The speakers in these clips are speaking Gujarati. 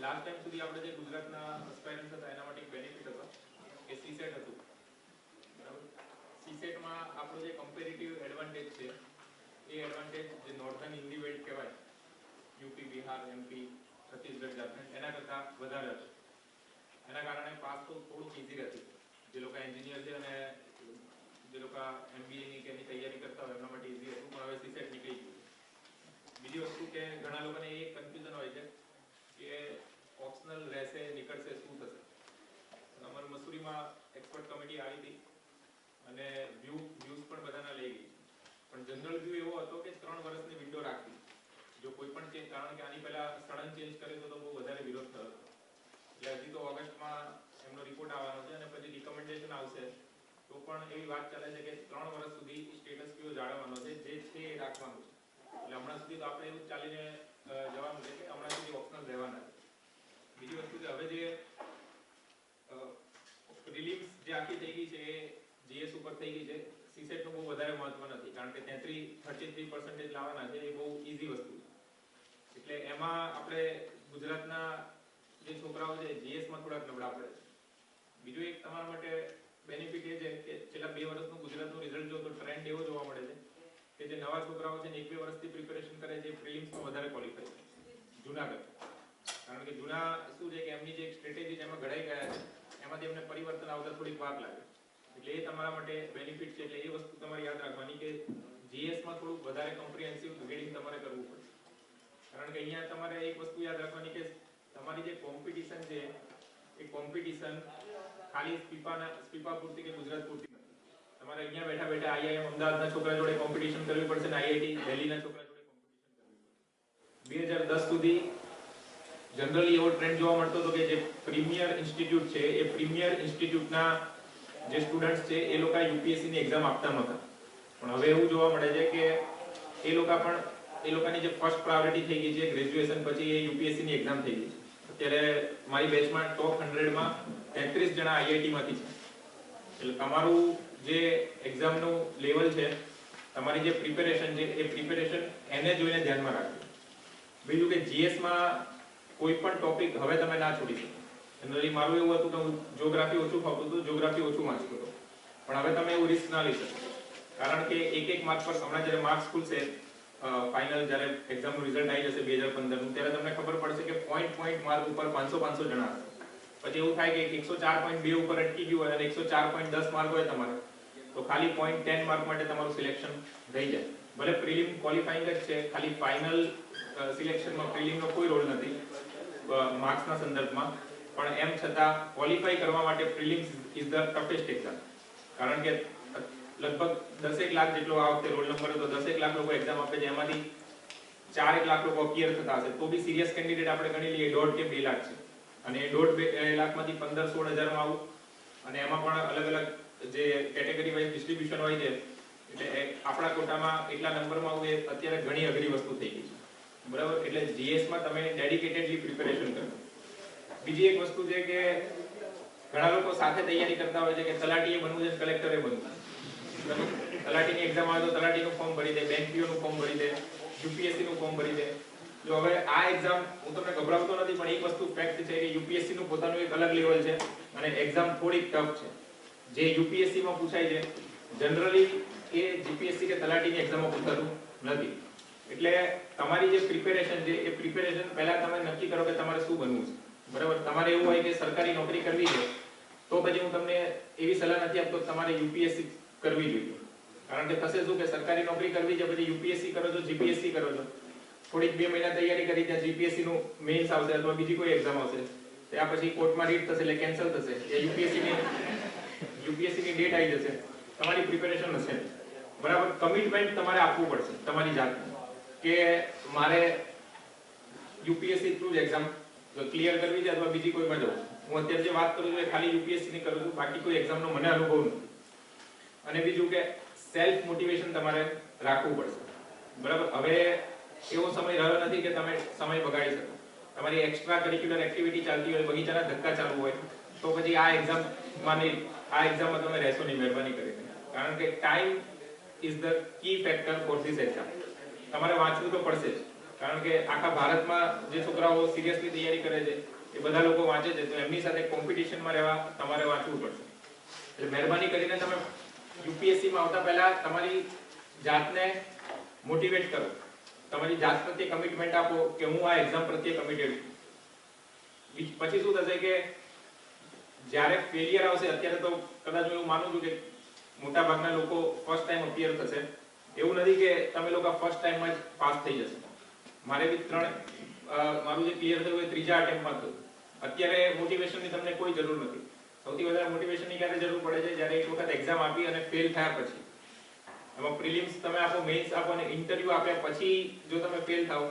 લાસ્ટ ટાઈમ સુધી આપણે જે ગુજરાતના એસ્પાયરન્ટ્સ હતા એના માટે એક બેનિફિટ હતો કે સીસેટ હતું, બરાબર. સીસેટમાં આપણો જે કમ્પેરેટિવ એડવાન્ટેજ છે એ એડવાન્ટેજ જે નોર્ધન હિન્દી બેલ્ટ કહેવાય, યુપી, બિહાર, એમપી, છત્તીસગઢ, ઝારખંડ, એના કરતાં વધારે હતો. એના કારણે પાસ તો થોડુંક ઇઝી રહેતું. જે લોકો એન્જિનિયર છે અને જે લોકો એમબીએની કે એની તૈયારી કરતા હોય એમના માટે ઇઝી હતું, પણ હવે સીસેટ નીકળી ગયું. બીજી વસ્તુ કે ઘણા લોકોને એ કન્ફ્યુઝન હોય છે કે ઓપ્શનલ રહેશે, નીકળશે, શું થશે. અમારી મસૂરીમાં એક્સપર્ટ કમિટી આવી હતી અને વ્યૂઝ પણ બધાના લઈ ગઈ. પણ જનરલ વ્યૂ એવો હતો કે 3 વર્ષની વિન્ડો રાખવી. જો કોઈ પણ ચેન્જ, કારણ કે આની પહેલા સડન ચેન્જ કરે તો બહુ વધારે વિરોધ થયો હતો. એટલે હજી તો ઓગસ્ટમાં એમનો રિપોર્ટ આવવાનો છે અને પછી રિકમેન્ડેશન આવશે તો પણ એવી વાત ચાલે છે કે 3 વર્ષ સુધી સ્ટેટસ ક્વો જાળવવાનો છે, જે છે એ રાખવાનું છે. એટલે હમણાં સુધી તો આપણે એવું ચાલીને જવાનું છે કે હમણાં સુધી ઓપ્શનલ રહેવાના છે. બીજી વસ્તુ કે હવે જે પ્રિલિમ્સ જે આખી થઈ ગઈ છે એ જીએસ ઉપર થઈ ગઈ છે. સીસેટનું બહુ વધારે મહત્વ નથી, કારણ કે 33% લાવવાના છે, એ બહુ ઇઝી વસ્તુ છે. એટલે એમાં આપણે ગુજરાતના જે છોકરાઓ છે જીએસમાં થોડાક નબળા પડે છે. બીજું એક તમારા માટે બેનિફિટ એ છે કે છેલ્લા 2 વર્ષનું ગુજરાતનું રિઝલ્ટ જો તો ટ્રેન્ડ એવો જોવા મળે છે કે જે નવા છોકરાઓ છે ને 1-2 વર્ષથી પ્રિપેરેશન કરે છે, પ્રિલિમ્સમાં વધારે ક્વોલિફાય છે જૂના કરતા. કારણ કે જૂના શું છે કે એમની જે એક સ્ટ્રેટેજી એમાં ઘડાઈ ગયા છે, એમાંથી એમને પરિવર્તન આવતા થોડીક વાર લાગે. એટલે એ તમારા માટે બેનિફિટ છે. એટલે એ વસ્તુ તમારે યાદ રાખવાની કે જીએસમાં થોડુંક વધારે કોમ્પ્રિહેન્સિવ રીડિંગ તમારે કરવું પડશે. કારણ કે અહીંયા તમારે એક વસ્તુ યાદ રાખવાની કે તમારી જે કોમ્પિટિશન છે એ કોમ્પિટિશન ખાલી સ્પીપા પૂરતી કે ગુજરાત પૂરતી નથી. તમારે અહીંયા બેઠા બેઠા આઈઆઈએમ અમદાવાદના છોકરા જોડે કોમ્પિટિશન કરવી પડશે અને આઈઆઈટી દિલ્હીના છોકરા જોડે કોમ્પિટિશન કરવી પડશે. 2010 સુધી જનરલી એવો ટ્રેન્ડ જોવા મળતો હતો કે જે પ્રીમિયર ઇન્સ્ટિટ્યૂટ છે એ પ્રીમિયર ઇન્સ્ટિટ્યૂટના જે સ્ટુડન્ટ્સ છે એ લોકો યુપીએસસીની એક્ઝામ આપતા નહોતા. પણ હવે એવું જોવા મળે છે કે એ લોકોની જે ફર્સ્ટ પ્રાયોરિટી થઈ ગઈ છે ગ્રેજ્યુએશન પછી એ યુપીએસસીની એક્ઝામ થઈ ગઈ છે. અત્યારે મારી બેચમાં ટોપ 100માં 33 જણા આઈઆઈટીમાંથી છે. એટલે તમારું જે એક્ઝામનું લેવલ છે, તમારી જે પ્રિપેરેશન છે એ પ્રિપેરેશન એને જોઈને ધ્યાનમાં રાખજો. બીજું કે જીએસમાં કોઈ પણ ટોપિક હવે તમે ના છોડી શકો. જનરલી મારું એવું હતું કે હું જ્યોગ્રાફી ઓછું ફાવતું હતું, જ્યોગ્રાફી ઓછું વાંચતો હતો. પણ હવે તમે એવું રિસ્ક ના લઈ શકો, કારણ કે એક માર્ક પર હમણાં જ્યારે માર્ક્સ ખુલશે ફાઇનલ, જ્યારે એક્ઝામનું રિઝલ્ટ આવી જશે 2015નું, ત્યારે તમને ખબર પડશે કે પોઈન્ટ માર્ક ઉપર 500 જણા હશે. પછી એવું થાય કે 104.2 ઉપર અટકી ગયું હોય અને 104.10 માર્ક હોય તમારે, તો ખાલી 0.10 માર્ક માટે તમારું સિલેક્શન થઈ જાય. ભલે પ્રિલિમ ક્વોલિફાઈંગ જ છે, ખાલી ફાઇનલ સિલેક્શનમાં પ્રિલિમનો કોઈ રોલ નથી માર્ક્સના સંદર્ભમાં, પણ એમ છતાં ક્વોલિફાઈ કરવા માટે prelims is the toughest exam. કારણ કે લગભગ 10 લાખ જેટલો આ વખતે રોલ નંબર હતો, 10 લાખ લોકો એક્ઝામ આપે છે, એમાંથી 4 લાખ લોકો અપિયર થતા હશે. તો બી સિરિયસ કેન્ડિડેટ આપણે ગણી લઈએ 1.5 કે 2 લાખ છે, અને 1.5-2 લાખમાંથી 15-16 હજારમાં આવું, અને એમાં પણ અલગ અલગ જે કેટેગરી વાઇઝ ડિસ્ટ્રીબ્યુશન હોય છે. એટલે આપણા કોટામાં એટલા નંબરમાં આવું એ અત્યારે ઘણી અઘરી વસ્તુ થઈ ગઈ છે, બરાબર. એટલે જીએસમાં તમે ડેડિકેટેડલી પ્રિપેરેશન કરો. બીજી એક વસ્તુ છે કે ઘણા લોકો સાથે તૈયારી કરતા હોય છે કે તલાટીએ બનવું છે, કલેક્ટરે બનવું છે. તલાટીની એક્ઝામ આવે તો તલાટીનું ફોર્મ ભરી દે, બેંક પીઓનું ફોર્મ ભરી દે, યુપીએસસીનું ફોર્મ ભરી દે. જો હવે આ એક્ઝામ, હું તમને ગભરાવતો નથી, પણ એક વસ્તુ ફેક્ટ છે કે યુપીએસસીનું પોતાનું એક અલગ લેવલ છે અને એક્ઝામ થોડીક ટફ છે. જે યુપીએસસીમાં પૂછાય છે જનરલી એ જીપીએસસી કે તલાટીની એક્ઝામમાં પૂછાતું નથી. એટલે તમારી જે પ્રિપેરેશન છે એ પ્રિપેરેશન પહેલા તમે નક્કી કરો કે તમારે શું બનવું છે, બરાબર. તમારે એવું હોય કે સરકારી નોકરી કરવી છે તો પછી હું તમને એવી સલાહ નથી આપતો તમારે યુપીએસસી કરવી જોઈએ. કારણ કે થશે શું કે સરકારી નોકરી કરવી છે, પછી યુપીએસસી કરો છો, જીપીએસસી કરો છો, થોડીક 2 મહિના તૈયારી કરી, ત્યાં જીપીએસસીનું મેઇન્સ આવશે અથવા બીજી કોઈ એક્ઝામ આવશે, ત્યાં પછી કોર્ટમાં રીટ થશે એટલે કેન્સલ થશે, એ યુપીએસસીની ડેટ આવી જશે, તમારી પ્રિપેરેશન હશે, બરાબર. કમિટમેન્ટ તમારે આપવું પડશે તમારી જાતને કે મારે યુપીએસસી થ્રુ જ એક્ઝામ ક્લિયર કરવી છે અથવા બીજી કોઈમાં જવું. હું અત્યારે જે વાત કરું છું એ ખાલી યુપીએસસીની કરું છું, બાકી કોઈ એક્ઝામનો મને અનુભવ નથી. અને બીજું કે સેલ્ફ મોટિવેશન તમારે રાખવું પડશે, બરાબર. હવે એવો સમય રહ્યો નથી કે તમે સમય બગાડી શકો. તમારી એક્સ્ટ્રા કરિક્યુલર એક્ટિવિટી ચાલતી હોય, બગીચાના ધક્કા ચાલુ હોય, તો પછી આ એક્ઝામમાં તમે રહેશો નહીં, મહેરબાની કરીને. કારણ કે time is the key factor for this exam. તમારે વાંચવું તો પડશે જ, કારણ કે આખા ભારતમાં જે છોકરાઓ સિરિયસલી તૈયારી કરે છે એ બધા લોકો વાંચે છે, તો એમની સાથે કોમ્પિટિશનમાં રહેવા તમારે વાંચવું પડશે. એટલે મહેરબાની કરીને તમે યુપીએસસી માં આવતા પહેલા તમારી જાતને મોટિવેટ કરો, તમારી જાત પ્રત્યે કમિટમેન્ટ આપો કે હું આ એક્ઝામ પ્રત્યે કમિટેડ છું. પછી શું થશે કે જ્યારે ફેલિયર આવશે, અત્યારે તો કદાચ હું એવું માનું છું કે મોટા ભાગના લોકો ફર્સ્ટ ટાઈમ અપિયર થશે. એવું નથી કે તમે લોકો ફર્સ્ટ ટાઈમમાં જ પાસ થઈ જશે. મારે બી મારું જે ક્લિયર થયું એ ત્રીજા અટેમ્પમાં થયું. અત્યારે મોટિવેશનની તમને કોઈ જરૂર નથી. સૌથી વધારે મોટિવેશનની ક્યારે જરૂર પડે છે? જ્યારે એક વખત એક્ઝામ આપી અને ફેલ થયા પછી. એમાં પ્રિલિમ્સ તમે આપો, મેઇન્સ આપો અને ઇન્ટરવ્યુ આપ્યા પછી જો તમે ફેલ થાવ,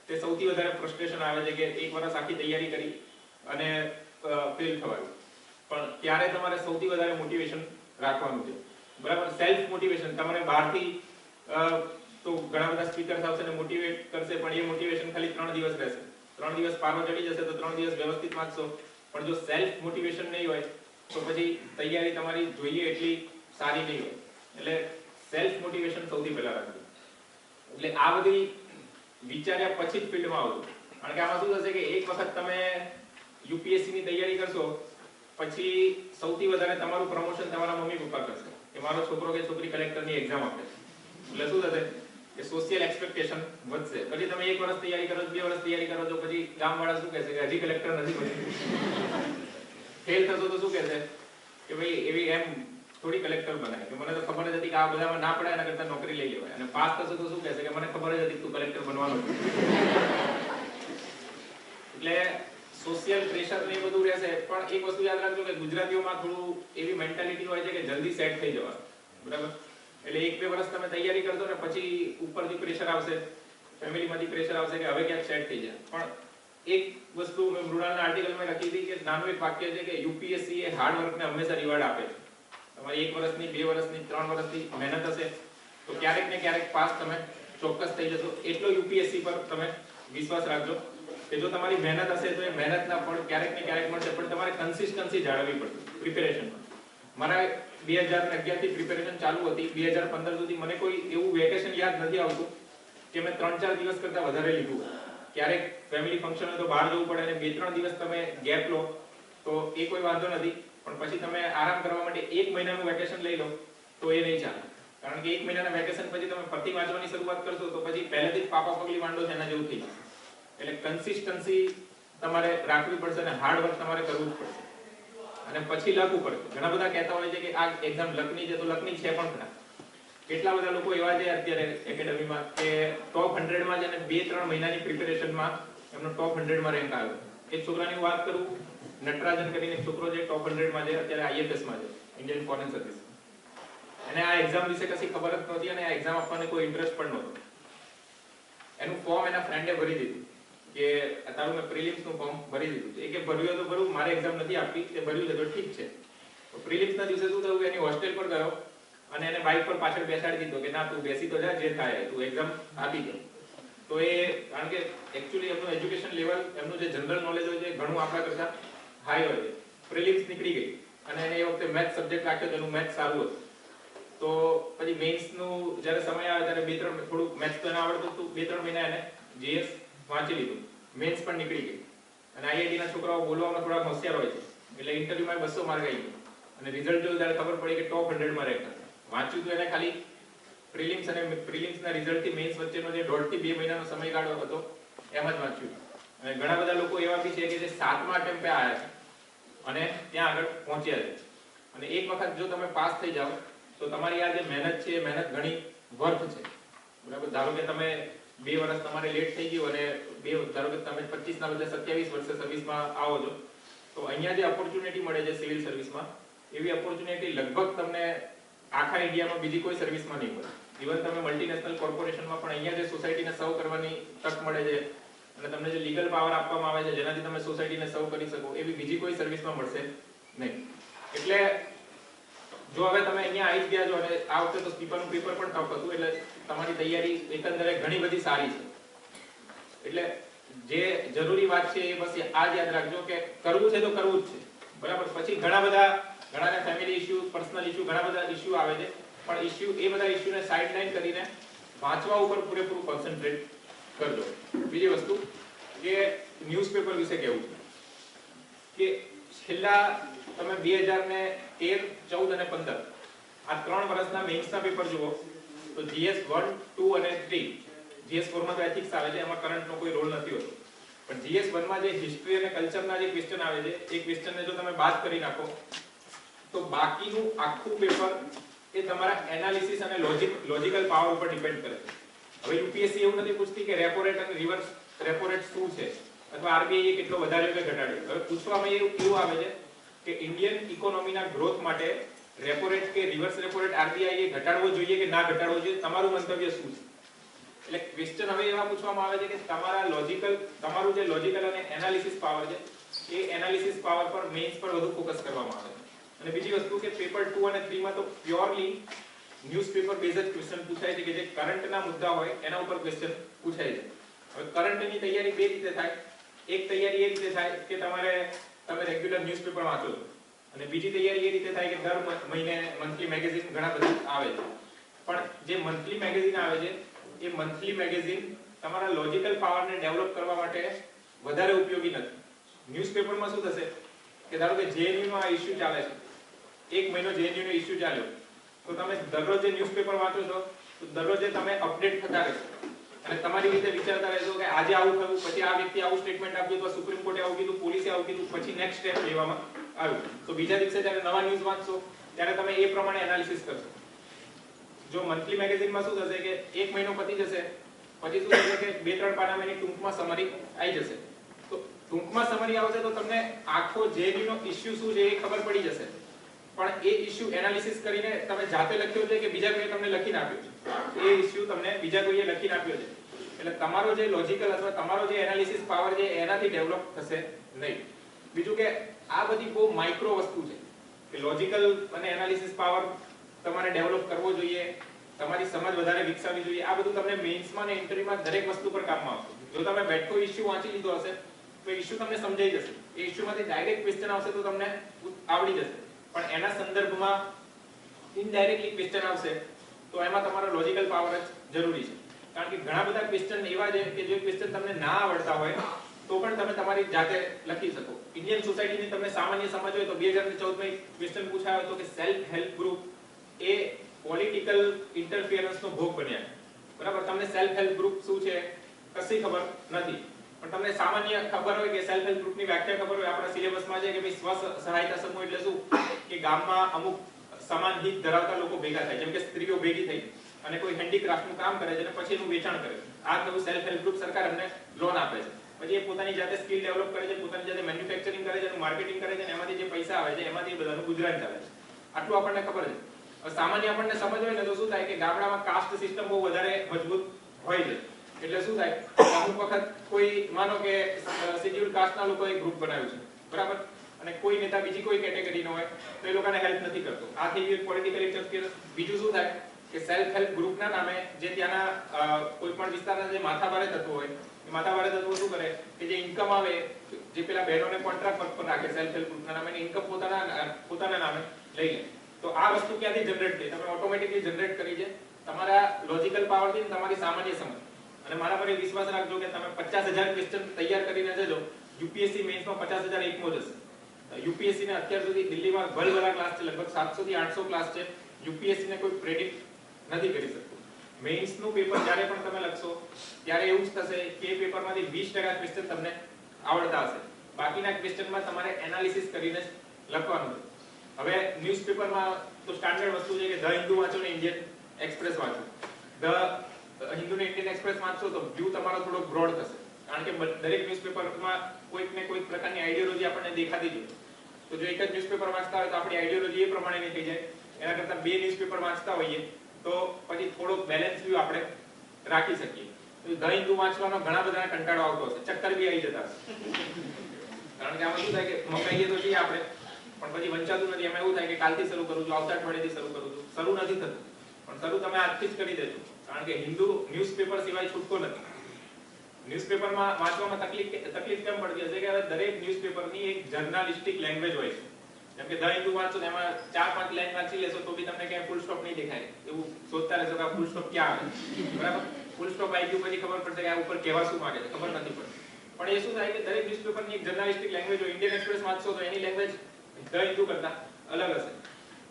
તે સૌથી વધારે ફ્રસ્ટ્રેશન આવે છે કે એક વર્ષ આખી તૈયારી કરી અને ફેલ થવાયું. પણ ત્યારે તમારે સૌથી વધારે મોટિવેશન રાખવાનું છે, બરાબર? Self motivation. તમારે બહારથી તો ઘણા બધા સ્પીકર્સ આવશે ને મોટિવેટ કરશે, પણ એ મોટિવેશન ખાલી 3 દિવસ રહેશે. 3 દિવસ પારો ચડી જશે તો 3 દિવસ વ્યવસ્થિત વાંચશો, પણ જો સેલ્ફ મોટિવેશન નહીં હોય તો પછી તૈયારી તમારી જોઈએ એટલી સારી નહીં હોય. એટલે સેલ્ફ મોટિવેશન સૌથી પહેલા રાખજો. એટલે આ બધી વિચાર્યા પછી જ ફિલ્ડમાં આવજો. કારણ કે આમાં શું થશે કે એક વખત તમે યુપીએસસી ની તૈયારી કરશો પછી સૌથી વધારે તમારું પ્રમોશન તમારા મમ્મી પપ્પા કરશે કે મારો છોકરો કે છોકરી કલેક્ટરની એક્ઝામ આપે. એટલે શું થશે કે સોશિયલ એક્સપેક્ટેશન વધશે. પછી તમે 1 વર્ષ તૈયારી કરો, 2 વર્ષ તૈયારી કરો તો પછી ગામવાળા શું કહેશે કે હજી કલેક્ટર નથી બન્યું. ફેલ થશો તો શું કહેશે કે ભાઈ એવી એમ થોડી કલેક્ટર બનાય, કે મને તો ખબર જ હતી કે આ બધામાં ના પડે, એના કરતા નોકરી લઈ લેવાય. અને પાસ થશો તો શું કહેશે કે મને ખબર જ હતી તું કલેક્ટર બનવાનો છે. એટલે સોશિયલ પ્રેશર ને બધું રહેશે. પણ એક વસ્તુ યાદ રાખજો કે ગુજરાતીઓમાં થોડું એવી મેન્ટાલિટી હોય છે કે જલ્દી સેટ થઈ જવા, બરાબર? એટલે 1-2 વર્ષ તમે તૈયારી કરશો ને પછી ઉપરથી પ્રેશર આવશે, ફેમિલીમાંથી પ્રેશર આવશે કે હવે ક્યાંક સેટ થઈ જાય. પણ એક વસ્તુ મેં મૃણાલના આર્ટિકલમાં લખી હતી કે નાનું એક વાક્ય છે કે યુપીએસસી એ હાર્ડ વર્કને હંમેશા રિવોર્ડ આપે છે. તમારી 1 વર્ષની, 2 વર્ષની, 3 વર્ષની મહેનત હશે તો ક્યારેક ને ક્યારેક પાસ તમે ચોક્કસ થઈ જશો. એટલો યુપીએસસી પર તમે વિશ્વાસ રાખજો કે જો તમારી મહેનત હશે તો એ મહેનતના ફળ ક્યારેક ને ક્યારેક મળશે. પણ તમારે કન્સિસ્ટન્સી જાળવવી પડશે પ્રિપેરેશનમાં. મારા 2011 થી પ્રિપેરેશન ચાલુ હતી. 2015 સુધી મને કોઈ એવું વેકેશન યાદ નથી આવતું કે મેં 3-4 દિવસ કરતા વધારે લીધું. ક્યારેક ફેમિલી ફંક્શન હોય તો બહાર જવું પડે અને 2-3 દિવસ તમે ગેપ લો તો એ કોઈ વાંધો નથી. પણ પછી તમે આરામ કરવા માટે 1 મહિનાનું વેકેશન લઈ લો તો એ નહીં ચાલે. કારણ કે 1 મહિનાના વેકેશન પછી તમે ફરી વાંચવાની શરૂઆત કરશો તો પછી પહેલેથી જ પાપા પગલી માંડો છે એના જેવું થઈ જશે. એટલે કન્સિસ્ટન્સી તમારે રાખવી પડશે અને હાર્ડ વર્ક તમારે કરવું જ પડશે અને પછી લખવું પડશે. ઘણા બધા કહેતા હોય છે કે આ એક્ઝામ લકની છે, તો લકની છે પણ ખરા. કેટલા બધા લોકો એવા છે અત્યારે એકેડેમીમાં કે ટોપ 100 માં છે અને 2-3 મહિનાની પ્રિપેરેશનમાં એમનો ટોપ 100 માં રેન્ક આવ્યો. એક છોકરાની વાત કરું, નટરાજન કરીને એક છોકરો છે, ટોપ 100 માં છે, અત્યારે આઈએફએસ માં છે, ઇન્ડિયન ફોરેન સર્વિસ. અને આ એક્ઝામ વિશે કશી ખબર જ નહોતી અને આ એક્ઝામ આપવાનો કોઈ ઇન્ટરેસ્ટ પણ નહોતો. એનું ફોર્મ એના ફ્રેન્ડે ભરી દીધું કે તારું મેં પ્રિલિમ્સ નું ફોર્મ ભરી દીધું છે. એ કે ભર્યું તો ભરું, મારે એક્ઝામ નથી આપવી, તે ભર્યું છે તો ઠીક છે. તો પ્રિલિમ્સ ના દિવસે શું થયું, એની હોસ્ટેલ પર ગયો અને એને બાઇક પર પાછળ બેસાડી દીધો કે ના તું બેસી તો જા, જે થાય તું એક્ઝામ આપી દે. તો એ કારણ કે એકચ્યુઅલી એમનું એજ્યુકેશન લેવલ, એમનું જે જનરલ નોલેજ હોય છે ઘણું આપણા કરતા હાઈ હોય છે. પ્રિલિમ્સ નીકળી ગઈ અને એને એ વખતે મેથ્સ સબ્જેક્ટ રાખ્યો તો એનું મેથ્સ સારું હતું. તો પછી મેઇન્સ નું જ્યારે સમય આવે ત્યારે 2-3 થોડું મેથ્સ તો એને આવડતું હતું, 2-3 મહિના એને જીએસ વાંચી લીધું, મેઇન્સ પણ નીકળી ગઈ. અને આઈઆઈટી ના છોકરાઓ બોલવામાં થોડા હોશિયાર હોય છે એટલે ઇન્ટરવ્યુમાં 200 માર્ક આવી ગયો અને રિઝલ્ટ જોયું ત્યારે ખબર પડી કે ટોપ 100 માં રેન્ક હતો. વાંચ્યું તો એને ખાલી પ્રિલિમ્સ અને પ્રિલિમ્સના રિઝલ્ટથી મેઇન્સ વચ્ચેનો જે 1.5 થી 2 મહિનાનો સમયગાળો હતો એમ જ વાંચ્યું. અને ઘણા બધા લોકો એવા બી છે કે જે 7મા અટેમ્પ્ટે આવ્યા છે અને ત્યાં આગળ પહોંચ્યા છે. અને એક વખત જો તમે પાસ થઈ જાઓ તો તમારી આ જે મહેનત છે એ મહેનત ઘણી વર્થ છે, બરાબર? ધારો કે તમે 2 વર્ષ તમારે લેટ થઈ ગયું અને ધારો કે તમે 25 ના બદલે 27 વર્ષે સર્વિસમાં આવો છો તો અહીંયા જે ઓપોર્ચ્યુનિટી મળે છે સિવિલ સર્વિસમાં, એવી ઓપોર્ચ્યુનિટી લગભગ તમને આખા ઇન્ડિયામાં બીજી કોઈ સર્વિસમાં નહીં મળે. ઇવન તમે મલ્ટીનેશનલ કોર્પોરેશનમાં પણ અહીંયા જે સોસાયટીને સર્વ કરવાની તક મળે છે અને તમને જે લીગલ પાવર આપવામાં આવે છે જેનાથી તમે સોસાયટીને સર્વ કરી શકો, એવી બીજી કોઈ સર્વિસમાં મળશે નહીં. એટલે જો હવે તમે અહીંયા આવી ગયા છો અને આ વખતે તો સ્પીકરનું પેપર પણ ટફ હતું એટલે તમારી તૈયારી એકંદરે ઘણી બધી સારી છે. એટલે જે જરૂરી વાત છે એ બસ આ જ યાદ રાખજો કે કરવું છે તો કરવું જ છે, બરાબર? પછી ઘણાને ફેમિલી ઇશ્યુ, પર્સનલ ઇશ્યુ, ઘણા બધા ઇશ્યુ આવે છે, પણ ઇશ્યુ એ બધા ઇશ્યુને સાઇડલાઇન કરીને વાંચવા ઉપર પૂરેપૂરું કોન્સન્ટ્રેટ કરજો. બીજી વસ્તુ કે ન્યૂઝપેપર વિશે કહેવું છે. કે છેલ્લા તમે 2013, 14 અને 15 આ 3 વર્ષના મેઇન્સના પેપર જુઓ તો GS 1, 2 અને 3, GS 4 માં તો એથિક્સ આવે છે, એમાં કરંટનો કોઈ રોલ નથી હોતો, પણ GS 1 માં જે હિસ્ટ્રી અને કલ્ચરના જે ક્વેશ્ચન આવે છે એ ક્વેશ્ચનને જો તમે બાદ કરી નાખો તો બાકીનું આખું પેપર એ તમારા એનાલિસિસ અને લોજિકલ પાવર ઉપર ડિપેન્ડ કરે છે. હવે યુપીએસસી એવું નથી પૂછતી કે રેપો રેટ અને રિવર્સ રેપો રેટ શું છે અથવા આરબીઆઈ એ કેટલો વધાર્યો કે ઘટાડ્યો. હવે પૂછવામાં એવું આવે છે કે ઇન્ડિયન ઇકોનોમીના ગ્રોથ માટે રેપો રેટ કે રિવર્સ રેપો રેટ આરબીઆઈ એ ઘટાડવો જોઈએ કે ના ઘટાડવો જોઈએ, તમારું મંતવ્ય શું છે? એટલે ક્વેશ્ચન હવે એવા પૂછવામાં આવે છે કે તમારું જે લોજિકલ અને એનાલિસિસ પાવર છે એ એનાલિસિસ પાવર પર મેઇન્સ પર વધુ ફોકસ કરવામાં આવે છે. અને બીજી વસ્તુ કે પેપર 2 અને 3 માં તો પ્યોરલી ન્યૂઝપેપર બેઝ જ ક્વેશ્ચન પૂછાય છે કે જે કરંટના મુદ્દા હોય એના ઉપર ક્વેશ્ચન પૂછાય છે. હવે કરંટની તૈયારી બે રીતે થાય. એક તૈયારી એ રીતે થાય કે તમે રેગ્યુલર ન્યૂઝપેપર વાંચો છો, અને બીજી તૈયારી એ રીતે થાય કે દર મહિને મંથલી મેગેઝિન ઘણા બધા આવે છે. પણ જે મંથલી મેગેઝિન આવે છે એ મંથલી મેગેઝિન તમારા લોજિકલ પાવરને ડેવલપ કરવા માટે વધારે ઉપયોગી નથી. ન્યૂઝપેપરમાં શું થશે કે ધારો કે JNU નો આ ઇશ્યુ ચાલે છે, એક મહિનો JNU નો ઇશ્યુ ચાલ્યો, તો તમે દરરોજ જે ન્યૂઝપેપર વાંચો છો તો દરરોજ તમે અપડેટ થતા રહેશો અને તમારી રીતે વિચારતા રહેશો કે આજે આવું થયું, પછી આ વ્યક્તિ આવું સ્ટેટમેન્ટ આપ્યું, તો સુપ્રીમ કોર્ટે આવું કીધું, પોલીસે આવું કીધું, પછી નેક્સ્ટ સ્ટેપ લેવામાં આવ્યું. તો બીજા દિવસે જ્યારે નવા ન્યૂઝ વાંચશો ત્યારે તમે એ પ્રમાણે એનાલિસિસ કરશો. જો મંથલી મેગેઝિનમાં શું થશે કે એક મહિનો પતી જશે, પછી શું થશે કે 2-3 પાનામાં એની ટૂંકમાં સમરી આવી જશે. તો ટૂંકમાં સમરી આવશે તો તમને આખો JNU નો ઇશ્યુ શું છે એ ખબર પડી જશે, પણ એ ઇશ્યુ એનાલિસિસ કરીને તમે જાતે લખ્યો છે કે બીજા કોઈએ તમને લખીને આપ્યો છે, એ ઇશ્યુ તમને બીજા કોઈએ લખીને આપ્યો છે. એટલે તમારો જે લોજિકલ અથવા તમારો જે એનાલિસિસ પાવર છે એનાથી ડેવલપ થશે નહીં. બીજું કે આ બધી બહુ માઇક્રો વસ્તુ છે કે લોજિકલ અને એનાલિસિસ પાવર તમારે ડેવલપ કરવો જોઈએ, તમારી સમજ વધારે વિકસાવવી જોઈએ. આ બધું તમને મેઇન્સમાં અને ઇન્ટરવ્યુમાં દરેક વસ્તુ પર કામમાં આવશે. જો તમે બેઠો ઇશ્યુ વાંચી લીધો હશે તો ઇશ્યુ તમને સમજાઈ જશે, એ ઇશ્યુમાંથી ડાયરેક્ટ ક્વેશ્ચન આવશે તો તમને આવડી જશે, પણ એના સંદર્ભમાં ઇનડાયરેક્ટલી ક્વેશ્ચન આવશે તો એમાં તમારો લોજિકલ પાવર જ જરૂરી છે. કારણ કે ઘણા બધા ક્વેશ્ચન એવા છે કે જે ક્વેશ્ચન તમને ના આવડતા હોય તો પણ તમે તમારી જાતે લખી શકો. ઇન્ડિયન સોસાયટીની તમને સામાન્ય સમજ હોય તો 2014 માં ક્વેશ્ચન પૂછાયો હતો કે સેલ્ફ હેલ્પ ગ્રુપ એ પોલિટિકલ ઇન્ટરફિયરન્સનો ભોગ બન્યા. બરાબર, તમને સેલ્ફ હેલ્પ ગ્રુપ શું છે કશી ખબર નથી, પણ તમને સામાન્ય ખબર હોય કે સેલ્ફ હેલ્પ ગ્રુપની વ્યાખ્યા ખબર હોય, આપણા સિલેબસમાં છે કે ભાઈ સ્વ સહાયતા સમૂહ એટલે શું કે ગામમાં અમુક સમાન હિત ધરાવતા લોકો ભેગા થાય, જેમ કે સ્ત્રીઓ ભેગી થઈ અને કોઈ હેન્ડીક્રાફ્ટનું કામ કરે છે અને પછી એનું વેચાણ કરે છે. આ નવું સેલ્ફ હેલ્પ ગ્રુપ સરકાર એમને લોન આપે છે, પછી એ પોતાની જાતે સ્કિલ ડેવલપ કરે છે, પોતાની જાતે મેન્યુફેક્ચરિંગ કરે છે, માર્કેટિંગ કરે છે અને એમાંથી જે પૈસા આવે છે એમાંથી બધાનું ગુજરાન ચાલે છે. આટલું આપણને ખબર છે. સામાન્ય આપણને સમજ હોય ને તો શું થાય કે ગામડામાં કાસ્ટ સિસ્ટમ બહુ વધારે મજબૂત હોય છે, એટલે શું થાય અમુક વખત કોઈ માનો કે શેડ્યુલ કાસ્ટના લોકોએ ગ્રુપ બનાવ્યું છે, બરાબર, અને કોઈ નેતા બીજી કોઈ કેટેગરીનો હોય તો એ લોકોને હેલ્પ નથી કરતો. આ થઈ ગયું પોલિટિકલ ઇન્ટરફિયરન્સ. બીજું શું થાય કે સેલ્ફ હેલ્પ ગ્રુપના નામે જે ત્યાંના કોઈ પણ વિસ્તારના જે માથાભારે તત્વો હોય એ માથાભારે તત્વો શું કરે કે જે ઇન્કમ આવે, જે પેલા બહેનોને કોન્ટ્રાક્ટ વર્ક પર રાખે સેલ્ફ હેલ્પ ગ્રુપના નામે, ઇન્કમ પોતાના નામે લઈ લે. તો આ વસ્તુ ક્યાંથી જનરેટ થઈ? તમે ઓટોમેટિકલી જનરેટ કરી છે તમારા લોજિકલ પાવરથી, તમારી સામાન્ય સમજ. અને મારા પર વિશ્વાસ રાખજો કે તમે 50,000 ક્વેશ્ચન તૈયાર કરીને જજો, યુપીએસસી મેન્સમાં 50,000 એકમો જશે. યુપીએસસી ને અત્યાર સુધી દિલ્હીમાં ભલભલા ક્લાસ છે, લગભગ 700 થી 800 ક્લાસ છે. યુપીએસસી ને કોઈ પ્રેડિક્ટ નથી કરી શકતું. મેઇન્સનું પેપર જ્યારે પણ તમે લખશો ત્યારે એવું જ થશે કે એ પેપરમાંથી 20% ક્વેશ્ચન તમને આવડતા હશે, બાકીના ક્વેશ્ચનમાં તમારે એનાલિસિસ કરીને લખવાનું છે. હવે ન્યૂઝપેપરમાં તો સ્ટાન્ડર્ડ વસ્તુ છે કે ધ હિન્દુ વાંચો ને ઇન્ડિયન એક્સપ્રેસ વાંચો. ધ હિન્દુ ને ઇન્ડિયન એક્સપ્રેસ વાંચો તો વ્યૂ તમારો થોડો બ્રોડ થશે, કારણ કે દરેક ન્યૂઝપેપરમાં કોઈક ને કોઈક પ્રકારની આઈડિયોલોજી આપણને દેખાતી જ હોય. તો જો એક જ ન્યૂઝપેપર વાંચતા હોય તો આપણી આઈડિયોલોજી એ પ્રમાણેની થઈ જાય. એના કરતાં 2 ન્યૂઝપેપર વાંચતા હોઈએ તો પછી થોડોક બેલેન્સ વ્યૂ આપણે રાખી શકીએ. તો ધ હિન્દુ વાંચવાનો ઘણા બધાને કંટાળો આવતો હશે, ચક્કર બી આવી જતા હશે, કારણ કે આમાં શું થાય કે મકાઈએ તો છીએ આપણે પણ પછી વંચાતું નથી. એમાં એવું થાય કે કાલથી શરૂ કરું છું, આવતા અઠવાડિયેથી શરૂ કરું છું. શરૂ નથી થતું, પણ શરૂ તમે આજથી જ કરી દેજો, કારણ કે હિન્દુ ન્યૂઝપેપર સિવાય છૂટકો નથી. ન્યૂઝપેપરમાં વાંચવામાં તકલીફ કેમ પડતી હશે કે હવે દરેક ન્યૂઝપેપરની એક જર્નાલિસ્ટિક લેંગ્વેજ હોય છે. જેમ કે ધ હિન્દુ વાંચો ને એમાં 4-5 લાઈન વાંચી લેશો તો બી તમને ક્યાંય ફૂલ સ્ટોપ નહીં દેખાય, એવું શોધતા રહેશો કે ફૂલ સ્ટોપ ક્યાં આવે, બરાબર. ફૂલ સ્ટોપ આવી ગયું પછી ખબર પડશે કે આ ઉપર કહેવા શું માંગે છે, ખબર નથી પડતી. પણ એ શું થાય કે દરેક ન્યૂઝપેપરની એક જર્નાલિસ્ટિક લેંગ્વેજ હોય. ઇન્ડિયન એક્સપ્રેસ વાંચશો તો એની લેંગ્વેજ ધ હિન્દુ કરતા અલગ હશે.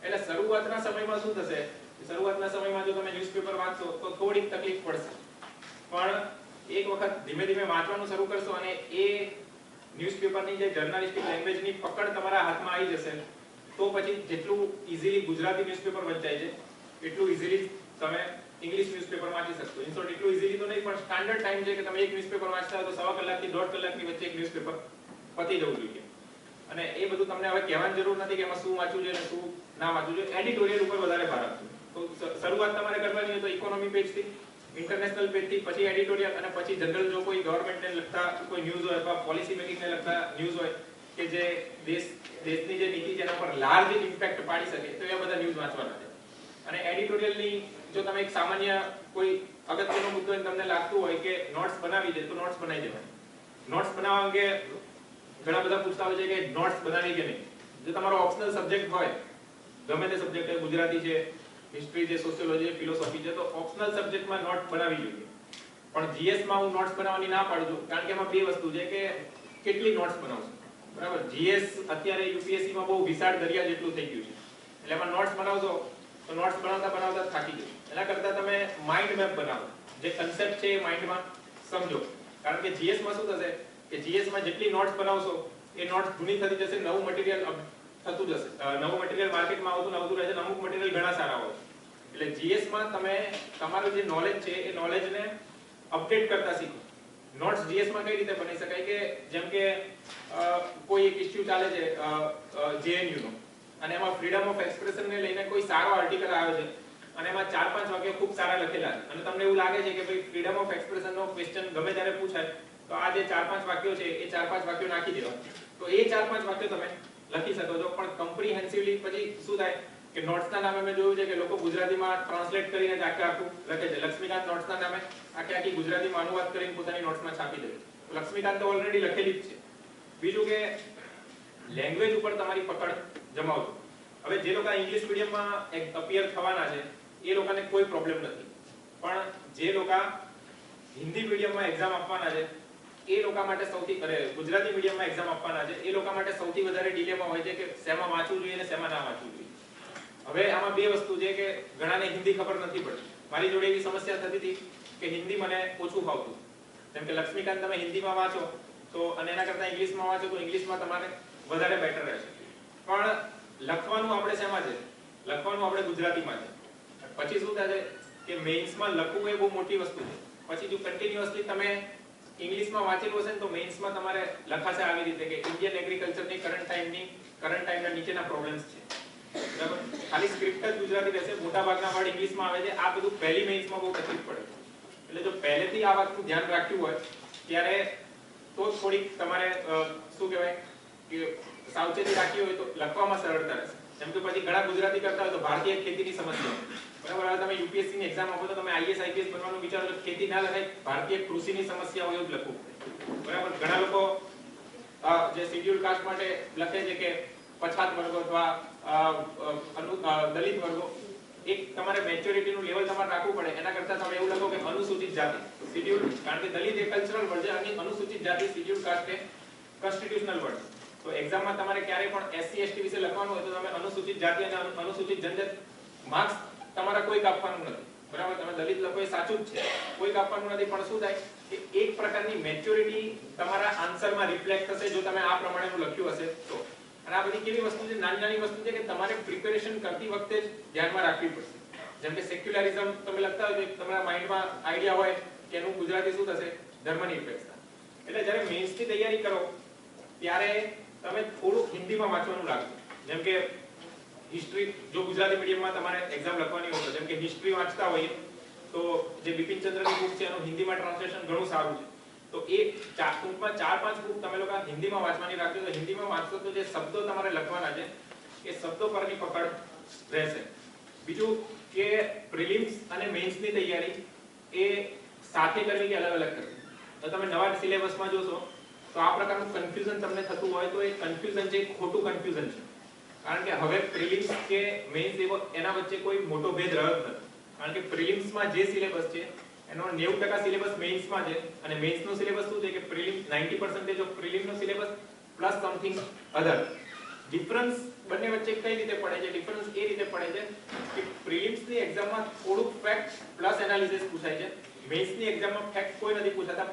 એટલે શરૂઆતના સમયમાં શું થશે, શરૂઆતના સમયમાં જો તમે ન્યૂઝપેપર વાંચશો તો થોડીક તકલીફ પડશે, પણ એક વખત ધીમે ધીમે વાંચવાનું શરૂ કરશો અને એ ન્યૂઝપેપરની જે જર્નાલિસ્ટિક લેંગ્વેજની પકડ તમારા હાથમાં આવી જશે તો પછી જેટલું ઈઝીલી ગુજરાતી ન્યૂઝપેપર વંચાય છે એટલું ઈઝીલી તમે ઇંગ્લિશ ન્યૂઝપેપર વાંચી શકશો. ઇન શોર્ટ એટલું ઈઝીલી તો નહીં, પણ સ્ટાન્ડર્ડ ટાઈમ છે કે તમે એક ન્યૂઝપેપર વાંચતા હોય તો 1.5 કલાકથી 1.5 કલાકની વચ્ચે એક ન્યૂઝપેપર પતી જવું જોઈએ. અને એ બધું તમને હવે કહેવાની જરૂર નથી કે એમાં શું વાંચવું જોઈએ અને શું ના વાંચવું જોઈએ. એડિટોરિયલ ઉપર વધારે ભાર આપજો. તો શરૂઆત તમારે કરવાની હોય તો ઇકોનોમી પેજથી, ઇન્ટરનેશનલ પેજથી, પછી એડિટોરિયલ અને પછી જનરલ જો કોઈ ગવર્નમેન્ટને લગતા કોઈ ન્યૂઝ હોય અથવા પોલિસી મેકિંગને લગતા ન્યૂઝ હોય કે જે દેશની જે નીતિ છે એના પર લાર્જ ઇમ્પેક્ટ પાડી શકે તો એ બધા ન્યૂઝ વાંચવાના છે. અને એડિટોરિયલની જો તમે એક સામાન્ય કોઈ અગત્યનો મુદ્દો તમને લાગતું હોય કે નોટ્સ બનાવી દે તો નોટ્સ બનાવી દેવાની. નોટ્સ બનાવવા અંગે ઘણા બધા પૂછતા હોય છે કે નોટ્સ બનાવી કે નહીં. જો તમારો ઓપ્શનલ સબ્જેક્ટ હોય, ગમે તે સબ્જેક્ટ હોય, ગુજરાતી છે, હિસ્ટ્રી છે, સોશિયોલોજી છે, ફિલોસોફી છે, તો ઓપ્શનલ સબ્જેક્ટમાં નોટ બનાવી જોઈએ. પણ જીએસમાં હું નોટ્સ બનાવવાની ના પાડું છું, કારણ કે એમાં બે વસ્તુ છે કે કેટલી નોટ્સ બનાવશો. બરાબર, જીએસ અત્યારે યુપીએસસીમાં બહુ વિશાળ દરિયા જેટલું થઈ ગયું છે. એટલે એમાં નોટ્સ બનાવશો તો નોટ્સ બનાવતા બનાવતા થાકી જશો. એના કરતા તમે માઇન્ડ મેપ બનાવો, જે કન્સેપ્ટ છે એ માઇન્ડમાં સમજો. કારણ કે જીએસમાં શું થશે કે જીએસમાં જેટલી નોટ્સ બનાવશો એ નોટ્સ જૂની થતી જશે, નવું મટીરીયલ થતું જશે, નવું મટીરીયલ માર્કેટમાં આવતું રહે છે. અમુક મટીરીયલ ઘણા સારા હોય. એટલે જીએસમાં તમે તમારું જે નોલેજ છે એ નોલેજને અપડેટ કરતા શીખો. નોટ્સ જીએસમાં કઈ રીતે બની શકાય કે જેમ કે કોઈ એક ઇશ્યુ ચાલે છે જેએનયુ નો અને એમાં ફ્રીડમ ઓફ એક્સપ્રેશન ને લઈને કોઈ સારો આર્ટિકલ આવ્યો છે અને એમાં 4-5 વાક્યો ખૂબ સારા લખેલા છે અને તમને એવું લાગે છે કે ભાઈ ફ્રીડમ ઓફ એક્સપ્રેશન નો ક્વેશ્ચન ગમે ત્યારે પૂછાય તો આ જે 4-5 વાક્યો છે એ 4-5 વાક્યો નાખી દેવા. તો એ 4-5 વાક્યો તમે લખી શકો છો. પણ કમ્પ્રિહેન્સિવલી પછી શું થાય કે નોટ્સના નામે મેં જોયું છે કે લોકો ગુજરાતીમાં ટ્રાન્સલેટ કરીને આખું લખે છે. લક્ષ્મીકાંત નોટ્સના નામે આખી ગુજરાતીમાં અનુવાદ કરીને પોતાની નોટ્સમાં છાપી દે છે. લક્ષ્મીકાંત તો ઓલરેડી લખેલી જ છે. બીજું કે લેંગ્વેજ ઉપર તમારી પકડ જમાવજો. હવે જે લોકો ઇંગ્લિશ મીડિયમમાં અપિયર થવાના છે એ લોકોને કોઈ પ્રોબ્લેમ નથી, પણ જે લોકો હિન્દી મીડિયમમાં એક્ઝામ આપવાના છે એ લોકો માટે સૌથી ગુજરાતી મીડિયમમાં એક્ઝામ આપવાના છે એ લોકો માટે સૌથી વધારે ડિલેમા હોય છે કે શેમાં વાંચવું જોઈએ અને શેમાં ના વાંચવું જોઈએ. હવે આમાં બે વસ્તુ છે કે ઘણાને હિન્દી ખબર નથી પડતી. મારી જોડે એવી સમસ્યા થતી હતી કે હિન્દી મને ઓછું ફાવતું. જેમ કે લક્ષ્મીકાંત તમે હિન્દીમાં વાંચો તો અને એના કરતા ઇંગ્લિશમાં વાંચો તો ઇંગ્લિશમાં તમારે વધારે બેટર રહેશે. પણ લખવાનું આપણે શેમાં છે? લખવાનું આપણે ગુજરાતીમાં છે. પછી શું થાય છે કે મેઇન્સમાં લખવું એ બહુ મોટી વસ્તુ છે. પછી જો કન્ટિન્યુઅસલી તમે ઇંગ્લિશમાં વાંચેલું હશે ને તો મેઇન્સમાં તમારે લખાશે આવી રીતે કે ઇન્ડિયન એગ્રીકલ્ચરની કરંટ ટાઈમના નીચેના પ્રોબ્લેમ્સ છે. બરાબર, ખાલી સ્ક્રિપ્ટ જ ગુજરાતી રહેશે, મોટા ભાગના વર્ડ ઇંગ્લિશમાં આવે છે. આ બધું પહેલી મેઇન્સમાં બહુ તકલીફ પડે. એટલે જો પહેલેથી આ વાતનું ધ્યાન રાખ્યું હોય ત્યારે તો થોડીક તમારે શું કહેવાય કે સાવચેતી રાખી હોય તો લખવામાં સરળતા રહેશે. જેમ કે પછી ઘણા ગુજરાતી કરતા હોય તો ભારતીય ખેતીની સમસ્યા, બરાબર, હવે તમે યુપીએસસી ની એક્ઝામ આપો તો તમે આઈએસ આઈપીએસ બનવાનું વિચારો તો ખેતી ના લખાય, ભારતીય કૃષિની સમસ્યા હોય એવું જ લખવું. બરાબર, ઘણા લોકો જે શેડ્યુલ કાસ્ટ માટે લખે છે કે પછાત વર્ગો અથવા દલિત વર્ગો, એક તમારે મેચ્યોરિટીનું લેવલ તમારે રાખવું પડે. એના કરતા તમે એવું લખો કે અનુસૂચિત જાતિ, શેડ્યુલ, કારણ કે દલિત એ કલ્ચરલ વર્ડ છે અને અનુસૂચિત જાતિ શેડ્યુલ કાસ્ટ એ કોન્સ્ટિટ્યુશનલ વર્ડ. તો એક્ઝામમાં તમારે ક્યારે પણ એસસી એસટી વિશે લખવાનું હોય તો તમે અનુસૂચિત જાતિ અને અનુસૂચિત જનજાતિ માર્ક્સ તમારા કોઈ કાપવાનું નથી. બરાબર, તમે દલિત લખો એ સાચું જ છે, કોઈ કાપવાનું નથી. પણ શું થાય કે એક પ્રકારની મેચ્યોરિટી તમારા આન્સરમાં રિફ્લેક્ટ થશે જો તમે આ પ્રમાણેનું લખ્યું હશે તો. અને આ બધી કેવી વસ્તુ છે, નાની નાની વસ્તુ છે કે તમારે પ્રિપેરેશન કરતી વખતે જ ધ્યાનમાં રાખવી પડશે. જેમ કે સેક્યુલરિઝમ તમે લખતા હોય તો તમારા માઇન્ડમાં આઈડિયા હોય કે એનું ગુજરાતી શું થશે, ધર્મનિરપેક્ષતા. એટલે જ્યારે મેઇન્સની તૈયારી કરો ત્યારે તમે થોડુંક હિન્દીમાં વાંચવાનું રાખજો. જેમ કે હિસ્ટ્રી, જો ગુજરાતી મીડિયમમાં તમારે એક્ઝામ લખવાની હોય જેમ કે હિસ્ટ્રી વાંચતા હોઈએ તો જે બિપિન ચંદ્રની બુક છે એનું હિન્દીમાં ટ્રાન્સલેશન ઘણું સારું છે. તો એ ટૂંકમાં 4-5 બુક તમે લોકો હિન્દીમાં વાંચવાની રાખજો. તો હિન્દીમાં વાંચશો તો જે શબ્દો તમારે લખવાના છે એ શબ્દો પરની પકડ રહેશે. બીજું કે પ્રિલિમ્સ અને મેઇન્સની તૈયારી એ સાથે કરવી કે અલગ અલગ કરવી. તો તમે નવા સિલેબસમાં જોશો તો આ પ્રકારનું કન્ફ્યુઝન તમને થતું હોય તો એ કન્ફ્યુઝન છે, ખોટું કન્ફ્યુઝન છે. કારણ કે હવે પ્રિલિમ્સ કે મેઇન્સ એના વચ્ચે કોઈ મોટો ભેદ રહ્યો જ નથી. કારણ કે પ્રિલિમ્સમાં જે સિલેબસ છે એનો 90% સિલેબસ મેઇન્સમાં છે અને મેઇન્સનો સિલેબસ શું છે કે પ્રિલિમ 90% ઓફ પ્રિલિમનો syllabus plus something other. Difference બંને વચ્ચે કઈ રીતે પડે છે? ડિફરન્સ એ રીતે પડે છે કે પ્રિલિમ્સની એક્ઝામમાં થોડુંક ફેક્ટ પ્લસ એનાલિસિસ પૂછાય છે, મેઇન્સની એક્ઝામમાં ફેક્ટ કોઈ નથી પૂછાતા,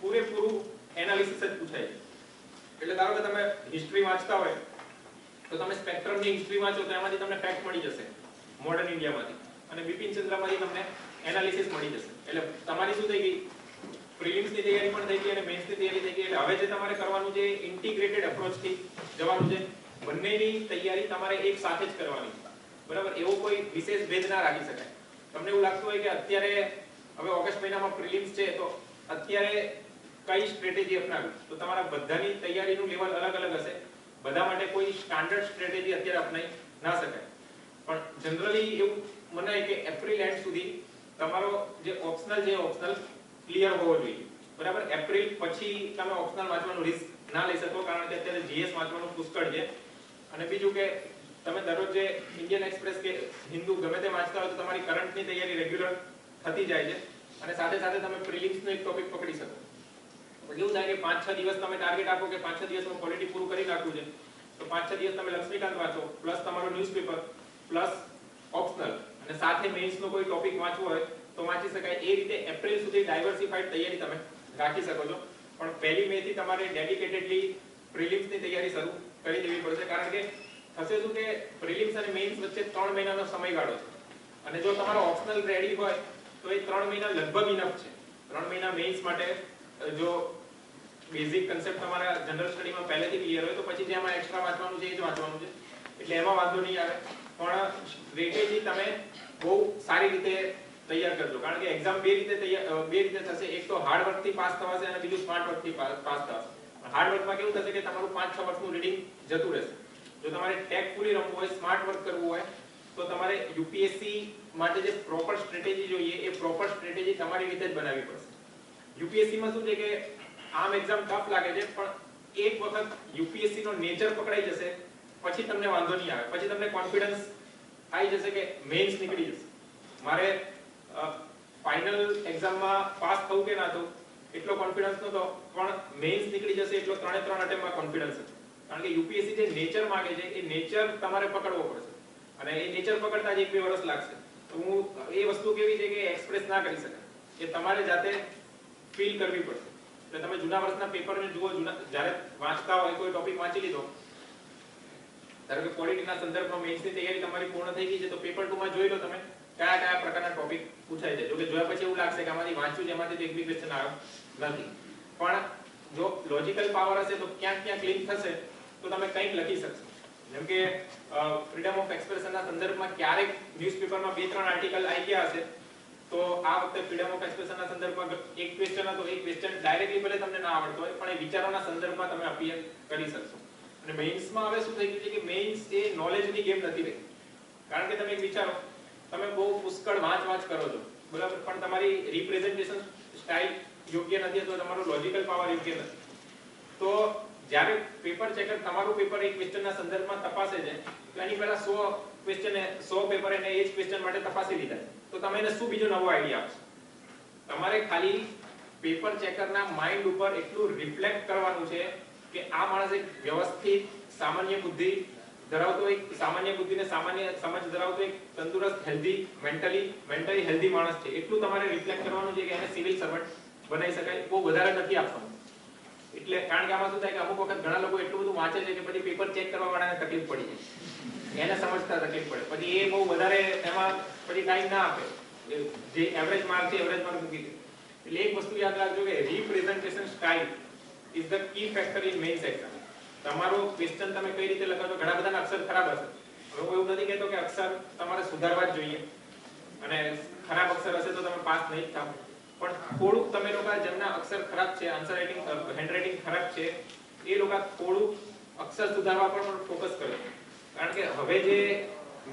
પૂરેપૂરું એનાલિસિસ જ પૂછાય છે. એટલે ધારો કે તમે હિસ્ટ્રી વાંચતા હોય તો તમે સ્પેક્ટ્રમની હિસ્ટ્રી વાંચો તો એમાંથી તમને ફેક્ટ મળી જશે મોડર્ન ઇન્ડિયામાંથી, અને બિપિન ચંદ્રમાંથી તમને એનાલિસિસ મળી જશે. એટલે તમારી શું થઈ ગઈ? પ્રિલિમ્સની તૈયારી પણ થઈ ગઈ અને મેઇન્સની તૈયારી થઈ ગઈ. એટલે હવે જે તમારે કરવાનું છે ઇન્ટિગ્રેટેડ અપ્રોચથી જવાનું છે. બંનેની તૈયારી તમારે એક સાથે જ કરવાની છે, બરાબર? એવો કોઈ વિશેષ ભેદ ના રાખી શકાય. તમને એવું લાગતું હોય કે અત્યારે હવે ઓગસ્ટ મહિનામાં પ્રિલિમ્સ છે તો અત્યારે કઈ સ્ટ્રેટેજી અપનાવી, તો તમારા બધાની તૈયારીનું લેવલ અલગ અલગ હશે. બધા માટે કોઈ સ્ટાન્ડર્ડ સ્ટ્રેટેજી અત્યારે અપનાવી ના શકાય. પણ જનરલી એવું મનાય કે એપ્રિલ એન્ડ સુધી તમારો જે ઓપ્શનલ છે ઓપ્શનલ ક્લિયર હોવો જોઈએ, બરાબર? એપ્રિલ પછી તમે ઓપ્શનલ વાંચવાનું રિસ્ક ના લઈ શકો, કારણ કે અત્યારે જીએસ વાંચવાનું પુષ્કળ છે. અને બીજું કે તમે દરરોજ જે ઇન્ડિયન એક્સપ્રેસ કે હિન્દુ ગમે તે વાંચતા હોય તો તમારી કરંટની તૈયારી રેગ્યુલર થતી જાય છે અને સાથે સાથે તમે પ્રિલિમ્સનો એક ટોપિક પકડી શકો. એવું થાય કે 5-6 દિવસ તમે ટાર્ગેટ આપો કે 5-6 દિવસમાં ક્વોલિટી પૂરું કરી નાખવું છે, તો 5-6 દિવસ તમે લક્ષ્મીકાંત વાંચો પ્લસ તમારો ન્યૂઝપેપર પ્લસ ઓપ્શનલ અને સાથે મેઇન્સનો કોઈ ટોપિક વાંચવો હોય તો વાંચી શકાય. એ રીતે એપ્રિલ સુધી ડાયવર્સિફાઈડ તૈયારી તમે રાખી શકો છો. પણ 1 મે થી તમારે ડેડિકેટેડલી પ્રિલિમ્સની તૈયારી શરૂ કરી દેવી પડશે, કારણ કે થશે શું કે પ્રિલિમ્સ અને મેઇન્સ વચ્ચે 3 મહિનાનો સમયગાળો છે અને જો તમારો ઓપ્શનલ રેડી હોય તો એ 3 મહિના લગભગ ઇનફ છે. 3 મહિના મેઇન્સ માટે જો બેઝિક કન્સેપ્ટ તમારા જનરલ સ્ટડીમાં પહેલેથી ક્લિયર હોય તો પછી જે એમાં એક્સ્ટ્રા વાંચવાનું છે એ જ વાંચવાનું છે, એટલે એમાં વાંધો નહીં આવે. પણ સ્ટ્રેટેજી તમે બહુ સારી રીતે તૈયાર કરજો, કારણ કે એક્ઝામ બે રીતે થશે. એક તો હાર્ડ વર્કથી પાસ થવાશે અને બીજું સ્માર્ટ વર્કથી પાસ થવાશે. હાર્ડ વર્કમાં કેવું થશે કે તમારું 5-6 વર્ષનું રીડિંગ જતું રહેશે. જો તમારે ટેક ફૂલી રમવું હોય, સ્માર્ટ વર્ક કરવું હોય તો તમારે યુપીએસસી માટે જે પ્રોપર સ્ટ્રેટેજી જોઈએ એ પ્રોપર સ્ટ્રેટેજી તમારી રીતે જ બનાવવી પડશે. યુપીએસસીમાં શું છે કે આમ એક્ઝામ ટફ લાગે છે, પણ એક વખત યુપીએસસી નો નેચર પકડાઈ જશે પછી તમને વાંધો નહીં આવે. પછી તમને કોન્ફિડન્સ આવી જશે કે મેઇન્સ નીકળી જશે. મારે ફાઇનલ એક્ઝામમાં પાસ થવું કે ના થવું એટલો કોન્ફિડન્સ નહોતો, પણ મેઇન્સ નીકળી જશે એટલો 3 અટેમ્પમાં કોન્ફિડન્સ હતો. કારણ કે યુપીએસસી જે નેચર માંગે છે એ નેચર તમારે પકડવો પડશે અને એ નેચર પકડતા જ 1-2 વર્ષ લાગશે. તો હું એ વસ્તુ કેવી છે કે એક્સપ્રેસ ના કરી શકાય, એ તમારે જાતે ફીલ કરવી પડશે. એટલે તમે જૂના વર્ષના પેપરને જુઓ, જ્યારે વાંચતા હોય કોઈ ટોપિક વાંચી લીધો, ધારો કે પોલિટીના સંદર્ભમાં મેઇન્સની તૈયારી તમારી પૂર્ણ થઈ ગઈ છે, તો પેપર 2 માં જોઈ લો તમે કયા પ્રકારના ટોપિક પૂછાય છે. જો કે જોયા પછી એવું લાગશે કે આમાંથી વાંચ્યું છે, એમાંથી તો એક બી ક્વેશ્ચન આવ્યો નથી. પણ જો લોજિકલ પાવર હશે તો ક્યાંક લિંક થશે તો તમે કંઈક લખી શકશો. જેમ કે ફ્રીડમ ઓફ એક્સપ્રેશનના સંદર્ભમાં ક્યારેક ન્યૂઝપેપરમાં 2-3 આર્ટિકલ આવી ગયા હશે, તો આ વખતે ફ્રીડમ ઓફ એક્સપ્રેશનના સંદર્ભમાં એક ક્વેશ્ચન હતો, એક ક્વેશ્ચન ડાયરેક્ટલી ભલે તમને ના આવડતો હોય પણ એ વિચારોના સંદર્ભમાં તમે અપિયર કરી શકશો. અને મેઇન્સમાં હવે શું થઈ ગયું છે કે મેઇન્સ એ નોલેજની ગેમ નથી રહી. કારણ કે તમે એક વિચારો, તમે બહુ પુષ્કળ વાંચ કરો છો, બરાબર, પણ તમારી રિપ્રેઝન્ટેશન સ્ટાઇલ યોગ્ય નથી અથવા તમારો લોજિકલ પાવર યોગ્ય નથી, તો જ્યારે પેપર ચેકર તમારું પેપર એક ક્વેશ્ચનના સંદર્ભમાં તપાસે છે તો એની પહેલા 100 પેપર એને એ જ ક્વેશ્ચન માટે તપાસી લીધા, તો તમે એને શું બીજો નવો આઈડિયા આપશો? તમારે ખાલી પેપર ચેકરના માઇન્ડ ઉપર એટલું રિફ્લેક્ટ કરવાનું છે કે આ માણસ એક વ્યવસ્થિત સામાન્ય બુદ્ધિ ધરાવતો, એક સામાન્ય બુદ્ધિને સામાન્ય સમજ ધરાવતો, એક તંદુરસ્ત મેન્ટલી હેલ્ધી માણસ છે. એટલું તમારે રિફ્લેક્ટ કરવાનું છે કે એને સિવિલ સર્વન્ટ બનાવી શકાય. બહુ વધારે નથી આપવાનું. એટલે કારણ કે આમાં શું થાય કે અમુક વખત ઘણા લોકો એટલું બધું વાંચે છે કે પછી પેપર ચેક કરવા વાળાને તકલીફ પડી જાય, એને સમજતા તકલીફ પડે, પછી એ બહુ વધારે એમાં પછી ટાઈમ ના આપે, જે એવરેજ માર્ક છે એવરેજ માર્ક મૂકી દે. એટલે એક વસ્તુ યાદ રાખજો કે representation style is the key factor in mains exam. તમારો ક્વેશ્ચન તમે કઈ રીતે લખો છો, ઘણા બધાના અક્ષર ખરાબ હશે, હવે હું એવું નથી કહેતો કે અક્ષર તમારે સુધારવા જ જોઈએ અને ખરાબ અક્ષર હશે તો તમે પાસ નહીં થાવ, પણ થોડુંક તમે લોકો જેમના અક્ષર ખરાબ છે, આન્સર રાઇટિંગ હેન્ડરાઇટિંગ ખરાબ છે, એ લોકો થોડુંક અક્ષર સુધારવા પર પણ ફોકસ કરો. કારણ કે હવે જે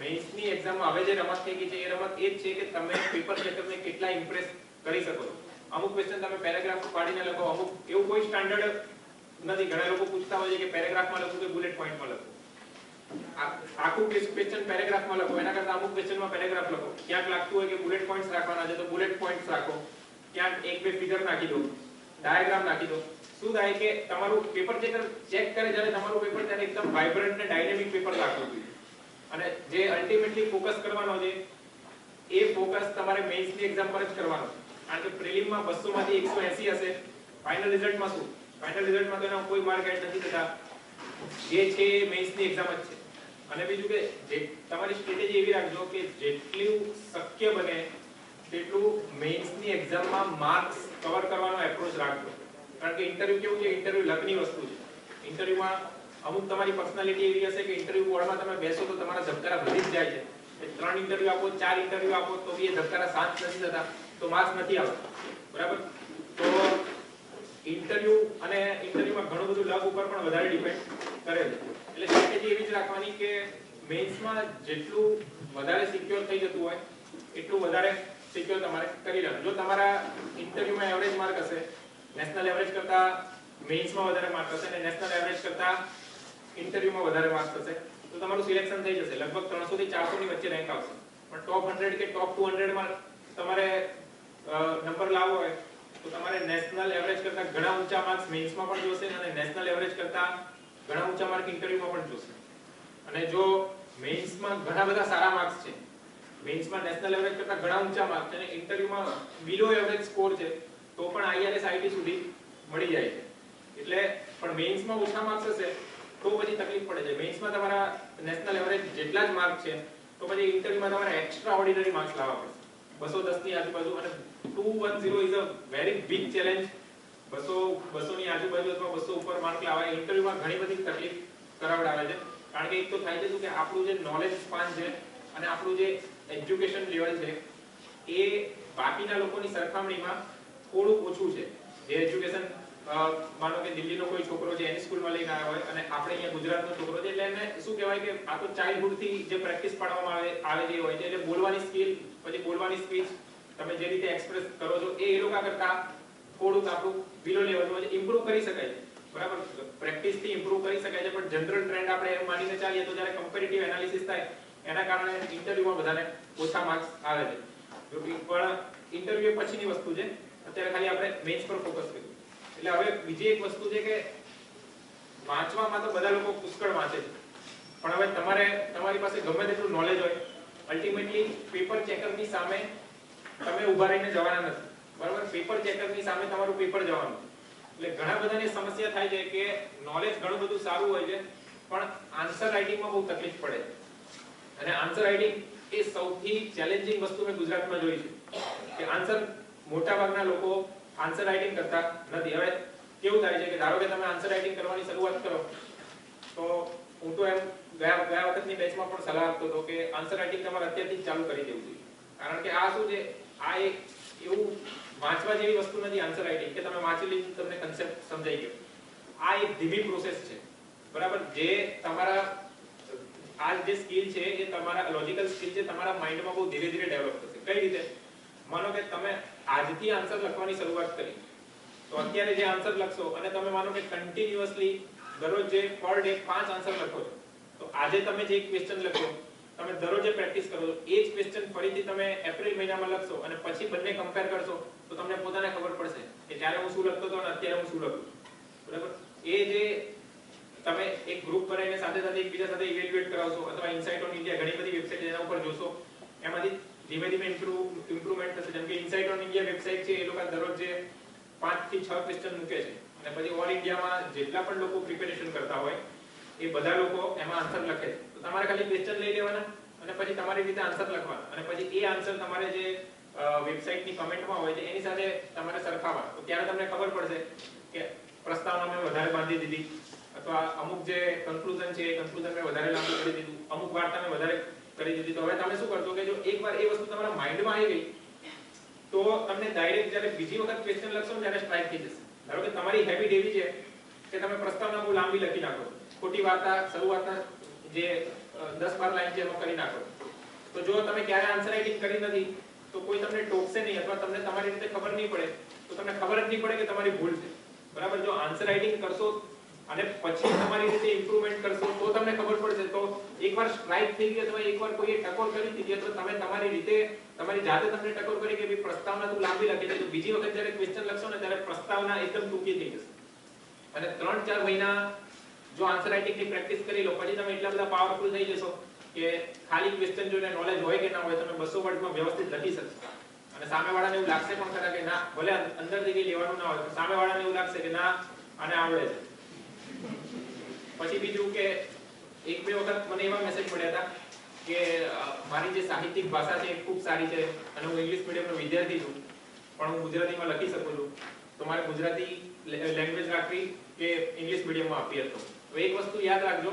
મેઇન્સની એક્ઝામમાં હવે જે રમત થઈ ગઈ છે એ રમત એ જ છે કે તમે પેપર ચેકરને કેટલા ઇમ્પ્રેસ કરી શકો છો. અમુક ક્વેશ્ચન તમે પેરેગ્રાફ પાડીને લખો, અમુક એવું કોઈ સ્ટાન્ડર્ડ નથી. ઘણા લોકો પૂછતા હોય છે કે પેરેગ્રાફમાં લખું કે બુલેટ પોઈન્ટમાં લખું, આખું ક્વેશ્ચન પેરેગ્રાફમાં લખો, એના કરતા અમુક ક્વેશ્ચનમાં પેરેગ્રાફ લખો. ક્યાંક લાગતું હોય કે બુલેટ પોઈન્ટ્સ રાખવાના છે તો બુલેટ પોઈન્ટ્સ રાખો, ક્યાંક એક બે ફિગર નાખી દો, ડાયાગ્રામ નાખી દો. શું થાય કે તમારું પેપર ચેક કરે જ્યારે તમારું પેપર ત્યારે એકદમ વાઇબ્રન્ટ ને ડાયનેમિક પેપર લાગતું હોય. અને જે અલ્ટિમેટલી ફોકસ કરવાનો છે એ ફોકસ તમારે મેઇન્સની એક્ઝામ પર જ કરવાનો છે. કારણ કે પ્રિલિમમાં 200 માંથી 180 હશે, ફાઇનલ રિઝલ્ટમાં શું? ફાઇનલ રિઝલ્ટમાં તો એના કોઈ માર્ક એડ નથી થતા, જે છે એ મેઇન્સની એક્ઝામ જ છે. અને બીજું કે જે તમારી સ્ટ્રેટેજી એવી રાખજો કે જેટલું શક્ય બને તેટલું મેઇન્સની એક્ઝામમાં માર્ક્સ કવર કરવાનો એપ્રોચ રાખજો. કારણ કે ઇન્ટરવ્યુ કેવું છે? ઇન્ટરવ્યુ લકની વસ્તુ છે. ઇન્ટરવ્યુમાં અમુક તમારી પર્સનાલિટી એવી હશે કે ઇન્ટરવ્યુ બોર્ડમાં તમે બેસો તો તમારા ધબકારા વધી જ જાય છે. 3 ઇન્ટરવ્યુ આપો, 4 ઇન્ટરવ્યુ આપો તો એ ધબકારા શાંત નથી થતા, તો માર્ક્સ નથી આવતા. બરાબર? તો ઇન્ટરવ્યુ અને ઇન્ટરવ્યુમાં ઘણું બધું લક ઉપર પણ વધારે ડિપેન્ડ કરે છે. એટલે સ્ટ્રેટેજી એવી જ રાખવાની કે મેઇન્સમાં જેટલું વધારે સિક્યોર થઈ જતું હોય એટલું વધારે સિક્યોર તમારે કરી લેવાનું. જો તમારા ઇન્ટરવ્યુમાં એવરેજ માર્ક હશે, નેશનલ એવરેજ કરતા મેઇન્સમાં વધારે માર્ક હશે અને નેશનલ એવરેજ કરતા ઇન્ટરવ્યુમાં વધારે માર્ક્સ હશે તો તમારું સિલેક્શન થઈ જશે. લગભગ 300 થી 400 ની વચ્ચે રેન્ક આવશે. પણ ટોપ 100 કે ટોપ 200 માં તમારે નંબર લાવવો હોય તો તમારે નેશનલ એવરેજ કરતા ઘણા ઊંચા માર્ક્સ મેઇન્સમાં પણ જોશે અને નેશનલ એવરેજ કરતા ઘણા ઊંચા માર્ક ઇન્ટરવ્યુમાં પણ જોશે. અને જો મેઇન્સમાં ઘણા બધા સારા માર્ક્સ છે, મેઇન્સમાં નેશનલ એવરેજ કરતા ઘણા ઊંચા માર્ક્સ છે અને ઇન્ટરવ્યુમાં બિલો એવરેજ સ્કોર છે તો પણ IRS IT સુધી મળી જાય છે. એટલે પણ મેઇન્સમાં ઓછા માર્ક્સ હશે તો પછી તકલીફ પડે છે. મેઇન્સમાં તમારા નેશનલ એવરેજ જેટલા જ માર્ક છે તો પછી ઇન્ટરવ્યુમાં તમારે એક્સ્ટ્રા ઓર્ડિનરી માર્ક્સ લાવવા પડશે 210 ની આજુબાજુ. અને 210 is a very big challenge. 200 ની આજુબાજુ અથવા 200 ઉપર માર્ક લાવવા ઇન્ટરવ્યુમાં ઘણી બધી તકલીફ કરાવડાવે છે. કારણ કે એક તો થાય છે કે આપણું જે નોલેજ સ્પાન છે અને આપણું જે એજ્યુકેશન લેવલ છે એ બાકીના લોકોની સરખામણીમાં થોડું ઓછું છે. જે એજ્યુકેશન માનો કે દિલ્હીનો કોઈ છોકરો છે એની સ્કૂલમાં લઈને આવ્યો હોય અને આપણે અહીંયા ગુજરાતનો છોકરો છે એટલે એને શું કહેવાય કે આ તો ચાઇલ્ડહુડ થી જે પ્રેક્ટિસ પાડવામાં આવે જે હોય છે એટલે બોલવાની સ્કિલ, પછી બોલવાની સ્પીચ, તમે જે રીતે એક્સપ્રેસ કરો છો એ લોકો કરતા થોડુંક આપણું બિલો લેવલનું છે. ઇમ્પ્રૂવ કરી શકાય છે, બરાબર, પ્રેક્ટિસ થી ઇમ્પ્રૂવ કરી શકાય છે. પણ જનરલ ટ્રેન્ડ આપણે એમ માનીને ચાલીએ તો જ્યારે કમ્પેરેટિવ એનાલિસિસ થાય એના કારણે ઇન્ટરવ્યુમાં બધાને ઓછા માર્ક્સ આવે છે. જો પણ ઇન્ટરવ્યુ પછીની વસ્તુ છે, અત્યારે ખાલી આપણે મેઇન્સ પર ફોકસ કરીએ. એટલે હવે બીજી એક વસ્તુ છે કે વાંચવામાં તો બધા લોકો પુષ્કળ વાંચે છે પણ હવે તમારી પાસે ગમે તેટલું નોલેજ હોય અલ્ટિમેટલી પેપર ચેકરની સામે તમે ઊભા રહીને જવાના નથી, બરાબર? પેપર ચેકરની સામે તમારું પેપર જવાનું. એટલે ઘણા બધાને સમસ્યા થાય છે કે નોલેજ ઘણું બધું સારું હોય છે પણ આન્સર રાઇટિંગમાં બહુ તકલીફ પડે છે. અને આન્સર રાઇટિંગ એ સૌથી ચેલેન્જિંગ વસ્તુ મેં ગુજરાતમાં જોઈ છે કે મોટા ભાગના લોકો આન્સર રાઇટિંગ કરતા નથી. હવે કેવું થાય છે કે ધારો કે તમે આન્સર રાઇટિંગ કરવાની શરૂઆત કરો તો હું તો એમ ગયા વખતની બેચમાં પણ સલાહ આપતો હતો કે આન્સર રાઇટિંગ તમારે અત્યારથી જ ચાલુ કરી દેવું જોઈએ. કારણ કે આ શું છે, આ એક એવું વાંચવા જેવી વસ્તુ નથી આન્સર રાઇટિંગ કે તમે વાંચી લીધું તમને કન્સેપ્ટ સમજાઈ ગયો. આ એક ધીમી પ્રોસેસ છે, બરાબર? જે તમારા આ જે સ્કિલ છે એ તમારા લોજિકલ સ્કિલ છે તમારા માઇન્ડમાં બહુ ધીરે ધીરે ડેવલપ થશે. કઈ રીતે? માનો કે તમે આજથી આન્સર લખવાની શરૂઆત કરી તો અત્યારે જે આન્સર લખશો અને તમે માનો કે કન્ટિન્યુઅસલી દરરોજ જે પર ડે 5 આન્સર લખો છો તો આજે તમે જે ક્વેશ્ચન લખ્યો તમે દરરોજ પ્રેક્ટિસ કરો છો એ જ ક્વેશ્ચન ફરીથી તમે એપ્રિલ મહિનામાં લખશો અને પછી બંને કમ્પેર કરશો તો તમને પોતાને ખબર પડશે કે ત્યારે હું શું લખતો હતો અને અત્યારે હું શું લખું છું, બરાબર? એ જે તમે એક ગ્રુપ બનાવીને સાથે સાથે એકબીજા સાથે ઇવેલ્યુએટ કરાવશો અથવા ઇનસાઇટ ઓન ઇન્ડિયા ઘણી બધી વેબસાઇટ એના ઉપર જોશો એમાંથી ધીમે ધીમે ઇમ્પ્રુવમેન્ટ થશે. જેમ કે ઇનસાઇટ ઓન ઇન્ડિયા વેબસાઇટ છે એ લોકો દરરોજ જે 5 થી 6 ક્વેશ્ચન મૂકે છે અને પછી ઓલ ઇન્ડિયામાં જેટલા પણ લોકો પ્રિપેરેશન કરતા હોય એ બધા લોકો એમાં આન્સર લખે છે. તો તમારે ખાલી ક્વેશ્ચન લઈ લેવાના અને પછી તમારી રીતે આન્સર લખવાના અને પછી એ આન્સર તમારે જે વેબસાઇટની કમેન્ટમાં હોય છે એની સાથે તમારે સરખાવવા. તો ત્યારે તમને ખબર પડશે કે પ્રસ્તાવના મેં વધારે બાંધી દીધી અથવા અમુક જે કન્ક્લુઝન છે એ કન્ક્લુઝન મેં વધારે લાંબુ કરી દીધું, અમુક વાર્તા મેં વધારે કરી દીધી. તો હવે તમે શું કરશો કે જો એકવાર એ વસ્તુ તમારા માઇન્ડમાં આવી ગઈ તો તમને ડાયરેક્ટ જ્યારે બીજી વખત ક્વેશ્ચન લખશો ને ત્યારે સ્ટ્રાઇક થઈ જશે. ધારો કે તમારી હેબિટ એવી છે કે તમે પ્રસ્તાવના બહુ લાંબી લખી નાખો, ખોટી વાર્તા શરૂઆતના જે 10-12 લાઈન છે એમાં કરી નાખો. તો જો તમે ક્યારે આન્સર રાઇટિંગ કરી નથી તો કોઈ તમને ટોકશે નહીં અથવા તમને તમારી રીતે ખબર નહીં પડે તો તમને ખબર જ નહીં પડે કે તમારી ભૂલ છે, બરાબર? જો આન્સર રાઇટિંગ કરશો અને પછી તમારી રીતે ઇમ્પ્રુવમેન્ટ કરશો તો તમને ખબર પડશે. તો એકવાર સ્ટ્રાઇક થઈ ગઈ અથવા એકવાર કોઈએ ટકોર કરી દીધી તો તમે તમારી રીતે તમારી જાતે તમને ટકોર કરી કે ભઈ પ્રસ્તાવના તું લાંબી લખી દે, તો બીજી વખત જ્યારે ક્વેશ્ચન લખશો ને ત્યારે પ્રસ્તાવના એકદમ ટૂંકી થઈ જશે. અને 3-4 મહિના જો આન્સર રાઇટિંગ ની પ્રેક્ટિસ કરી લો પછી તમે એટલા બધા પાવરફુલ થઈ જશો કે ખાલી ક્વેશ્ચન જોઈને નોલેજ હોય કે ના હોય તમે 200 વર્ડમાં વ્યવસ્થિત લખી શકશો. અને સામેવાળાને એવું લાગશે પણ ખરા કે ના, ભલે અંદરથી કઈ લેવાનું ના હોય, સામેવાળાને એવું લાગશે કે ના આને આવડે છે. પછી બીજું કે એક બે વખત મને એવા મેસેજ મળ્યા હતા કે મારી જે સાહિત્યિક ભાષા છે એ ખૂબ સારી છે અને હું ઇંગ્લિશ મીડિયમનો વિદ્યાર્થી છું પણ હું ગુજરાતીમાં લખી શકું છું, તો મારે ગુજરાતી લેંગ્વેજ રાખવી કે ઇંગ્લિશ મીડિયમમાં આપવી હતો. તો એક વસ્તુ યાદ રાખજો,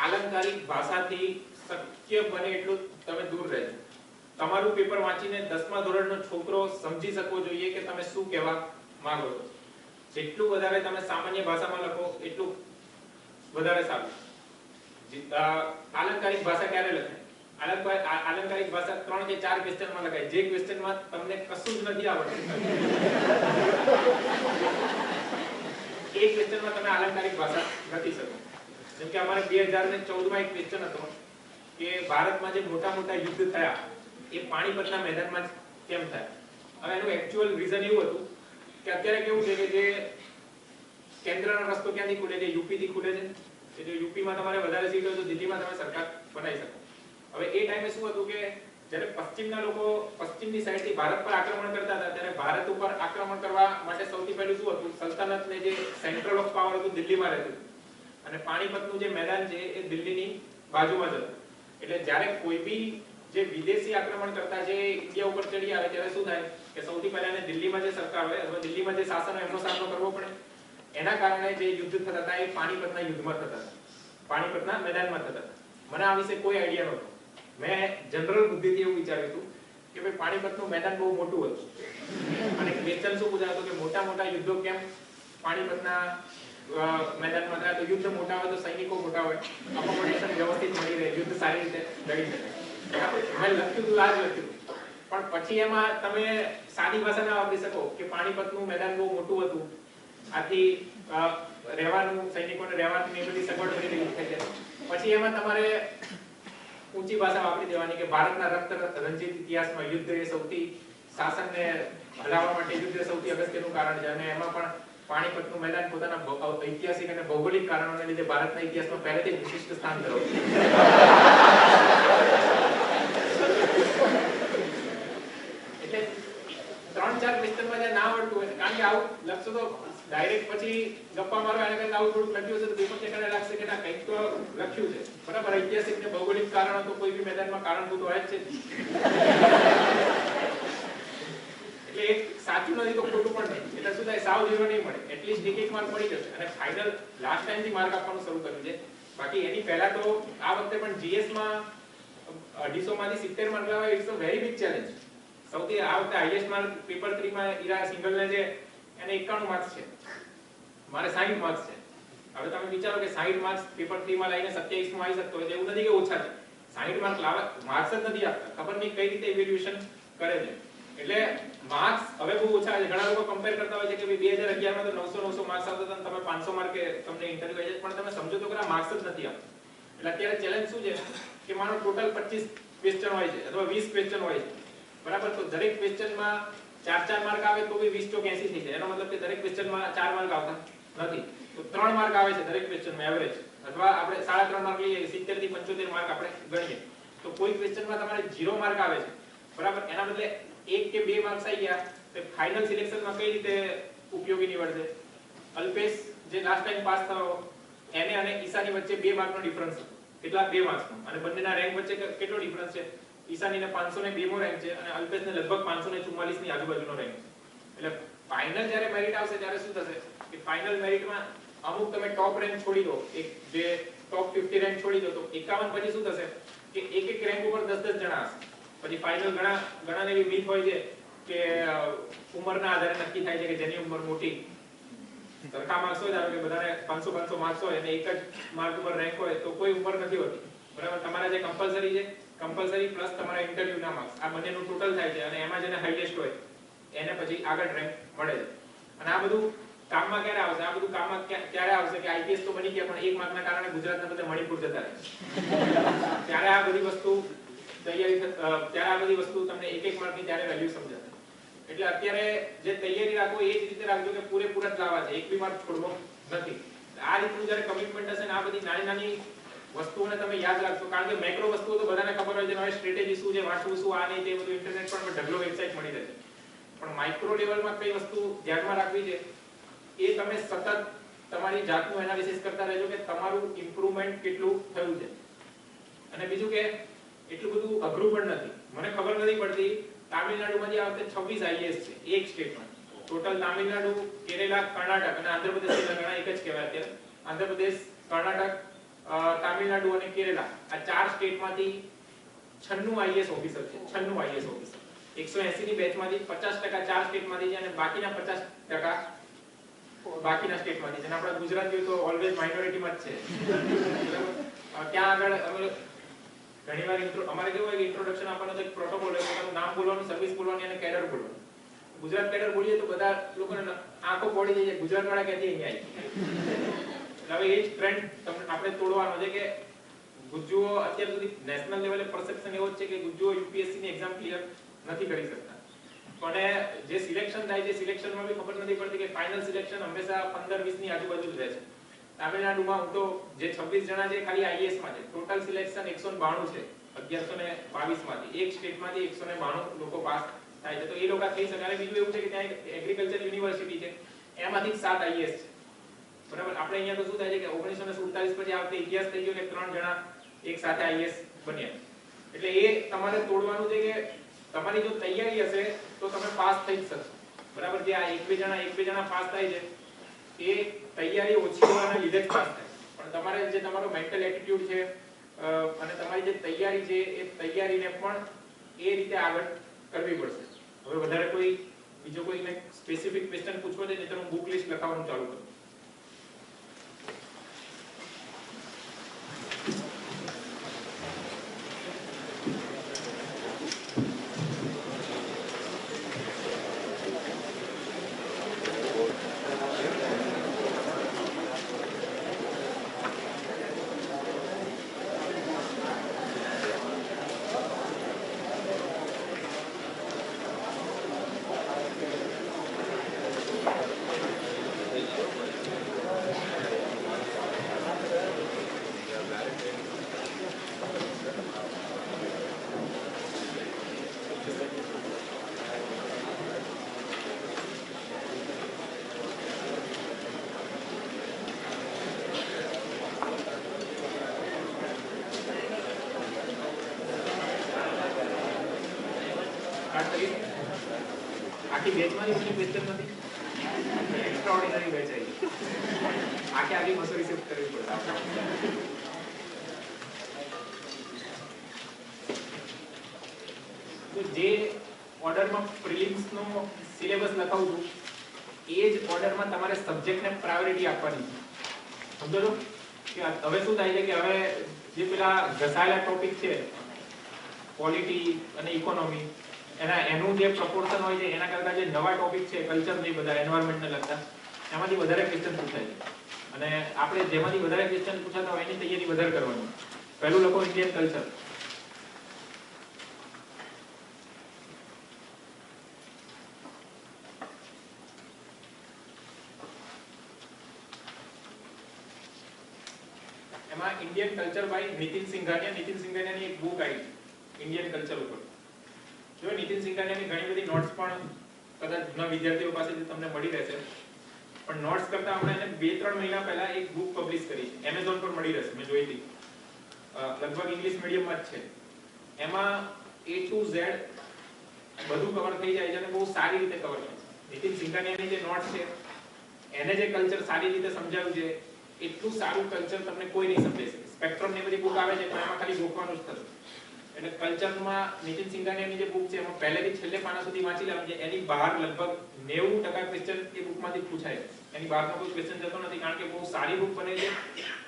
આલંકારિક ભાષાથી શક્ય બને એટલું તમે દૂર રહેજો. તમારું પેપર વાંચીને 10મા ધોરણનો છોકરો સમજી શકવો જોઈએ કે તમે શું કહેવા માંગો છો. જેટલું વધારે તમે સામાન્ય ભાષામાં લખો એટલું વધારે સારું. આલંકારિક ભાષા ક્યારે લખાય? આલંકારિક ભાષા 3 કે 4 ક્વેશ્ચનમાં લખાય. જે ક્વેશ્ચનમાં તમને કશું જ નથી આવડતું એ ક્વેશ્ચનમાં તમે આલંકારિક ભાષા લખી શકો. જેમ કે અમારે 2014માં એક ક્વેશ્ચન હતો કે ભારતમાં જે મોટા મોટા યુદ્ધ થયા એ પાણીપતના મેદાનમાં કેમ થયા. હવે એનું એક્ચ્યુઅલ રીઝન એવું હતું કે અત્યારે કેવું છે કે જે કેન્દ્રનો રસ્તો ક્યાંથી ખુલે છે? યુપી થી ખુલે છે. કે જો યુપીમાં તમારે વધારે સીટ હોય તો દિલ્હીમાં તમે સરકાર બનાવી શકો. હવે એ ટાઈમે શું હતું કે જ્યારે પશ્ચિમના લોકો પશ્ચિમની સાઈડથી ભારત પર આક્રમણ કરતા હતા ત્યારે ભારત ઉપર આક્રમણ કરવા માટે સૌથી પહેલું શું હતું? સલ્તનતને જે સેન્ટ્રલ ઓફ પાવર હતું દિલ્હીમાં રહેતું અને પાણીપતનું જે મેદાન છે એ દિલ્હીની બાજુમાં જ હતું. એટલે જ્યારે કોઈ બી જે વિદેશી આક્રમણ કરતા જે ઇન્ડિયા ઉપર ચડી આવે ત્યારે શું થાય કે સૌથી પહેલા એને દિલ્હીમાં જે સરકાર હોય અથવા દિલ્હીમાં જે શાસન હોય એમનો સામનો કરવો પડે. એના કારણે જે યુદ્ધ થતા હતા એ પાણીપતના યુદ્ધમાં થતા હતા, પાણીપતના મેદાનમાં થતા હતા. મને આ વિશે કોઈ આઈડિયા નહોતો. મેં જનરલ બુદ્ધિથી એવું વિચાર્યું હતું કે ભાઈ પાણીપતનું મેદાન બહુ મોટું હતું અને ક્વેશ્ચન શું પૂછાતો કે મોટા મોટા યુદ્ધો કેમ પાણીપતના મેદાનમાં થાય? તો યુદ્ધ મોટા હોય તો સૈનિકો મોટા હોય, અકોમોડેશન વ્યવસ્થિત મળી રહે, યુદ્ધ સારી રીતે લડી શકાય. મેં લખ્યું હતું, આ જ લખ્યું. પણ પછી એમાં તમે સાદી ભાષા ના વાપરી શકો કે પાણીપતનું મેદાન બહુ મોટું હતું, આથી રહેવાનું સૈનિકોને રહેવાની બધી સગવડ મળી રહી છે. પછી એમાં તમારે ઊંચી ભાષા વાપરી દેવાની કે ભારતના રક્ત રંજિત ઇતિહાસમાં યુદ્ધ એ સૌથી શાસનને હલાવવા માટે યુદ્ધ સૌથી અગત્યનું કારણ છે અને એમાં પણ પાણીપતનું મેદાન પોતાના ઐતિહાસિક અને ભૌગોલિક કારણોને લીધે ભારતના ઇતિહાસમાં પહેલેથી વિશિષ્ટ સ્થાન ધરાવે છે. એટલે 3-4 ક્વેશ્ચનમાં જે ના આવડતું હોય, કારણ કે આવું લખશો તો ડાયરેક્ટ પછી ગપ્પા મારવા એને કંઈક આવું થોડુંક લખ્યું છે તો પેપર ચેકરને લાગશે કે ના કંઈક તો લખ્યું છે બરાબર. ઐતિહાસિક ને ભૌગોલિક કારણો તો કોઈ બી મેદાનમાં કારણભૂત હોય જ છે. એટલે એક સાચું નથી તો ખોટું પણ નહીં. એટલે શું થાય, સાવ ઝીરો નહીં મળે, એટલીસ્ટ એક માર્ક મળી જશે. અને ફાઇનલ લાસ્ટ ટાઈમ થી માર્ક આપવાનું શરૂ કર્યું છે. બાકી એની પહેલા તો આ વખતે પણ જીએસ માં 250 માંથી 70 માર્ક લાવવા it's a very big challenge. સૌથી આ વખતે હાઈએસ્ટ માર્ક પેપર 3 માં ઈરા સિંગલ ને છે એને 91 માર્ક્સ છે, મારે 60 માર્ક્સ છે. હવે તમે વિચારો કે 60 માર્ક્સ પેપર 3 માં લઈને 27 માં આવી શકતો હોય, એવું નથી કે ઓછા છે. 60 માર્ક લાવવા માર્ક્સ જ નથી આપતા, ખબર નહીં કઈ રીતે ઇવેલ્યુએશન કરે છે. એટલે માર્ક્સ હવે બહુ ઓછા છે. ઘણા લોકો કમ્પેર કરતા હોય છે કે ભાઈ 2011 માં તો 900 માર્ક્સ આવતા હતા, તમે 500 માર્કે તમને ઇન્ટરવ્યુ આવી જાય, પણ તમે સમજો તો ખરા માર્ક્સ જ નથી આપતા. એટલે અત્યારે ચેલેન્જ શું છે કે માનો ટોટલ 25 ક્વેશ્ચન હોય છે અથવા 20 ક્વેશ્ચન હોય છે બરાબર, તો દરેક ક્વેશ્ચનમાં 4 માર્ક આવે તો બી 20 ચોક 80 થઈ જાય. એનો મતલબ કે દરેક ક્વેશ્ચનમાં 4 માર્ક આવતા નથી, તો 3 માર્ક આવે છે દરેક ક્વેશ્ચનમાં એવરેજ, અથવા આપણે 3.5 માર્ક લઈએ, 70 થી 75 માર્ક આપણે ગણીએ તો કોઈ ક્વેશ્ચનમાં તમારે 0 માર્ક આવે છે બરાબર. એના બદલે 1 કે 2 માર્ક્સ આવી ગયા તો ફાઇનલ સિલેક્શનમાં કઈ રીતે ઉપયોગી નીવડશે? અલ્પેશ જે લાસ્ટ ટાઈમ પાસ થયો એને અને ઈશાની વચ્ચે 2 માર્કનો ડિફરન્સ હતો. કેટલા? 2 માર્ક્સનો. અને બંનેના રેન્ક વચ્ચે કેટલો ડિફરન્સ છે? ઈશાનીને 502 મો રેન્ક છે અને અલ્પેશને લગભગ 544 ની આજુબાજુનો રેન્ક છે. એટલે ફાઇનલ જ્યારે મેરિટ આવશે ત્યારે શું થશે કે ફાઇનલ મેરિટમાં અમુક તમે ટોપ રેન્ક છોડી દો, એક જે ટોપ 50 રેન્ક છોડી દો તો 51 પછી શું થશે કે એક રેન્ક ઉપર 10 જણા હશે. પછી ફાઇનલ ઘણાને એવી મીથ હોય છે કે ઉંમરના આધારે નક્કી થાય છે કે જેની ઉંમર મોટી, સરખા માર્ક્સ હોય ધારો કે બધાને 500 માર્ક્સ હોય અને એક જ માર્ક ઉપર રેન્ક હોય તો કોઈ ઉંમર નથી હોતી બરાબર. તમારા જે કમ્પલસરી છે, કમ્પલસરી પ્લસ તમારા ઇન્ટરવ્યુના માર્ક્સ, આ બંનેનું ટોટલ થાય છે અને એમાં જેને હાઈએસ્ટ હોય એને પછી આગળ રેન્ક મળે છે. અને આ બધું કામમાં ક્યારે આવશે? આ બધું કામમાં ક્યારે આવશે કે આઈપીએસ તો બની ગયા પણ 1 માર્કના કારણે ગુજરાતના બધા મણિપુર જતા રહે. ત્યારે આ બધી વસ્તુ ત્યારે આ બધી વસ્તુ તમને 1 માર્કની ત્યારે વેલ્યુ સમજાશે. એટલે અત્યારે જે તૈયારી રાખો એ જ રીતે રાખજો કે પૂરેપૂરા જ લાવવા છે, 1 બી માર્ક છોડવો નથી. આ રીતનું જ્યારે કમિટમેન્ટ હશે ને આ બધી નાની નાની વસ્તુઓને તમે યાદ રાખશો, કારણ કે મેક્રો વસ્તુઓ તો બધાને ખબર હોય છે, હવે સ્ટ્રેટેજી શું છે, વાંચવું શું, આ નહીં તે બધું ઇન્ટરનેટ પર ઢગલો વેબસાઇટ મળી રહે છે. પણ માઇક્રો લેવલમાં કઈ વસ્તુ ધ્યાનમાં રાખવી છે એ તમે સતત તમારી જાતનું એનાલિસિસ કરતા રહેજો કે તમારું ઇમ્પ્રુવમેન્ટ કેટલું થયું છે. અને બીજું કે એટલું બધું અઘરું પણ નથી. મને ખબર નથી પડતી તામિલનાડુમાં જે આ વખતે 26 આઈએએસ છે એક સ્ટેટમાં. ટોટલ તામિલનાડુ, કેરેલા, કર્ણાટક અને આંધ્રપ્રદેશ તેલંગાણા એક જ કહેવાય અત્યારે. આંધ્રપ્રદેશ, કર્ણાટક, તામિલનાડુ અને કેરેલા આ 4 સ્ટેટમાંથી 96 આઈએએસ ઓફિસર છે. 96 આઈએએસ ઓફિસર 180 ની બેચમાંથી 50% 4 સ્ટેટમાંથી છે અને બાકીના 50% બાકીના સ્ટેટમાંથી છે. અને આપણા ગુજરાતીઓ તો ઓલવેઝ માઇનોરિટીમાં જ છે. ત્યાં આગળ અમે ઘણીવાર અમારે કેવું હોય કે ઇન્ટ્રોડક્શન આપવાનો તો એક પ્રોટોકોલ હોય, પોતાનું નામ બોલવાનું, સર્વિસ બોલવાની અને કેડર બોલવાનું. ગુજરાત કેડર બોલીએ તો બધા લોકોને આંખો પડી જાય છે, ગુજરાત વાળા ક્યાંથી અહીંયા આવી. હવે એ જ ટ્રેન્ડ તમને આપણે તોડવાનો છે કે ગુજ્જુઓ અત્યાર સુધી નેશનલ લેવલે પરસેપ્શન એવો જ છે કે ગુજ્જુઓ યુપીએસસી ની એક્ઝામ ક્લિયર નથી કરી શકતા. પણ જે સિલેક્શન થાય છે સિલેક્શનમાં બી ખબર નથી પડતી કે ફાઇનલ સિલેક્શન હંમેશા 15-20 ની આજુબાજુ જ રહે છે. તામિલનાડુમાં હું તો જે 26 જણા છે ખાલી આઈએએસ માં છે, ટોટલ સિલેક્શન 192 છે 1122 માંથી. એક સ્ટેટમાંથી 192 લોકો પાસ થાય છે, તો એ લોકો થઈ શકે. અને બીજું એવું છે કે ત્યાં એગ્રીકલ્ચર યુનિવર્સિટી છે, એમાંથી 7 આઈએએસ છે. બરાબર. આપણે અહીંયા તો શું થાય છે કે 1947 પછી આ વખતે ઇતિહાસ થઈ ગયો કે 3 જણા એક સાથે આઈએએસ બન્યા. એટલે એ તમારે તોડવાનું છે કે તમારી જો તૈયારી હશે તો તમે પાસ થઈ જ શકશો. બરાબર. જે આ એક બે જણા પાસ થાય છે એ તૈયારી ઓછી હોવાના લીધે જ પાસ થાય. પણ તમારે જે તમારો મેન્ટલ એટીટ્યુડ છે અને તમારી જે તૈયારી છે એ તૈયારીને પણ એ રીતે આગળ કરવી પડશે. હવે વધારે કોઈ બીજો કોઈ સ્પેસિફિક ક્વેશ્ચન પૂછવો છે નહીં તો હું બુક લિસ્ટ લખાવવાનું ચાલુ કરું. આખી બેચમાં કોઈ ક્વેશ્ચન નથી. એક્સ્ટ્રાઓર્ડિનરી બેચ આવી. આખી બસો રિસીવ કરવી પડે. તો જે ઓર્ડરમાં પ્રિલિમ્સ નો સિલેબસ લખાવું છું એ જ ઓર્ડરમાં તમારે સબ્જેક્ટને પ્રાયોરિટી આપવાની છે. સમજો છો કે હવે શું થાય છે કે હવે જે પેલા ઘસાયેલા ટોપિક છે પોલિટી અને ઇકોનોમી એનું જે પ્રપોર્શન હોય છે એના કરતા જે નવા ટોપિક છે કલ્ચર ને બધા એન્વાયરમેન્ટને લગતા એમાંથી વધારે ક્વેશ્ચન પૂછાય છે. અને આપણે જેમાંથી વધારે ક્વેશ્ચન પૂછાતા હોય એની તૈયારી વધારે કરવાની. પહેલું લખો ઇન્ડિયન કલ્ચર. એમાં Indian culture by Nitin Singhania. Nitin સિંઘાનિયાની એક બુક આવી ઇન્ડિયન કલ્ચર ઉપર. જો નીતિન સિંઘાનિયાની ઘણી બધી નોટ્સ પણ કદાચ જૂના વિદ્યાર્થીઓ પાસેથી તમને મળી રહેશે. પણ નોટ્સ કરતા આપણે એને 2-3 મહિના પહેલા એક બુક પબ્લિશ કરી છે, એમેઝોન પર મળી રહેશે, મેં જોઈ હતી. લગભગ ઇંગ્લિશ મીડિયમમાં જ છે. એમાં A to Z બધું કવર થઈ જાય છે અને બહુ સારી રીતે કવર થાય છે. નીતિન સિંઘાનિયાની જે નોટ્સ છે એને જે કલ્ચર સારી રીતે સમજાવ્યું છે એટલું સારું કલ્ચર તમને કોઈ નહીં સમજાવી શકે. સ્પેક્ટ્રમ ની બધી બુક આવે છે પણ એમાં ખાલી ગોખવાનું જ થશે. એટલે કલ્ચરમાં નીતિન સિંઘાનિયાની જે બુક છે એમાં પહેલેથી છેલ્લે પાના સુધી વાંચી લેવાનું છે. એની બહાર લગભગ 90% ક્વેશ્ચન એ બુકમાંથી પૂછાય છે. એની બહારનો કોઈ ક્વેશ્ચન જતો નથી કારણ કે બહુ સારી બુક બને છે.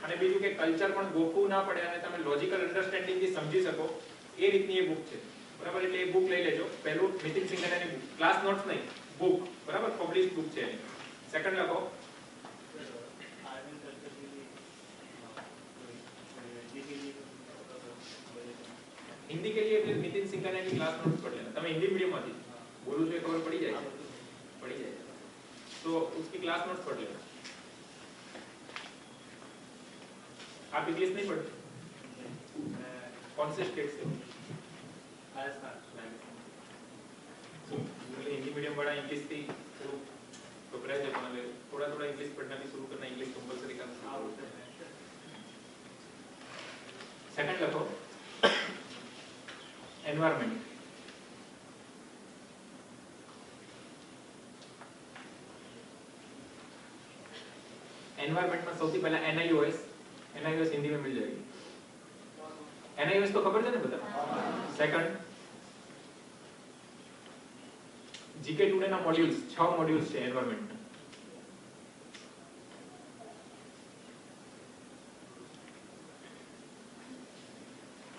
અને બીજું કે કલ્ચર પણ ગોખવું ના પડે અને તમે લોજિકલ અન્ડરસ્ટેન્ડિંગ થી સમજી શકો એ રીતની એ બુક છે. બરાબર. એટલે એ બુક લઈ લેજો. પહેલું નીતિન સિંઘાનિયાની બુક, ક્લાસ નોટ્સ નહીં, બુક. બરાબર. પબ્લિશ બુક છે એની. सेकंड लखो हिंदी के लिए नितिन सिंघानिया की क्लास नोट्स पढ़ लेना તમે हिंदी मीडियम માંથી બોલું છું એ ખબર પડી જાય तो उसकी क्लास नोट्स पढ़ लेना आप इंग्लिश नहीं पढ़ते कौन से स्टेट से हिंदी मीडियम वाला इंग्लिश थी तो प्रयास है बनावे थोड़ा थोड़ा इंग्लिश पढ़ना भी शुरू करना इंग्लिश कंपलसरी करना सेकंड लखो एनवायरनमेंट एनवायरनमेंट में સૌથી પહેલા NIOS हिंदी में मिल जाएगी NIOS तो खबर है ना बता सेकंड जीके टुडे ना मॉड्यूल्स 6 मॉड्यूल्स છે एनवायरनमेंट में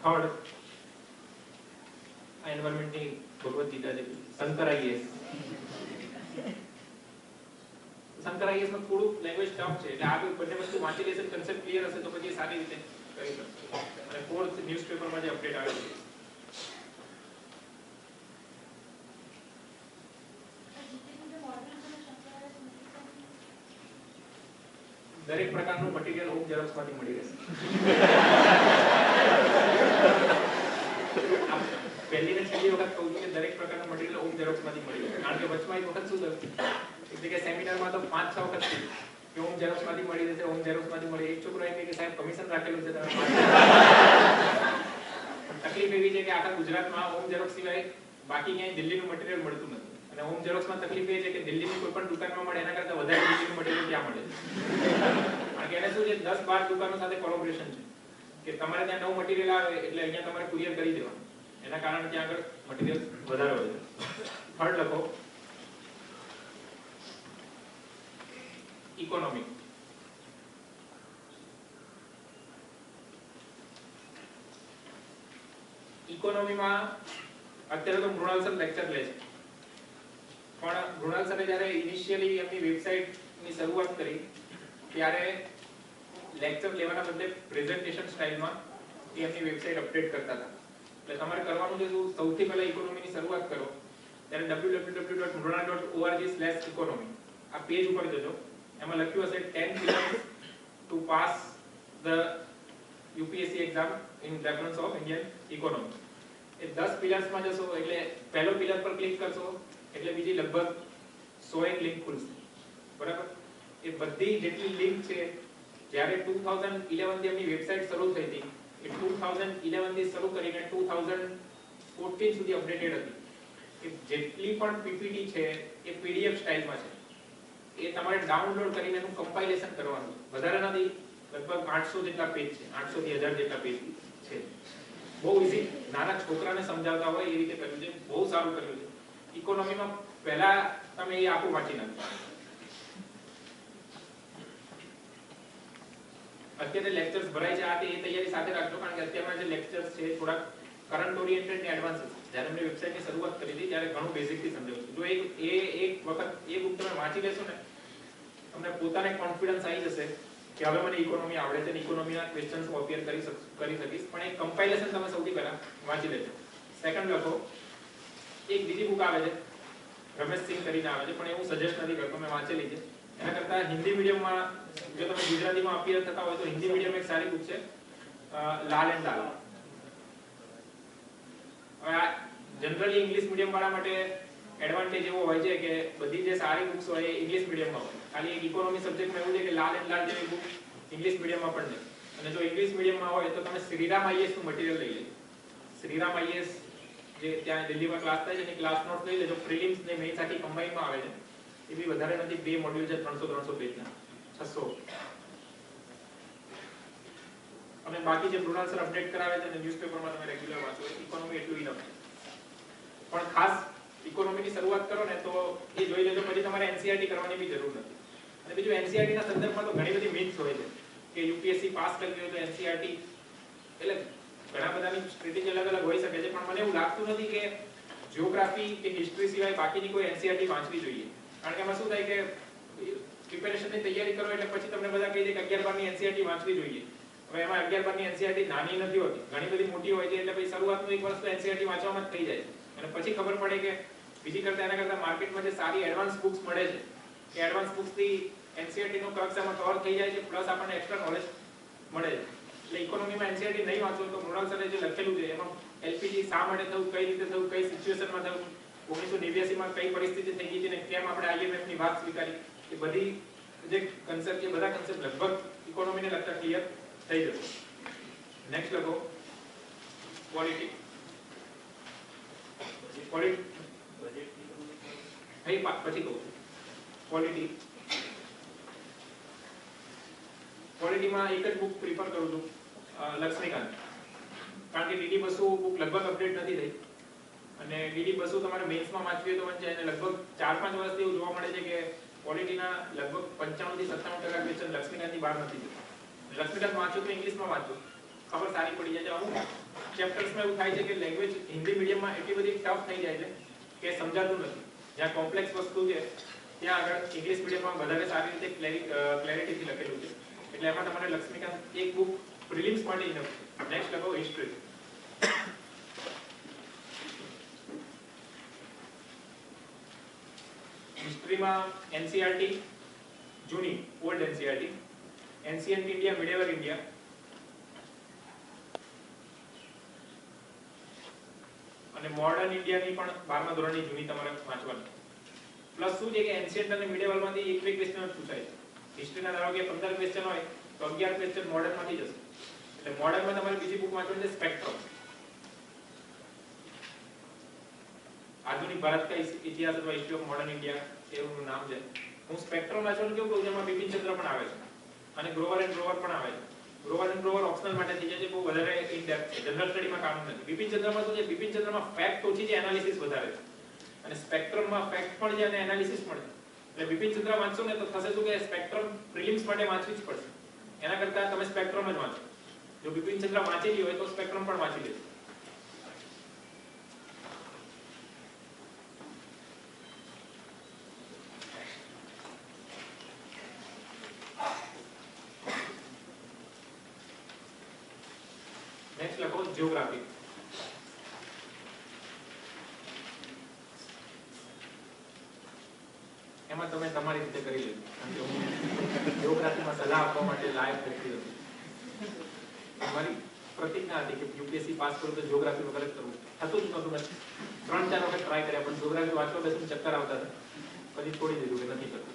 थर्ड एनवायरनमेंट ની ભગવદ ગીતા છે શંકર IAS શંકર IAS માં થોડું લેંગ્વેજ ટફ છે એટલે આ બંને વસ્તુ વાંચી લેશે કન્સેપ્ટ ક્લિયર હશે તો પછી સારી રીતે કરી શકશો અને ફોર્થ ન્યૂઝપેપર માં જે અપડેટ આવે છે દરેક પ્રકારનું મટીરીયલ હોમ ઝેરોક્સ માંથી મળી રહેશે પહેલી ને છેલ્લી વખત કહું છું કે દરેક પ્રકારનું મટીરીયલ હોમ ઝેરોક્સ માંથી મળી રહેશે કારણ કે વચમાં એક વખત શું થયું એટલે કે સેમિનારમાં તો 5-6 વખત થયું કે હોમ ઝેરોક્સ માંથી મળી રહેશે હોમ ઝેરોક્સ માંથી મળી એક છોકરો એમ કે સાહેબ કમિશન રાખેલું છે તમે તકલીફ એવી છે કે આખા ગુજરાતમાં હોમ ઝેરોક્સ સિવાય બાકી ક્યાંય દિલ્હીનું મટીરીયલ મળતું નથી અને હોમ ઝેરોક્સમાં તકલીફ એ છે કે દિલ્હીની કોઈ પણ દુકાનમાં મળે એના કરતાં વધારે દિલ્હીનું મટીરીયલ ત્યાં મળે કારણ કે એને શું છે 10-12 દુકાનો સાથે કોલેબોરેશન છે કે તમારે ત્યાં નવું મટીરીયલ આવે એટલે અહીંયા તમારે કુરિયર કરી દેવાનું એના કારણે ત્યાં આગળ મટીરીયલ વધારે હોય છે થર્ડ લખો ઇકોનોમી ઇકોનોમીમાં અત્યારે તો મૃણાલ સર લેક્ચર લે છે પણ મૃણાલ સરે જ્યારે ઇનિશિયલી એમની વેબસાઇટની શરૂઆત કરી ત્યારે લેક્ચર લેવાના બદલે પ્રેઝન્ટેશન સ્ટાઇલમાં એમની વેબસાઇટ અપડેટ કરતા હતા એટલે તમારે કરવાનું છે શું સૌથી પહેલા ઇકોનોમીની શરૂઆત કરો ત્યારે www.mrunal.org/economy આ પેજ ઉપર જજો એમાં લખ્યું હશે 10 pillars to pass the UPSC exam in reference of Indian economy A 10 pillars માં જશો એટલે પહેલો પિલર પર ક્લિક કરશો એટલે બીજી લગભગ 100 લિંક ખુલશે બરાબર એ બધી જેટલી લિંક છે જ્યારે 2011 થી એમની વેબસાઇટ શરૂ થઈ હતી એ 2011 થી શરૂ કરીને 2014 સુધી અપડેટેડ હતી કે જેટલી પણ પીપીટી છે એ પીડીએફ સ્ટાઇલમાં છે એ તમારે ડાઉનલોડ કરીને એનું કમ્પાઇલેશન કરવાનું વધારે નથી લગભગ 800 જેટલા પેજ છે 800 થી 1000 જેટલા પેજ છે બહુ ઈઝી નાના છોકરાને સમજાવતા હોય એ રીતે કર્યું છે બહુ સારું કર્યું છે ઇકોનોમીમાં પહેલા તમે એ આખું વાંચી નાખો અત્યારે લેક્ચર્સ ભરાય છે આ તે એ તૈયારી સાથે રાખજો કારણ કે અત્યારના જે લેક્ચર્સ છે થોડા કરંટ ઓરિએન્ટેડ ને એડવાન્સ છે જ્યારે અમે વેબસાઇટની શરૂઆત કરી હતી ત્યારે ઘણું બેઝિક થી સમજાવ્યું છે જો એક વખત એ બુક તમે વાંચી લેશો ને તમને પોતાને કોન્ફિડન્સ આવી જશે કે હવે મને ઇકોનોમી આવડે છે અને ઇકોનોમીના ક્વેશ્ચન્સ હું અપિયર કરી શકીશ પણ એક કમ્પાઇલેશન તમે સૌથી પહેલા વાંચી લેજો સેકન્ડ લખો એક બીજી બુક આવે છે રમેશ સિંહ કરીને આવે છે પણ એ હું સજેસ્ટ નથી કરતો મેં વાંચેલી છે એના કરતાં હિન્દી મીડિયમમાં જો તમે ગુજરાતીમાં અપિયર થતા હોય તો હિન્દી મીડિયમ એક સારી બુક છે લાલ એન્ડ લાલ હવે આ જનરલી ઇંગ્લિશ મીડિયમ વાળા માટે એડવાન્ટેજ એવો હોય છે કે બધી જે સારી બુક્સ હોય એ ઇંગ્લિશ મીડિયમમાં હોય ખાલી એક ઇકોનોમી સબ્જેક્ટમાં એવું છે કે લાલ એન્ડ લાલ જેવી બુક ઇંગ્લિશ મીડિયમમાં પણ નહીં અને જો ઇંગ્લિશ મીડિયમમાં હોય તો તમે શ્રીરામ IAS નું મટીરીયલ લઈ લેજો શ્રીરામ IAS જે ત્યાં દિલ્હીમાં ક્લાસ થાય છે એની ક્લાસ નોટ લઈ લેજો પ્રિલિમ્સ ને મેઇન્સ આખી કમ્બાઈનમાં આવે છે એ બી વધારે નથી 2 મોડ્યુલ છે 300 પેજના 600 અને બાકી જે મૃણાલ સર અપડેટ કરાવે છે અને ન્યૂઝપેપરમાં તમે રેગ્યુલર વાંચો ઇકોનોમી એટલું ઇનફ પણ ખાસ ઇકોનોમીની શરૂઆત કરો ને તો એ જોઈ લેજો પછી તમારે NCERT કરવાની બી જરૂર નથી અને બીજું NCERT ના સંદર્ભમાં તો ઘણી બધી મિથ્સ હોય છે કે UPSC પાસ કરી ગયો તો NCERT એટલે ઘણા બધાની સ્ટ્રેટેજી અલગ અલગ હોઈ શકે છે પણ મને એવું લાગતું નથી કે જીઓગ્રાફી કે હિસ્ટ્રી સિવાય બાકીની કોઈ NCERT વાંચવી જોઈએ કારણ કે એમાં શું થાય કે પ્રિપેરેશનની તૈયારી કરો એટલે પછી તમને બધા કહી દે કે 11 બારની એનસીઈઆરટી વાંચવી જોઈએ. હવે એમાં 11 બારની એનસીઈઆરટી નાની નથી હોતી, ઘણી બધી મોટી હોય છે. એટલે પછી શરૂઆતનું એક વર્ષ તો એનસીઈઆરટી વાંચવામાં જ થઈ જાય અને પછી ખબર પડે કે બીજી કરતા એના કરતા માર્કેટમાં જે સારી એડવાન્સ બુક્સ મળે છે એ એડવાન્સ બુક્સથી એનસીઈઆરટી નો કક્ષામાં કવર થઈ જાય છે, પ્લસ આપણને એક્સ્ટ્રા નોલેજ મળે છે. એટલે ઇકોનોમીમાં એનસીઈઆરટી નહીં વાંચો તો મૃણાલ સરે જે લખેલું છે એમાં એલપીજી શા માટે થયું, કઈ રીતે થયું, કઈ સિચ્યુએશનમાં થયું, 1989માં કઈ પરિસ્થિતિ થઈ ગઈ હતી ને કેમ આપણે આઈએમએફ ની વાત સ્વીકારી, એ બધી જે કન્સેપ્ટ છે બધા કન્સેપ્ટ લગભગ ઇકોનોમીને લગતા ક્લિયર થઈ જશે. નેક્સ્ટ લખો ક્વોલિટી. પછી કહું ક્વોલિટી. ક્વોલિટીમાં એક જ બુક પ્રિફર કરું છું, લક્ષ્મીકાંત, કારણ કે ડીડી બસુ બુક લગભગ અપડેટ નથી થઈ અને ડીડી બસુ તમારે મેન્સમાં વાંચવી તો વંચાય અને લગભગ 4-5 વર્ષથી એવું જોવા મળે છે કે ક્વોલિટીના લગભગ 95 થી 97% ક્વેશ્ચન લક્ષ્મીકાંતની બહાર નથી જતા. લક્ષ્મીકાંત વાંચો તો ઇંગ્લિશમાં વાંચો, ખબર સારી પડી જાય છે. અમુક ચેપ્ટર્સમાં એવું થાય છે કે લેંગ્વેજ હિન્દી મીડિયમમાં એટલી બધી ટફ થઈ જાય છે કે સમજાતું નથી. જ્યાં કોમ્પ્લેક્સ વસ્તુ છે ત્યાં આગળ ઇંગ્લિશ મીડિયમમાં વધારે સારી રીતે ક્લેરિટીથી લખેલું છે. એટલે એમાં તમારે લક્ષ્મીકાંત એક બુક પ્રિલિમ્સ માટે ઇનફ. નેક્સ્ટ લખો હિસ્ટ્રી. હિસ્ટ્રીમાં એનસીઈઆરટી જૂની old NCERT, ancient India, medieval India, અને મોડર્ન ઇન્ડિયાની પણ 12મા ધોરણની જૂની તમારે વાંચવાની. પ્લસ શું છે કે એન્શિયન્ટ અને મિડેવલમાંથી એક બે ક્વેશ્ચન જ પૂછાય છે. હિસ્ટ્રીના ધારો કે 15 ક્વેશ્ચન હોય તો 11 ક્વેશ્ચન મોડર્નમાંથી જશે. એટલે મોડર્નમાં તમારે બીજી બુક વાંચવાની છે સ્પેક્ટ્રમ, આધુનિક ભારત કા ઇતિહાસ અથવા હિસ્ટ્રી ઓફ મોડર્ન ઇન્ડિયા એવું નામ છે. હું સ્પેક્ટ્રમ વાંચવાનું કેવું કહું, જેમાં બિપિન ચંદ્ર પણ આવે છે અને ગ્રોવર એન્ડ ગ્રોવર પણ આવે છે. ગ્રોવર એન્ડ ગ્રોવર ઓપ્શનલ માટે થઈ જાય છે, બહુ વધારે ઇન ડેપ્થ છે, જનરલ સ્ટડીમાં કામ નથી. બિપિન ચંદ્રમાં શું છે, બિપિન ચંદ્રમાં ફેક્ટ ઓછી છે, એનાલિસિસ વધારે છે, અને સ્પેક્ટ્રમમાં ફેક્ટ પણ છે અને એનાલિસિસ પણ છે. એટલે બિપિન ચંદ્ર વાંચશો ને તો થશે શું કે સ્પેક્ટ્રમ પ્રિલિમ્સ માટે વાંચવી જ પડશે. એના કરતા તમે સ્પેક્ટ્રમ જ વાંચો. જો બિપિન ચંદ્ર વાંચેલી હોય તો સ્પેક્ટ્રમ પણ વાંચી લેજો. નેક્સ્ટ લખો જીઓગ્રાફી. એમાં તમે તમારી રીતે કરી લેજો, કારણ કે હું જીઓગ્રાફીમાં સલાહ આપવા માટે લાયક વ્યક્તિ નથી. મારી પ્રતિજ્ઞા હતી કે યુપીએસસી પાસ કરું તો જીઓગ્રાફીનું કરેક્ટ કરવું. થતું જ નહોતું. મેં 3-4 વખત ટ્રાય કર્યા પણ જીઓગ્રાફી વાંચવા બેસીને ચક્કર આવતા હતા, પછી છોડી દીધું કે નથી કરતું.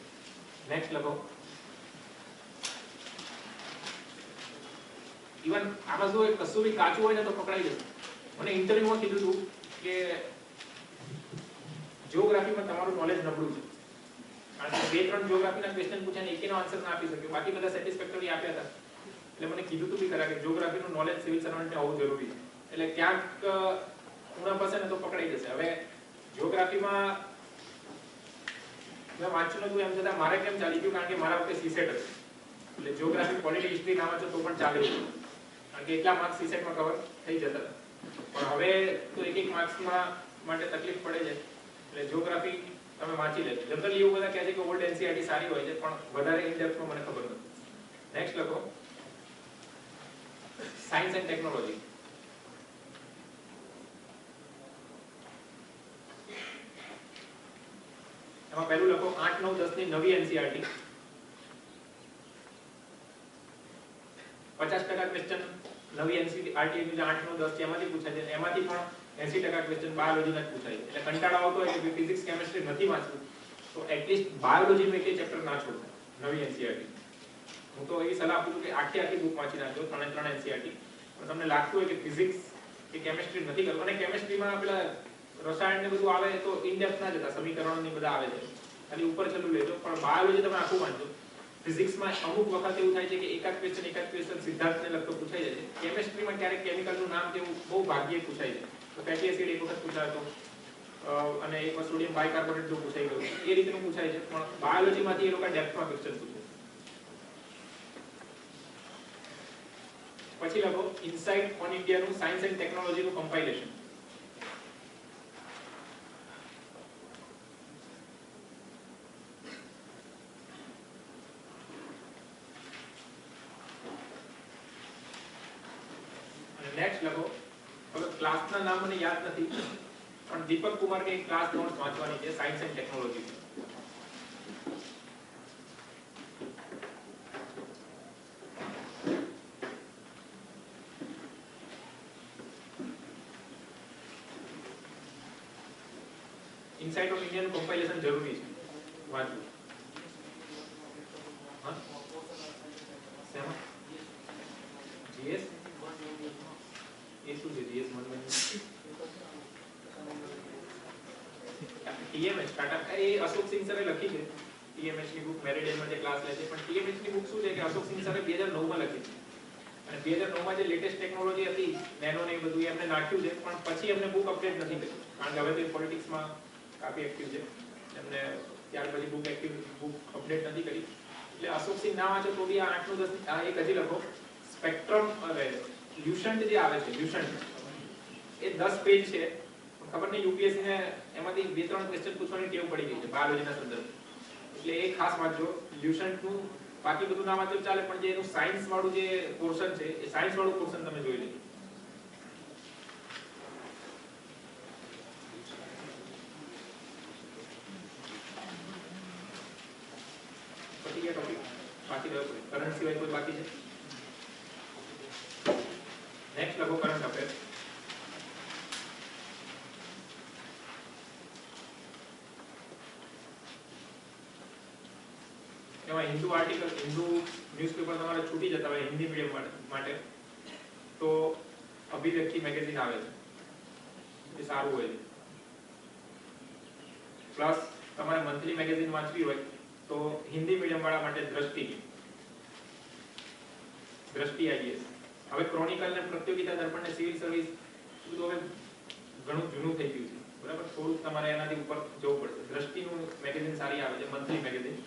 નેક્સ્ટ લખો. ઇવન આમાં શું કશું બી કાચું હોય ને તો પકડાઈ જશે. મને ઇન્ટરવ્યુમાં કીધું હતું કે જીઓગ્રાફીમાં તમારું નોલેજ નબળું છે, કારણ કે 2-3 જીઓગ્રાફીના ક્વેશ્ચન પૂછ્યા ને એકેનો આન્સર ના આપી શક્યો, બાકી બધા સેટિસ્ફેક્ટરી આપ્યા હતા. એટલે મને કીધું તું બી ખરા કે જીઓગ્રાફીનું નોલેજ સિવિલ સર્વન્ટને હોવું જરૂરી છે. એટલે ક્યાંક ઉણા ફસે ને તો પકડાઈ જશે. હવે જીઓગ્રાફીમાં મેં વાંચ્યું નતું એમ છતાં મારે કેમ ચાલી ગયું, કારણ કે મારા વખતે સીસેટ હતું. એટલે જીઓગ્રાફી, પોલિટી, હિસ્ટ્રી ના વાંચો તો પણ ચાલે, કારણ કે એટલા માર્ક્સ સીસેટમાં કવર થઈ જતા હતા. પણ હવે તો એક માર્ક્સમાં માટે તકલીફ પડે છે. એટલે જીઓગ્રાફી તમે વાંચી લેજો. જનરલી એવું બધા કહે છે કે ઓલ્ડ એનસીઈઆરટી સારી હોય છે, પણ વધારે ઇન ડેપ્થમાં મને ખબર નથી. નેક્સ્ટ લખો સાયન્સ એન્ડ ટેકનોલોજી. એમાં પહેલું લખો 8, 9, 10 ની નવી એનસીઈઆરટી. 50% ક્વેશ્ચન નવી એનસીઈઆરટી એટલે 8, 9, 10 એમાંથી પૂછાય છે. એમાંથી પણ 80% ક્વેશ્ચન બાયોલોજીના જ પૂછાય છે. એટલે કંટાળો આવતો હોય કે ફિઝિક્સ કેમેસ્ટ્રી નથી વાંચવું તો એટલીસ્ટ બાયોલોજીનું એક ચેપ્ટર ના છોડતા નવી એનસીઈઆરટી. હું તો એવી સલાહ આપું છું કે આખી બુક વાંચી નાખજો, 3 એનસીઈઆરટી. પણ તમને લાગતું હોય કે ફિઝિક્સ કે કેમેસ્ટ્રી નથી કરવું, અને કેમેસ્ટ્રીમાં પેલા રસાયણ ને બધું આવે તો ઇન ડેપ્થ ના જતા, સમીકરણો ને બધા આવે છે, ખાલી ઉપર છેલ્લું લેજો. પણ બાયોલોજી તમે આખું વાંચો. ફિઝિક્સમાં અમુક વખત એવું થાય છે કે એકાદ ક્વેશ્ચન સિદ્ધાંતને લગતો પૂછાઈ જાય છે. કેમેસ્ટ્રીમાં ક્યારેક કેમિકલનું નામ કેવું બહુ ભાગ્યે પૂછાય છે. તો ફેટી એસિડ એક વખત પૂછાતો અને એક વખત સોડિયમ બાયકાર્બોનેટ જો પૂછાઈ ગયું, એ રીતનું પૂછાય છે. પણ બાયોલોજીમાંથી એ લોકો ડેપ્થમાં ક્વેશ્ચન પૂછે. પછી લખો ઇનસાઇટ ઓન ઇન્ડિયાનું સાયન્સ એન્ડ ટેકનોલોજીનું કમ્પાઇલેશન. નેક્સ્ટ લખો. હવે ક્લાસના નામ મને યાદ નથી, પણ દીપક કુમાર કે ક્લાસ નોટ્સ વાંચવાની છે science and technology. Insight of Indian compilation જરૂરી છે વાંચવું. હા શેમાં જીએસ એ શું છે? જીએસ ટીએમએચ ટાટા એ અશોક સિંહ સરે લખી છે. ટીએમએચ ની બુક મેરિડિયનમાં જે ક્લાસ લે છે, પણ ટીએમએચ ની બુક શું છે કે અશોક સિંહ સરે 2009 માં લખી છે, અને 2009 માં જે લેટેસ્ટ ટેકનોલોજી હતી નેનો ને એ બધું એમને નાખ્યું છે, પણ પછી એમને બુક અપડેટ નથી કરી, કારણ કે હવે તો પોલિટિક્સમાં કાફી એક્ટિવ છે, એમને ત્યાર પછી બુક અપડેટ નથી કરી. એટલે અશોક સિંહ ના વાંચો તો બી આ 8 નું 10 આ એક હજી લખો. સ્પેક્ટ્રમ હવે લ્યુસન્ટ જે આવે છે, લ્યુસન્ટ એ 10 પેજ છે. ખબર નહીં યુપીએસસી ને એમાંથી 2-3 ક્વેશ્ચન પૂછવાની ટેવ પડી ગઈ છે બાયોલોજીના સંદર્ભે, એટલે એ ખાસ વાંચજો લ્યુસન્ટ નું. બાકી બધું ના વાંચો ચાલે, પણ જે એનું સાયન્સ વાળું જે પોર્શન છે એ સાયન્સ વાળું પોર્શન તમે જોઈ લેજો. પછી ગયા ટોપિક બાકી રહ્યો કોઈ કરંટ સિવાય કોઈ બાકી છે? નેક્સ્ટ લખો કરંટ અફેર. એમાં હિન્દુ આર્ટિકલ, હિન્દુ ન્યૂઝપેપર તમારે છૂટી જતા હોય હિન્દી મીડિયમ માટે, તો અભિવ્યક્તિ મેગેઝિન આવે છે, એ સારું હોય છે. પ્લસ તમારે મંથલી મેગેઝિન વાંચવી હોય તો હિન્દી મીડિયમ વાળા માટે દ્રષ્ટિ આઈએસ. હવે ક્રોનિકલ ને પ્રતિયોગિતા દર્પણ ને સિવિલ સર્વિસ બધું હવે ઘણું જૂનું થઈ ગયું છે, બરાબર. થોડુંક તમારે એનાથી ઉપર જવું પડશે. દ્રષ્ટિનું મેગેઝિન સારી આવે છે, મંથલી મેગેઝિન.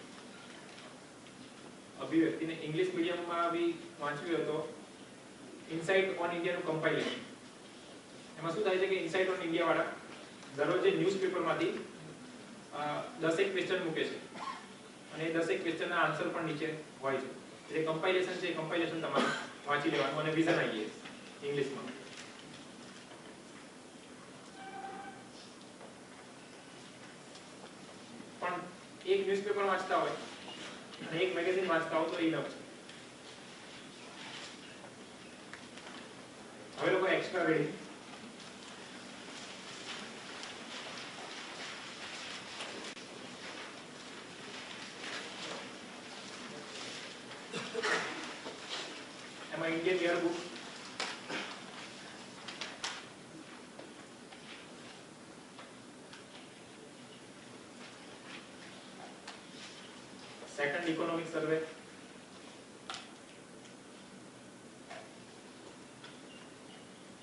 અભિવ્યક્તિને ઇંગ્લિશ મીડિયમમાં બી વાંચવી હોય તો ઇનસાઇટ ઓન ઇન્ડિયાનું કમ્પાઇલેશન. એમાં શું થાય છે કે ઇનસાઇટ ઓન ઇન્ડિયા વાળા દરરોજ ન્યૂઝપેપરમાંથી 10 ક્વેશ્ચન મૂકે છે, અને એ 10 ક્વેશ્ચનના આન્સર પણ નીચે હોય છે. જે કમ્પાઇલેશન છે એ કમ્પાઇલેશન તમારે વાંચી લેવાનું, અને વિઝન આઈએસ ઇંગ્લિશમાં. પણ એક ન્યૂઝપેપર વાંચતા હોય અને એક મેગેઝિન વાંચતા હોય તો ઇનફ છે. હવે લોકો એક્સ્ટ્રા રેડી એમાં Indian yearbook, second economic survey,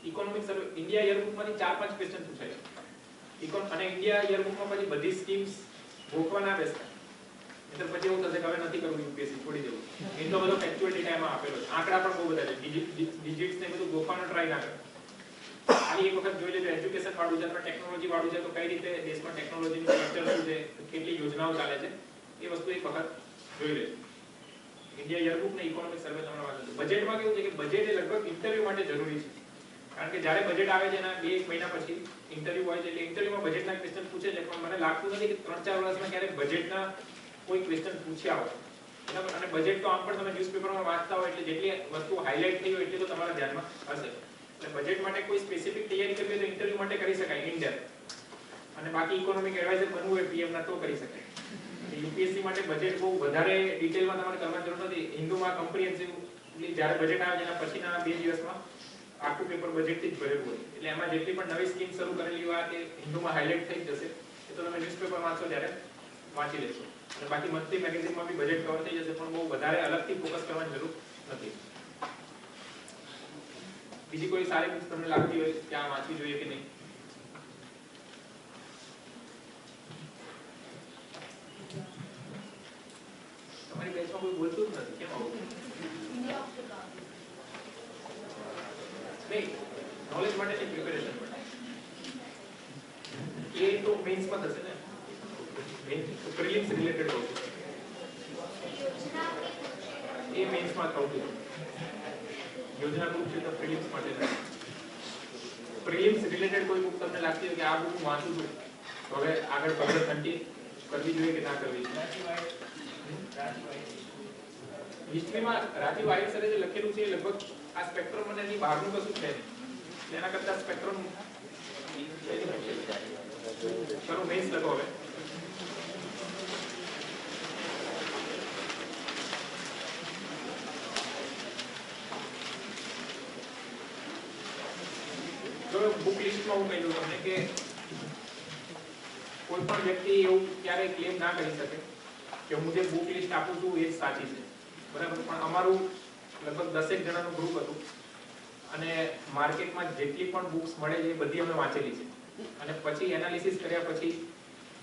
economic survey India યરબુકમાંથી 4-5 ક્વેશ્ચન પૂછાય છે. અને ઇન્ડિયા યરબુકમાં પછી બધી સ્કીમ્સ ગોખવા ના બેસતા, એટલે પછી એવું થશે કે હવે નથી કરવું યુપીએસસી, છોડી દેવું. એટલો બધો ફેક્ચ્યુઅલ ડેટા એમાં આપેલો છે, આંકડા પણ બહુ બધા છે, ડિજિટ્સ ને બધું ગોખવાનો ટ્રાય ના કરો. ખાલી એક વખત જોઈ લેજો એજ્યુકેશન વાળું છે અથવા ટેકનોલોજી વાળું છે તો કઈ રીતે દેશમાં ટેકનોલોજીનું સ્ટ્રક્ચર શું છે, કેટલી યોજનાઓ ચાલે છે, એ વસ્તુ એક વખત જોઈ લેજો. ઇન્ડિયા યરબુક ને ઇકોનોમિક સર્વે તમારે વાંચો. બજેટમાં કેવું છે કે બજેટ એ લગભગ ઇન્ટરવ્યુ માટે જરૂરી છે, કારણ કે જ્યારે બજેટ આવે છે એના 2-1 મહિના પછી ઇન્ટરવ્યુ હોય છે, એટલે ઇન્ટરવ્યુમાં બજેટના ક્વેશ્ચન પૂછે છે, પણ મને લાગતું નથી કે 3-4 વર્ષમાં ક્યારેક બજેટના કોઈ ક્વેશ્ચન પૂછ્યા હોય, બરાબર. અને બજેટ તો આમ પણ તમે ન્યૂઝપેપરમાં વાંચતા હોય એટલે જેટલી વસ્તુ હાઇલાઇટ થઈ હોય એટલી તો તમારા ધ્યાનમાં હશે. એટલે બજેટ માટે કોઈ સ્પેસિફિક તૈયારી કરવી હોય તો ઇન્ટરવ્યુ માટે કરી શકાય ઇન ડેપ્થ, અને બાકી ઇકોનોમિક એડવાઇઝર બનવું હોય પીએમ ના તો કરી શકાય. યુપીએસસી માટે બજેટ બહુ વધારે ડિટેલમાં તમારે કરવાની જરૂર નથી. હિન્દુમાં કમ્પ્રિહેન્સિવલી જ્યારે બજેટ આવે છે એના પછીના 2 દિવસમાં આખું પેપર બજેટથી જ ભરેલું હોય, એટલે એમાં જેટલી પણ નવી સ્કીમ શરૂ કરેલી હોય તે હિન્દુમાં હાઇલાઇટ થઈ જશે. એ તો તમે ન્યૂઝપેપર વાંચો ત્યારે વાંચી લેશો. અને બાકી મંથલી મેગેઝિનમાં બી બજેટ કવર થઈ જશે, પણ બહુ વધારે અલગથી ફોકસ કરવાની જરૂર નથી. બીજી કોઈ સારી બુક તમને લાગતી હોય કે આ વાંચવી જોઈએ કે નહીં? તમારી બેચમાં કોઈ બોલતું જ નથી, કેમ આવું? નહીં, નોલેજ માટેની પ્રિપેરેશન માટે. એ તો મેઇન્સમાં થશે ને, પ્રિલિમ્સ રિલેટેડ હોવું એ મેઇન્સમાં થવું જોઈએ. યોજના ગ્રુપ છે તો પ્રિલિમ્સ માટે પ્રિલિમ્સ રિલેટેડ કોઈ બુક તમને લાગતી હોય કે આ બુક હું વાંચું છું તો હવે આગળ ફર્ધર કન્ટિન્યુ કરવી જોઈએ કે ના કરવી જોઈએ? હિસ્ટ્રીમાં રાજીવ આયર સરે જે લખેલું છે લગભગ આ સ્પેક્ટ્રમ અને એની બહારનું કશું છે એના કરતા સ્પેક્ટ્રમ ચલો મેઇન્સ લખો હવે. બુક લિસ્ટમાં હું કહી દઉં તમને કે કોઈ પણ વ્યક્તિ એવું ક્યારેય ક્લેમ ના કરી શકે કે હું જે બુક લિસ્ટ આપું છું એ જ સાચી છે, બરાબર? પણ અમારું લગભગ 10 જણાનું ગ્રુપ હતું અને માર્કેટમાં જેટલી પણ બુક્સ મળે છે એ બધી અમે વાંચેલી છે અને પછી એનાલિસિસ કર્યા પછી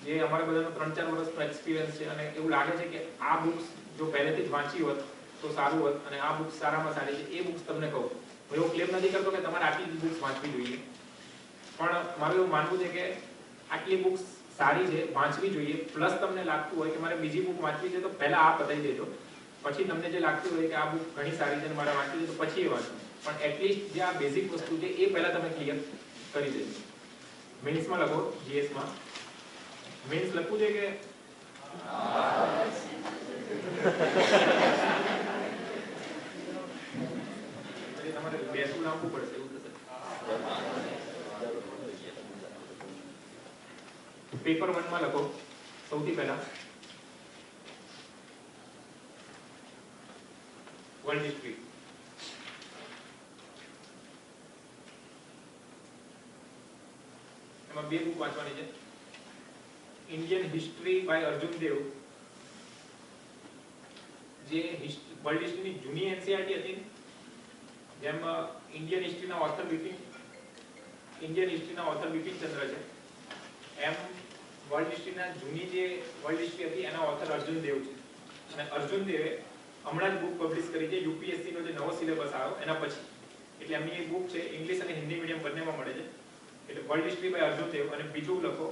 જે અમારા બધાનો 3-4 વર્ષનો એક્સપિરિયન્સ છે અને એવું લાગે છે કે આ બુક્સ જો પહેલેથી જ વાંચી હોત તો સારું હોત અને આ બુક્સ સારામાં સારી છે એ બુક્સ તમને કહું. હું એવો ક્લેમ નથી કરતો કે તમારે આટલી બુક્સ વાંચવી જોઈએ, પણ મારું એવું માનવું છે કે આટલી બુક્સ સારી છે, વાંચવી જોઈએ. પ્લસ તમને લાગતું હોય કે મારે બીજી બુક વાંચવી છે તો પહેલા આ પતાવી દેજો, પછી તમને જે લાગતું હોય કે આ બુક ઘણી સારી છે અને મારે વાંચવી છે તો પછી એ વાંચો, પણ એટલીસ્ટ જે આ બેઝિક વસ્તુ છે એ પહેલા તમે ક્લિયર કરી દેજો. મેન્સમાં લખો, જીએસમાં મેન્સ લખવું છે કે તમારે બેસવું લાવવું પડશે એવું થશે. પેપર 1 માં લખો સૌથી પહેલા વર્લ્ડ હિસ્ટ્રી. એમાં 2 બુક વાંચવાની છે. ઇન્ડિયન હિસ્ટ્રી બાય અર્જુન દેવ, જે વર્લ્ડ હિસ્ટ્રીની જૂની એનસીઈઆરટી હતી, જેમ ઇન્ડિયન હિસ્ટ્રીના ઓથર બિપિન ચંદ્ર છે, એમ વર્લ્ડ હિસ્ટ્રીના જૂની જે વર્લ્ડ હિસ્ટ્રી હતી એના ઓથર અર્જુન દેવ છે. અને અર્જુન દેવે હમણાં જ બુક પબ્લિશ કરી છે યુપીએસસી નો જે નવો સિલેબસ આવ્યો એના પછી, એટલે એમની એક બુક છે ઇંગ્લિશ અને હિન્દી મીડિયમ બંનેમાં મળે છે. એટલે વર્લ્ડ હિસ્ટ્રી બાય અર્જુન દેવ. અને બીજું લખો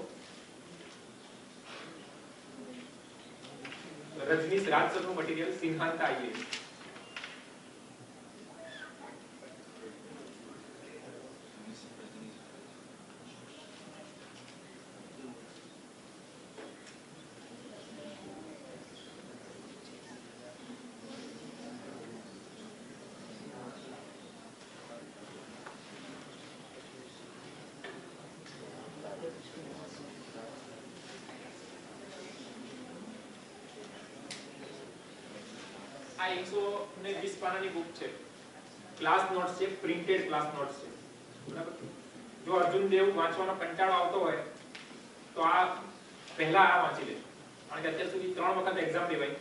રજનીશ રાજસરનું મટીરીયલ સિંહાંત આઈએએસ. આ 120 પાનાની બુક છે, ક્લાસ નોટ્સ છે, પ્રિન્ટેડ ક્લાસ નોટ્સ છે, બરાબર? જો અર્જુન દેવ વાંચવાનો કંટાળો આવતો હોય તો આ પહેલા આ વાંચી લે, કારણ કે અત્યાર સુધી 3 વખત એક્ઝામ દેવાઈ.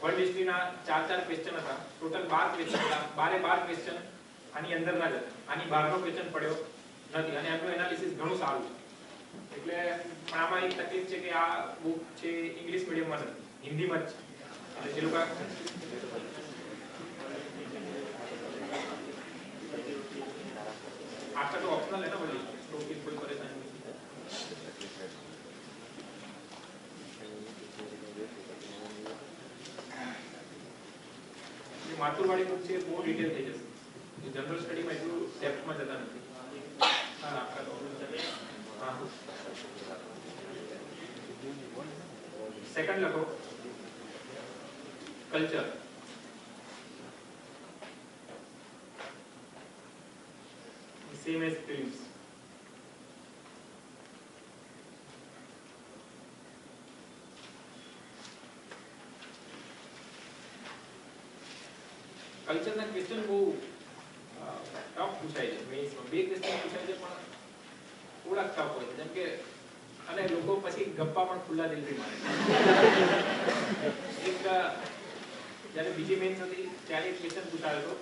વર્લ્ડ હિસ્ટ્રીના 4 ક્વેશ્ચન હતા, ટોટલ 12 ક્વેશ્ચન હતા, 12 ક્વેશ્ચન આની અંદરના જ હતા, આની બહારનો ક્વેશ્ચન પડ્યો નથી અને એમનું એનાલિસિસ ઘણું સારું છે. એટલે પણ આમાં એક તકલીફ છે કે આ બુક છે ઇંગ્લિશ મીડિયમમાં નથી, હિન્દીમાં જ છે. એટલે જે લોકો आपका तो ऑप्शनल है ना वर्ल्ड हिस्ट्री, तो फिर कोई परेशानी नहीं. ये माथुरवाड़ी बुक से बहुत डिटेल થઈ જશે, ये जनरल स्टडी में એટલું ડેપ્થ માં જતા નથી. હા आपका तो हां सेकंड લખો कल्चर. Same as films. કલ્ચરના ક્વેશ્ચન બહુ ટફ પૂછાય છે મેઇન્સમાં. 2 ક્વેશ્ચન પૂછાય છે પણ થોડા ટફ હોય છે, જેમ કે અને લોકો પછી ગપ્પા પણ ખુલ્લા દિલથી મારે. એક જ્યારે બીજી મેઇન્સ હતી ત્યારે એક ક્વેશ્ચન પૂછાયો હતો,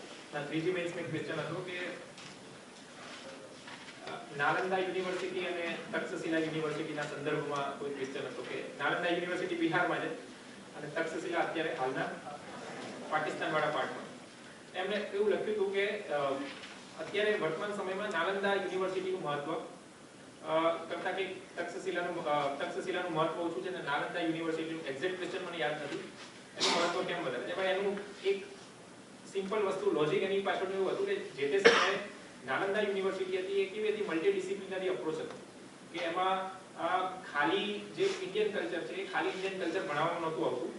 ત્રીજી મેઇન્સમાં ક્વેશ્ચન હતો કે નાલંદા યુનિવર્સિટી અને તક્ષશિલા યુનિવર્સિટીના સંદર્ભમાં કોઈ ક્વેશ્ચન હતો કે નાલંદા યુનિવર્સિટી બિહારમાં છે અને તક્ષશિલા અત્યારે હાલના પાકિસ્તાનવાળા પાર્ટમાં. એમને એવું લખ્યું હતું કે અત્યારે વર્તમાન સમયમાં નાલંદા યુનિવર્સિટીનું મહત્વ કરતા કે તક્ષશિલાનું મહત્વ ઓછું છે અને નાલંદા યુનિવર્સિટીનું એક્ઝેક્ટ ક્વેશ્ચન મને યાદ નથી, એનું મહત્વ કેમ વધારે છે. એનું એક સિમ્પલ વસ્તુ લોજિક એની પાછળનું એવું હતું કે જે તે સમયે નાલંદા યુનિવર્સિટી હતી એ કેવી હતી, મલ્ટી ડિસિપ્લિનરી અપ્રોચ હતી કે એમાં ખાલી જે ઇન્ડિયન કલ્ચર છે એ ખાલી ઇન્ડિયન કલ્ચર ભણાવવાનું નહોતું આવતું.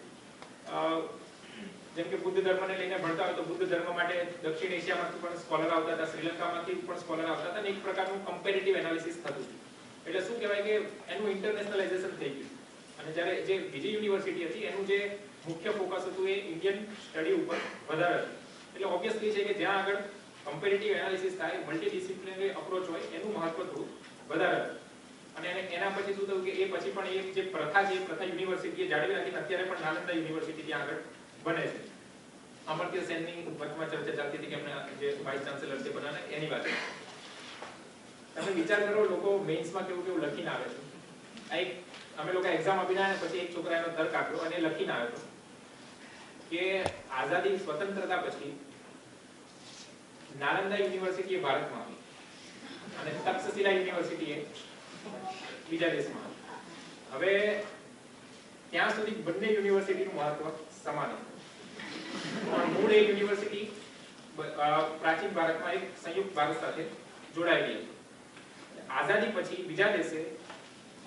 જેમ કે બુદ્ધ ધર્મને લઈને ભણતા હોય તો બુદ્ધ ધર્મ માટે દક્ષિણ એશિયામાંથી પણ સ્કોલર આવતા હતા, શ્રીલંકામાંથી પણ સ્કોલર આવતા હતા અને એક પ્રકારનું કમ્પેરેટિવ એનાલિસિસ થતું હતું. એટલે શું કહેવાય કે એનું ઇન્ટરનેશનલાઇઝેશન થઈ ગયું. અને જ્યારે જે બીજી યુનિવર્સિટી હતી એનું જે મુખ્ય ફોકસ હતું એ ઇન્ડિયન સ્ટડી ઉપર વધારે હતું. એટલે ઓબ્વિયસલી છે કે જ્યાં આગળ કમ્પેરેટિવ એનાલિસિસ થાય, મલ્ટી ડિસિપ્લિનરી અપ્રોચ હોય એનું મહત્વ થોડું વધારે હતું. અને એના પછી શું થયું કે એ પછી પણ એ જે પ્રથા છે એ પ્રથા યુનિવર્સિટીએ જાળવી રાખીને અત્યારે પણ નાલંદા યુનિવર્સિટી ત્યાં આગળ બને છે. અમર્ત્ય સેનની વચમાં ચર્ચા ચાલતી હતી કે એમના જે વાઇસ ચાન્સેલર છે બનાને એની વાત. તમે વિચાર કરો લોકો મેઇન્સમાં કેવું લખીને આવે છે. આ એક અમે લોકો એક્ઝામ આપીને આવ્યા પછી એક છોકરા એનો તર્ક આપ્યો અને લખીને આવ્યો કે આઝાદી સ્વતંત્રતા પછી નાલંદા યુનિવર્સિટી ભારતમાં આવી અને તક્ષશિલા યુનિવર્સિટી બીજા દેશમાં. હવે ત્યાં સુધી બંને યુનિવર્સિટીનું મહત્વ સમાન હતું. પણ મૂળ એક યુનિવર્સિટી પ્રાચીન ભારતમાં એક સંયુક્ત ભારત સાથે જોડાયેલી હતી. આઝાદી પછી બીજા દેશે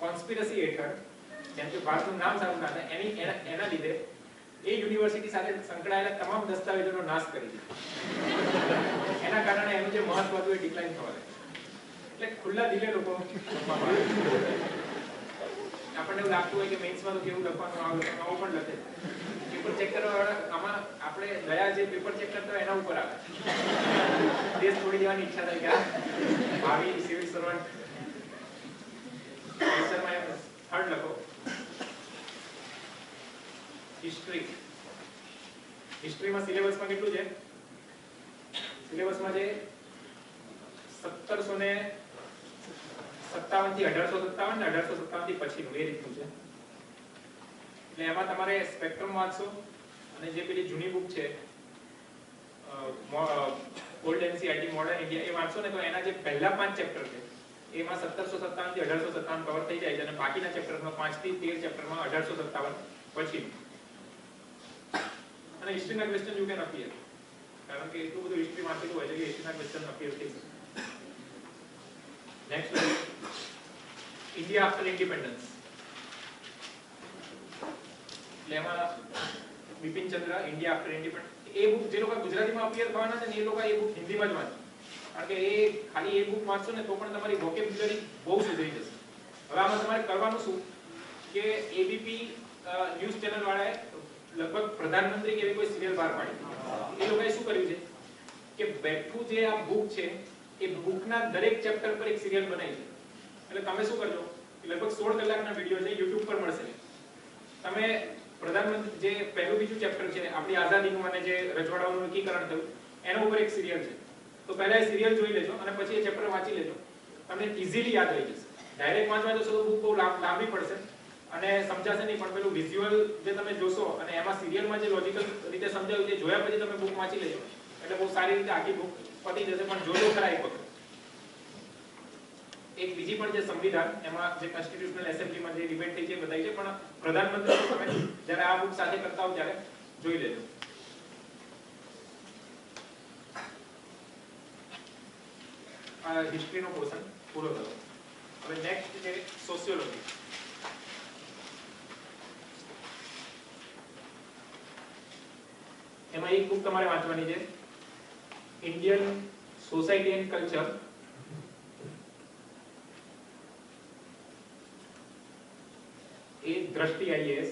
કોન્સ્પિરસી હેઠળ, જેમ કે ભારતનું નામ સારું ના થાય એના લીધે એ યુનિવર્સિટી સાથે સંકળાયેલા તમામ દસ્તાવેજોનો નાશ કરી દીધો. એના કારણે એનું જે મહત્વ હતું એ ડિક્લાઇન થવા લાગ્યું. એટલે ખુલ્લા દિલે લોકો આપણને એવું લાગતું હોય કે મેઇન્સમાં તો કેવું લખવાનું આવું પણ લખે. પેપર ચેક કરવા આમાં આપણે ગયા જે પેપર ચેક કરતા હોય એના ઉપર આવે. દેશ છોડી દેવાની ઈચ્છા થાય કે ભાવિ સિવિલ સર્વન્ટ થર્ડ લખો. હિસ્ટ્રીમાં સિલેબસમાં કેટલું છે? સિલેબસમાં છે 1757 થી 1857 ને 1857 થી પછીનું એ રીતનું છે. એટલે એમાં તમારે સ્પેક્ટ્રમ વાંચશો અને જે પેલી જૂની બુક છે ઓલ્ડ એનસીઈઆરટી મોડર્ન ઇન્ડિયા એ વાંચશો ને તો એના જે પહેલા 5 ચેપ્ટર છે એમાં 1757 થી 1857 કવર થઈ જાય છે અને બાકીના ચેપ્ટરમાં 5 થી 13 ચેપ્ટરમાં 1857 પછી. અને હિસ્ટ્રીના ક્વેશ્ચન યુ કેન અપીયર, કારણ કે એટલું બધું હિસ્ટ્રી વાંચેલું હોય છે કે હિસ્ટ્રીના ક્વેશ્ચન અપીયર થઈ શકે. Next India after independence. એટલે એમાં બિપિન ચંદ્ર ઇન્ડિયા આફ્ટર ઇન્ડિપેન્ડન્સ એ બુક જે લોકો ગુજરાતીમાં અપીયર થવાના છે ને એ લોકો એ બુક હિન્દીમાં જ વાંચે, કારણ કે એ ખાલી એ બુક વાંચશો ને તો પણ તમારી વોકેબ્યુલરી બહુ સુધરી જશે. હવે આમાં તમારે કરવાનું શું કે એબીપી ન્યૂઝ ચેનલ વાળાએ લગભગ પ્રધાનમંત્રી કે એવી કોઈ સિરિયલ બહાર પાડી. એ લોકોએ શું કર્યું છે કે બેઠું જે આ બુક છે એ બુકના દરેક ચેપ્ટર પર એક સિરિયલ બનાવી છે. એટલે તમે શું કરજો કે લગભગ 16 કલાકના વિડિયો છે, YouTube પર મળશે. તમે પ્રધાનમંત્રી જે પહેલું બીજું ચેપ્ટર છે આપણી આઝાદીનું અને જે રજવાડાઓનું એકીકરણ થયું એના ઉપર એક સિરિયલ છે, તો પહેલા એ સિરિયલ જોઈ લેજો અને પછી એ ચેપ્ટર વાંચી લેજો. તમને ઇઝીલી યાદ રહી જશે. ડાયરેક્ટ વાંચવા જશો તો બુક બહુ લાંબી પડશે અને સમજાશે નહીં, પણ પેલું વિઝ્યુઅલ જે તમે જોશો અને એમાં સિરિયલમાં જે લોજિકલ રીતે સમજાવ્યું છે જોયા પછી તમે બુક વાંચી લેજો એટલે બહુ સારી રીતે આખી બુક પતી જશે. પણ જોજો ખરા એક વખત. એક બીજી પણ જે સંવિધાન એમાં જે કોન્સ્ટિટ્યુશનલ એસેમ્બલીમાં જે ડિબેટ થઈ છે બતાવી છે, પણ પ્રધાનમંત્રી તમે જ્યારે આ બુક સાથે કરતા હો ત્યારે જોઈ લેજો. આ હિસ્ટ્રીનો પોર્શન પૂરો થયો. હવે નેક્સ્ટ છે સોશિયોલોજી. એમાં એક બુક તમારે વાંચવાની છે ઇન્ડિયન સોસાયટી એન્ડ કલ્ચર. એ Drishti IAS.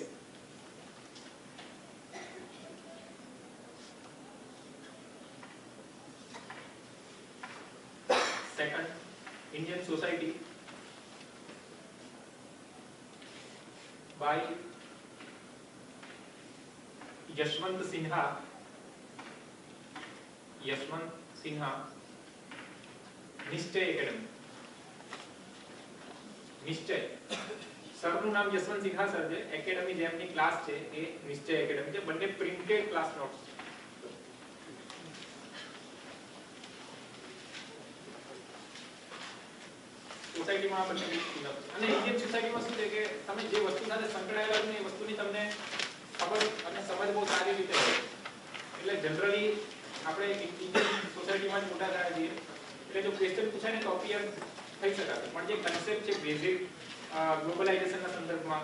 Second Indian society by Yashwant Sinha. Nishchay academy. Nishchay સરનું નામ યશવંત સિન્હા સર છે. એકેડમી જે એમની ક્લાસ છે એ નિશ્ચય એકેડમી છે. બંને પ્રિન્ટેડ ક્લાસ નોટ્સ છે. સોસાયટીમાં બંને અને ઇન્ડિયન સોસાયટીમાં શું છે કે તમે જે વસ્તુ સાથે સંકળાયેલા છો એ વસ્તુની તમને ખબર અને સમજ બહુ સારી રીતે હોય. એટલે જનરલી આપણે ઇન્ડિયન સોસાયટીમાં જ મોટા થયા છીએ એટલે જો ક્વેશ્ચન પૂછાય ને તો અપિયર થઈ શકાશે, પણ જે કન્સેપ્ટ છે બેઝિક ગ્લોબલાઇઝેશનના સંદર્ભમાં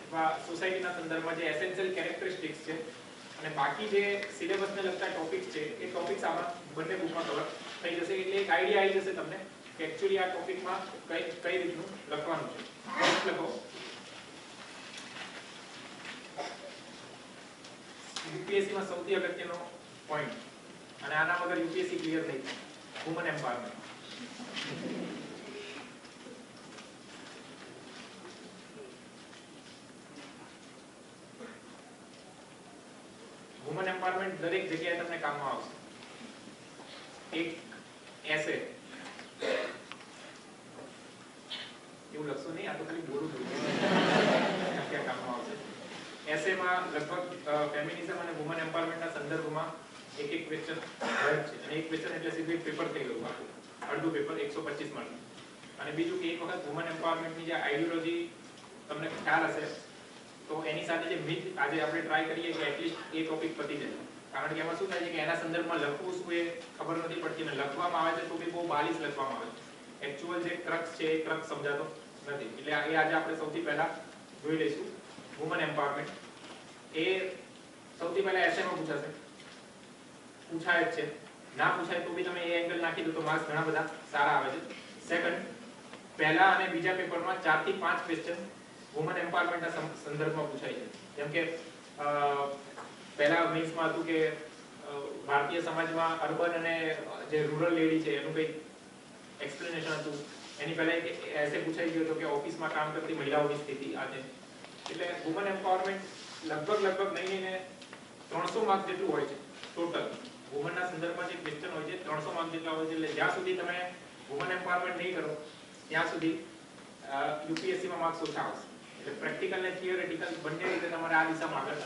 અથવા સોસાયટીના સંદર્ભમાં જે એસેન્શિયલ કેરેક્ટરિસ્ટિક્સ છે અને બાકી જે સિલેબસને લગતા ટોપિક્સ છે એ ટોપિક્સ આમાં બંને બુકમાં કવર થઈ જશે. એટલે એક આઈડિયા આવી જશે તમને કે એક્ચ્યુઅલી આ ટોપિકમાં કઈ રીતનું લખવાનું છે. લખો યુપીએસસી માં સૌથી અગત્યનો પોઈન્ટ, અને આના વગર યુપીએસસી ક્લિયર નહીં થાય, વુમન એમ્પાવરમેન્ટ. વુમન એમ્પાવરમેન્ટ દરેક જગ્યાએ તમને કામમાં આવશે. એક એસે એવું લખશો નહીં, આ તો ખાલી બોલું છું ક્યાં કામમાં આવશે. એસેમાં લગભગ ફેમિનિઝમ અને વુમન એમ્પાવરમેન્ટના સંદર્ભમાં એક ક્વેશ્ચન હોય છે, અને એક ક્વેશ્ચન એટલે સીધું એક પેપર થઈ ગયું આખું, અડધું પેપર 125 માર્ક. અને બીજું કે એક વખત વુમન એમ્પાવરમેન્ટની જે આઈડિયોલોજી તમને ખ્યાલ હશે તો એની સાથે જે મિથ આજે આપણે ટ્રાય કરીએ કે એટલીસ્ટ એ ટોપિક પતી જાય. કારણ કે એમાં શું થાય છે કે એના સંદર્ભમાં લખવું શું એ ખબર નથી પડતી, અને લખવામાં આવે છે તો બી બહુ બાલિશ લખવામાં આવે છે. એક્ચ્યુઅલ જે ક્રક્સ છે એ ક્રક્સ સમજાતો નથી. એટલે એ આજે આપણે સૌથી પહેલા જોઈ લઈશું. વુમન એમ્પાવરમેન્ટ એ સૌથી પહેલા એસેમાં પૂછાય જ છે. ના પૂછાય તો બી તમે એ એંગલ નાખી દો તો માર્ક્સ ઘણા બધા સારા આવે છે. સેકન્ડ, પહેલા અને બીજા પેપરમાં 4 થી 5 ક્વેશ્ચન વુમન એમ્પાવરમેન્ટના સંદર્ભમાં પૂછાય છે. જેમ કે પહેલા મેન્સમાં હતું કે ભારતીય સમાજમાં અર્બન અને જે રૂરલ લેડી છે એનું કંઈક એક્સપ્લેનેશન હતું. એની પહેલા એક એસે પૂછાઈ ગયો હતો કે ઓફિસમાં કામ કરતી મહિલાઓની સ્થિતિ આજે. એટલે વુમન એમ્પાવરમેન્ટ લગભગ નહીં ને 300 માર્ક જેટલું હોય છે ટોટલ. વુમનના સંદર્ભમાં જે ક્વેશ્ચન હોય છે 300 માર્ક જેટલા હોય છે. એટલે જ્યાં સુધી તમે વુમન એમ્પાવરમેન્ટ નહીં કરો ત્યાં સુધી યુપીએસસીમાં માર્ક્સ ઓછા આવશે. એટલે પ્રેક્ટિકલ ને થિયોરેટિકલ બંને રીતે તમારે આ દિશામાં આગળ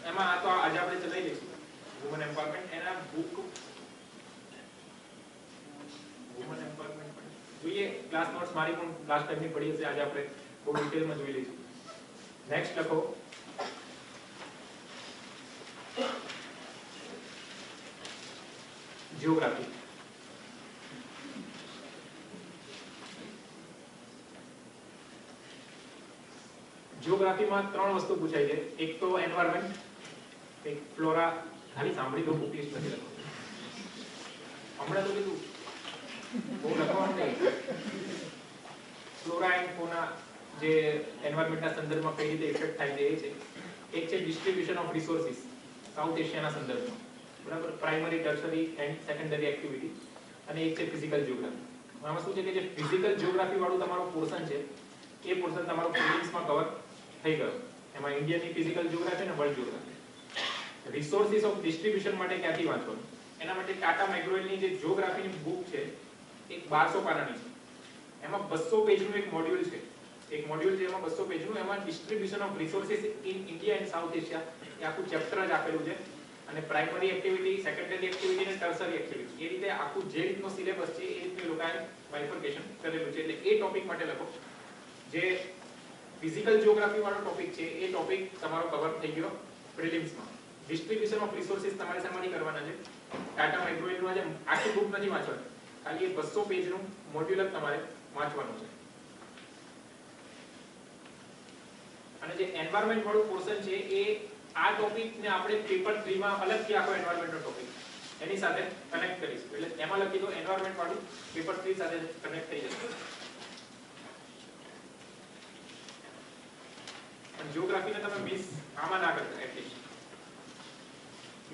એમાં આ તો આજે આપણે ચલાવી લઈશું વુમન એમ્પાવરમેન્ટ. એના બુક વુમન એમ્પાવરમેન્ટ જોઈએ. ક્લાસ નોટ્સ મારી પણ લાસ્ટ ટાઈમની પડી હશે, આજે આપણે બહુ ડિટેલમાં જોઈ લઈશું. નેક્સ્ટ લખો જીઓગ્રાફી. જીઓગ્રાફીમાં 3 વસ્તુ પૂછાય છે. એક તો એન્વાયરમેન્ટ, એક ફ્લોરા. ખાલી સાંભળી દો, બુક લિસ્ટ નથી લખો હમણાં તો કીધું બહુ લખવાનું નહીં. ફ્લોરા એન્ડ ફોના જે એન્વાયરમેન્ટના સંદર્ભમાં કઈ રીતે ઇફેક્ટ થાય છે એ છે. એક છે ડિસ્ટ્રીબ્યુશન ઓફ રિસોર્સિસ સાઉથ એશિયાના સંદર્ભમાં, બરાબર, primary, tertiary and secondary activity. અને એક છે ફિઝિકલ જીઓગ્રાફી. આમાં શું છે કે જે ફિઝિકલ જીઓગ્રાફી વાળું તમારો પોર્શન છે એ પોર્શન તમારો પ્રિલિમ્સમાં કવર થઈ ગયો. એમાં ઇન્ડિયનની ફિઝિકલ જીઓગ્રાફી અને world geography. Resources of distribution માટે ક્યાંથી વાંચવાનું? એના માટે ટાટા મેકગ્રો-હિલની જે જીઓગ્રાફીની બુક છે એક 1200 પાનાની છે. એમાં 200 પેજનું એક મોડ્યુલ છે. એક મોડ્યુલ છે એમાં 200 પેજનું. એમાં distribution of resources in India and South Asia એ આખું ચેપ્ટર જ આપેલું છે. અને પ્રાઇમરી એક્ટિવિટી, સેકન્ડરી એક્ટિવિટી અને ટર્શરી એક્ટિવિટી એ રીતે આખું જે રીતનો સિલેબસ છે એ રીતનું લોકોએ બાયફર્કેશન કરેલું છે. એટલે એ ટોપિક માટે લખો. જે ફિઝિકલ જીઓગ્રાફી વાળો ટોપિક છે એ ટોપિક તમારો કવર થઈ ગયો પ્રિલિમ્સમાં. ડિસ્ટ્રીબ્યુશન ઓફ રિસોર્સિસ તમારે શેમાંથી કરવાના છે? ટાટા મેકગ્રો-હિલનું આજે આખી બુક નથી વાંચવાની, ખાલી એ 200 પેજનું મોડ્યુલ જ તમારે વાંચવાનું છે. અને જે એન્વાયરમેન્ટ વાળું પોર્શન છે એ આ ટોપિકને આપણે પેપર 3 માં અલગથી આખો એન્વાયરમેન્ટનો ટોપિક એની સાથે કનેક્ટ કરીશું. એટલે એમાં લખી દો એન્વાયરમેન્ટ વાળું પેપર 3 સાથે કનેક્ટ થઈ જશે. અને જીઓગ્રાફીને તમે મિસ આમાં ના કરતા એટલીસ્ટ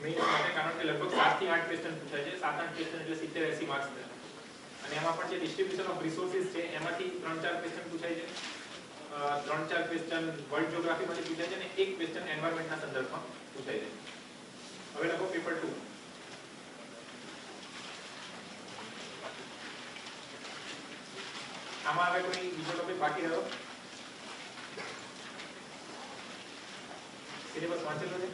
મેઇન માટે, કારણ કે લગભગ 7 થી 8 ક્વેશ્ચન પૂછાય છે. 7-8 ક્વેશ્ચન એટલે 70-80 માર્ક્સ છે. અને એમાં પણ જે ડિસ્ટ્રીબ્યુશન ઓફ રિસોર્સિસ છે એમાંથી 3-4 ક્વેશ્ચન પૂછાય છે. 3-4 ક્વેશ્ચન વર્લ્ડ જીઓગ્રાફીમાંથી પૂછાય છે અને એક ક્વેશ્ચન એન્વાયરમેન્ટના સંદર્ભમાં પૂછાય છે. હવે લખો પેપર 2. આમાં હવે કોઈ બીજો ટોપિક બાકી રહ્યો? સિલેબસ વાંચેલો છે?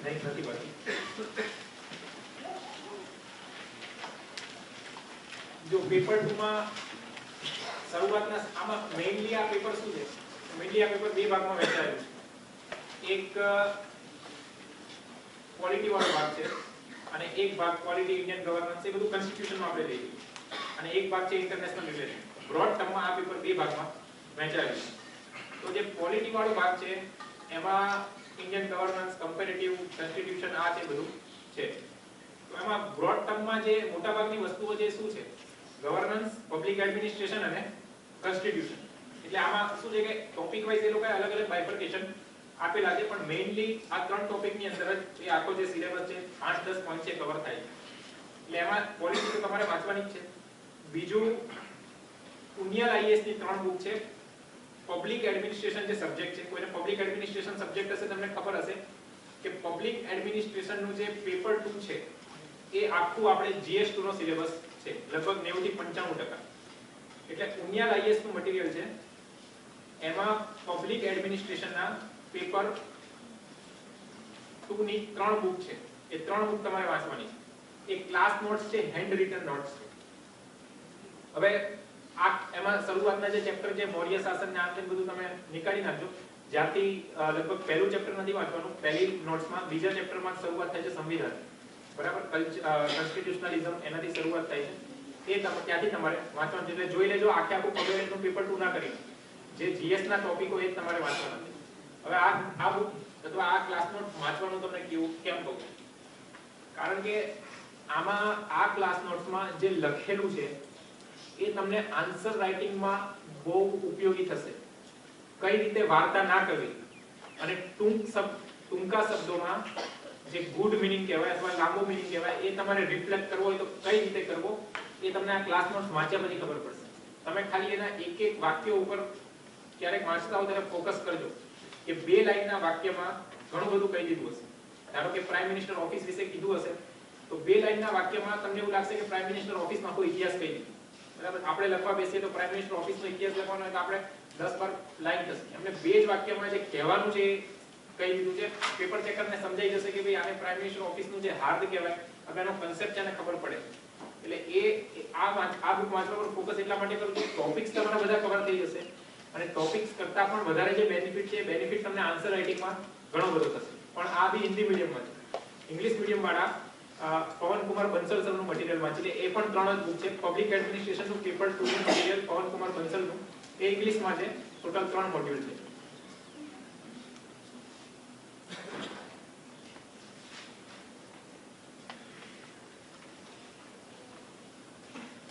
નહીં, નથી બાકી. જો પેપર 2 માં શરૂઆતના આમાં મેઇનલી આ પેપર શું છે? મેઇનલી આ પેપર 2 ભાગમાં વહેંચાયેલું છે. એક ક્વોલિટી વાળો ભાગ છે અને એક ભાગ ક્વોલિટી ઇન્ડિયન ગવર્નન્સ એ બધું કોન્સ્ટિટ્યુશન માં આપણે લઈએ અને એક ભાગ છે ઇન્ટરનેશનલ રિલેશન. બ્રોડ ટર્મમાં આ પેપર બે ભાગમાં વહેંચાયેલું છે. તો જે ક્વોલિટી વાળો ભાગ છે એમાં ઇન્ડિયન ગવર્નન્સ, કમ્પેરેટિવ, કોન્સ્ટિટ્યુશન આ છે બધું છે. તો એમાં બ્રોડ ટર્મમાં જે મોટાભાગની વસ્તુઓ જે શું છે, ગવર્નન્સ, પબ્લિક એડમિનિસ્ટ્રેશન અને કોન્સ્ટિટ્યુશન. એટલે આમાં શું છે કે ટોપિક વાઇઝ એ લોકોએ અલગ અલગ બાયફર્કેશન આપેલા છે, પણ મેઇનલી આ ત્રણ ટોપિકની અંદર જ એ આખો જે સિલેબસ છે 5-10 પોઈન્ટ છે કવર થાય છે. એટલે એમાં પોલિસી તો તમારે વાંચવાની જ છે. બીજું ઉનિયલ આઈએએસ ની 3 બુક છે. પબ્લિક એડમિનિસ્ટ્રેશન જે સબ્જેક્ટ છે, કોઈને પબ્લિક એડમિનિસ્ટ્રેશન સબ્જેક્ટ હશે તમને ખબર હશે કે પબ્લિક એડમિનિસ્ટ્રેશન નું જે પેપર 2 છે એ આખું આપણે GS2 નો સિલેબસ છે, લગભગ 90 થી 95%. એટલે ઉનિયલ આઈએએસ નું મટીરીયલ છે, એમાં પબ્લિક એડમિનિસ્ટ્રેશન ના પેપર 2 ની 3 બુક છે. એ 3 બુક તમારે વાંચવાની છે. એક ક્લાસ નોટ્સ છે, હેન્ડ રિટન નોટ્સ છે. હવે આ એમાં શરૂઆતના જે ચેપ્ટર છે મૌર્ય શાસન ને આમ તેમ બધું તમે નીકાળી નાખજો. જ્યાંથી લગભગ પહેલું ચેપ્ટર નથી વાંચવાનું, પહેલી નોટ્સમાં બીજા ચેપ્ટરમાં શરૂઆત થાય છે સંવિધાન, બરાબર, કોન્સ્ટિટ્યુશનલિઝમ, એનાથી શરૂઆત થાય છે. એ ત્યાંથી તમારે વાંચવાનું છે. એટલે જોઈ લેજો, આખે આખું પબ્લિકનું પેપર 2 ના કરી, જે GS ના ટોપિકો એ તમારે વાંચવાના છે. હવે આ બુક અથવા આ ક્લાસ નોટ વાંચવાનું તમને કેમ કહું? કારણ કે આમાં આ ક્લાસ નોટ્સમાં જે લખેલું છે એ તમને આન્સર રાઇટિંગમાં બહુ ઉપયોગી થશે. કઈ રીતે વાર્તા ના કરવી અને ટૂંકા શબ્દોમાં જે ગુડ મીનિંગ કહેવાય અથવા લાંબો મીનિંગ કહેવાય એ તમારે રિફ્લેક્ટ કરવો હોય તો કઈ રીતે કરવો એ તમને આ ક્લાસ નોટ્સ વાંચ્યા પછી ખબર પડશે. તમે ખાલી એના એક એક વાક્યો ઉપર ક્યારેક વાંચતા હો ત્યારે ફોકસ કરજો કે 2 લાઈનના વાક્યમાં ઘણું બધું કહી દીધું હશે. ધારો કે પ્રાઇમ મિનિસ્ટર ઓફિસ વિશે કીધું હશે તો 2 લાઈનના વાક્યમાં તમને એવું લાગશે કે પ્રાઇમ મિનિસ્ટર ઓફિસમાં કોઈ ઇતિહાસ કહી દીધું, બરાબર. આપણે લખવા બેસીએ તો પ્રાઇમ મિનિસ્ટર ઓફિસનો ઇતિહાસ લખવાનો હોય તો આપણે 10-12 લાઈન થશે. એમને 2 જ વાક્યમાં જે કહેવાનું છે કહી દીધું છે. પેપર ચેકરને સમજાઈ જશે કે ભાઈ આને પ્રાઇમ મિનિસ્ટર ઓફિસનું જે હાર્દ કહેવાય, હવે એનો કન્સેપ્ટ છે ને ખબર પડે. એટલે આ બુક વાંચવા પર ફોકસ એટલા માટે કરું છું કે ટોપિક્સ તમારા બધા કવર થઈ જશે અને ટોપિક્સ કરતા પણ વધારે જે બેનિફિટ છે, બેનિફિટ તમને આન્સર રાઇટિંગમાં ઘણો બધો થશે. પણ આ બી હિન્દી મીડિયમમાં છે. ઇંગ્લિશ મીડિયમ વાળા પવન કુમાર બંસલ સરનું મટીરીયલ વાંચી લે. એ પણ 3 જ બુક છે. પબ્લિક એડમિનિસ્ટ્રેશનનું પેપર 2 નું મટીરીયલ પવન કુમાર બંસલનું એ ઇંગ્લિશમાં છે. ટોટલ 3 મોડ્યુલ છે.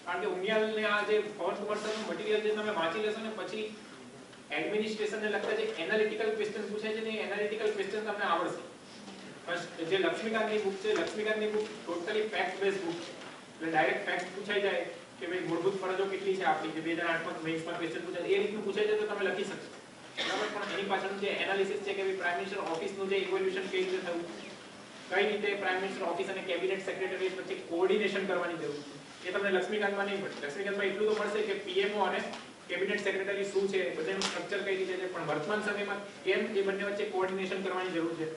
કારણ કે ઉનિયાલને આ જે પવન કુમાર સરનું મટીરીયલ જે તમે વાંચી લેશો ને પછી એડમિનિસ્ટ્રેશનને લગતા જે એનાલિટિકલ ક્વેશ્ચન પૂછાય છે ને એ એનાલિટિકલ ક્વેશ્ચન તમને આવડશે. જે લક્ષ્મીકાંતની બુક છે, લક્ષ્મીકાંતની book totally fact base book છે. એટલે ડાયરેક્ટ ફેક્ટ પૂછાઈ જાય કે ભાઈ મૂળભૂત ફરજો કેટલી છે આપણી, જે 2008માં મેઇન્સમાં ક્વેશ્ચન પૂછાય એ રીતનું પૂછાઈ જાય તો તમે લખી શકશો, બરાબર. પણ એની પાછળનું જે એનાલિસિસ છે કે ભાઈ પ્રાઇમ મિનિસ્ટર ઓફિસનું જે ઇવોલ્યુશન કેવી રીતે થયું, કઈ રીતે પ્રાઇમ મિનિસ્ટર ઓફિસ અને કેબિનેટ સેક્રેટરી વચ્ચે કોઓર્ડિનેશન કરવાની જરૂર છે, એ તમને લક્ષ્મીકાંતમાં નહીં મળે. લક્ષ્મીકાંતમાં એટલું તો મળશે કે પીએમઓ અને કેબિનેટ સેક્રેટરી શું છે, બધાનું સ્ટ્રક્ચર કઈ રીતે છે, પણ વર્તમાન સમયમાં કેમ એ બંને વચ્ચે કોઓર્ડિનેશન કરવાની જરૂર છે.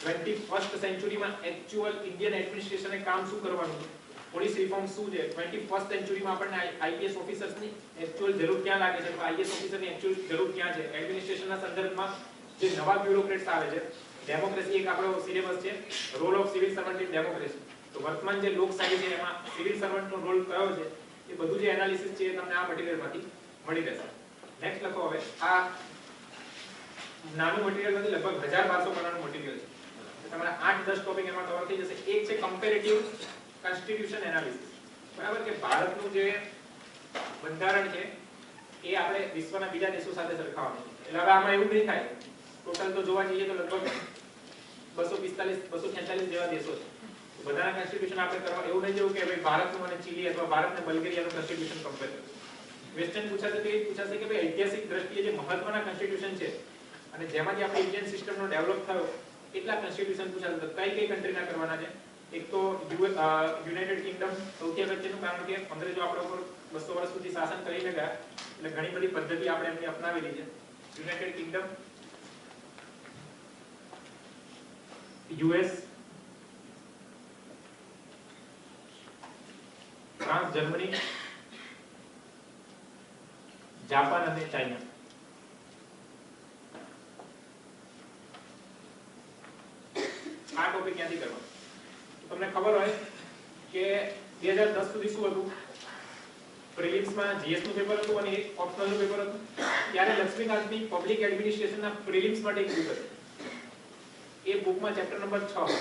21st સેન્ચુરીમાં એક્ચ્યુઅલ ઇન્ડિયન એડમિનિસ્ટ્રેશને કામ શું કરવાનું છે, પોલીસ રિફોર્મ શું છે, 21st સેન્ચુરીમાં આપણને આઈપીએસ ઓફિસર્સની એક્ચ્યુઅલ જરૂર ક્યાં લાગે છે, આઈએએસ ઓફિસરની એક્ચ્યુઅલ જરૂર ક્યાં છે, એડમિનિસ્ટ્રેશનના સંદર્ભમાં જે નવા બ્યુરોક્રેટ્સ આવે છે, ડેમોક્રેસી એક આપણો સિલેબસ છે, role of civil servant in democracy. તો વર્તમાન જે લોકશાહી છે એમાં સિવિલ સર્વન્ટનો રોલ કયો છે એ બધું જે એનાલિસિસ છે એ તમને આ મટીરીયલમાંથી મળી રહેશે. નેક્સ્ટ લખો. હવે આ નાનું મટીરીયલ નથી, લગભગ 1200 પાનાનું મટીરીયલ છે. તમારા 8-10 ટોપિક એમાં કવર થઈ જશે. એક છે કમ્પેરેટિવ કોન્સ્ટિટ્યુશન એનાલિસિસ, બરાબર, કે ભારતનું જે બંધારણ છે એ આપણે વિશ્વના બીજા દેશો સાથે સરખાવવાનું છે. એટલે હવે આમાં એવું નહીં થાય, ટોટલ તો જોવા જઈએ તો લગભગ 246 જેવા દેશો છે. બધાના કોન્સ્ટિટ્યુશન આપણે કરવા એવું નહીં જેવું કે ભાઈ ભારતનું અને ચીલી અથવા ભારત અને બલ્ગેરિયાનું કોન્સ્ટિટ્યુશન કમ્પેર કરવું. ક્વેશ્ચન પૂછાશે તો એ પૂછાશે કે ભાઈ ઐતિહાસિક દ્રષ્ટિએ જે મહત્વના કોન્સ્ટિટ્યુશન છે અને જેમાંથી આપણે ઇન્ડિયન સિસ્ટમનો ડેવલપ થયો એટલા કોન્સ્ટિટ્યુશન પૂછાશે તો કઈ કન્ટ્રીના કરવાના છે. એક તો યુનાઇટેડ કિંગડમ સૌથી અગત્યનું, કારણ કે અંગ્રેજો આપણા ઉપર 200 વર્ષ સુધી શાસન કરીને ગયા એટલે ઘણી બધી પદ્ધતિ આપણે એમની અપનાવેલી છે. United Kingdom, US, France, Germany, Japan અને ચાઇના. આ ટોપિક ક્યાંથી કરવા? તમને ખબર હોય કે 2010 સુધી શું હતું, પ્રિલિમ્સ માં જીએસ નું પેપર હતું અને એક ઓપ્શનલ નું પેપર હતું. ત્યારે લક્ષ્મીકાંતની પબ્લિક એડમિનિસ્ટ્રેશન ના પ્રિલિમ્સ માટે એક બુક હતી. એ બુકમાં ચેપ્ટર નંબર 6,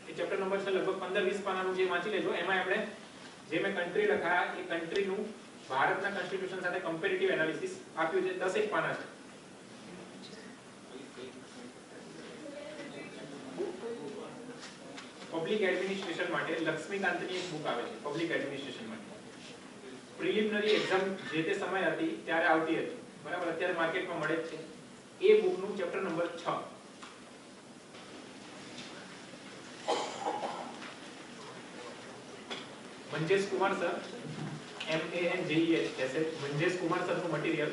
એ ચેપ્ટર નંબર 6 લગભગ 15-20 પાનાનું જે વાંચી લેજો. એમાં આપણે જે મેં કન્ટ્રી લખાયા એ કન્ટ્રીનું ભારતના કોન્સ્ટિટ્યુશન સાથે કમ્પેરેટિવ એનાલિસિસ આપ્યું છે. 10 એક પાના છે. પબ્લિક એડમિનિસ્ટ્રેશન માટે લક્ષ્મીકાંતની એક બુક આવે છે. પબ્લિક એડમિનિસ્ટ્રેશન માટે પ્રિલિમિનરી એક્ઝામ જે તે સમય હતી ત્યારે આવતી હતી, બરાબર? અત્યારે માર્કેટમાં મળે છે. એ બુકનું chapter number 6. Manjesh Kumar sir, MANJES Manjesh Kumar સરનું મટીરીયલ.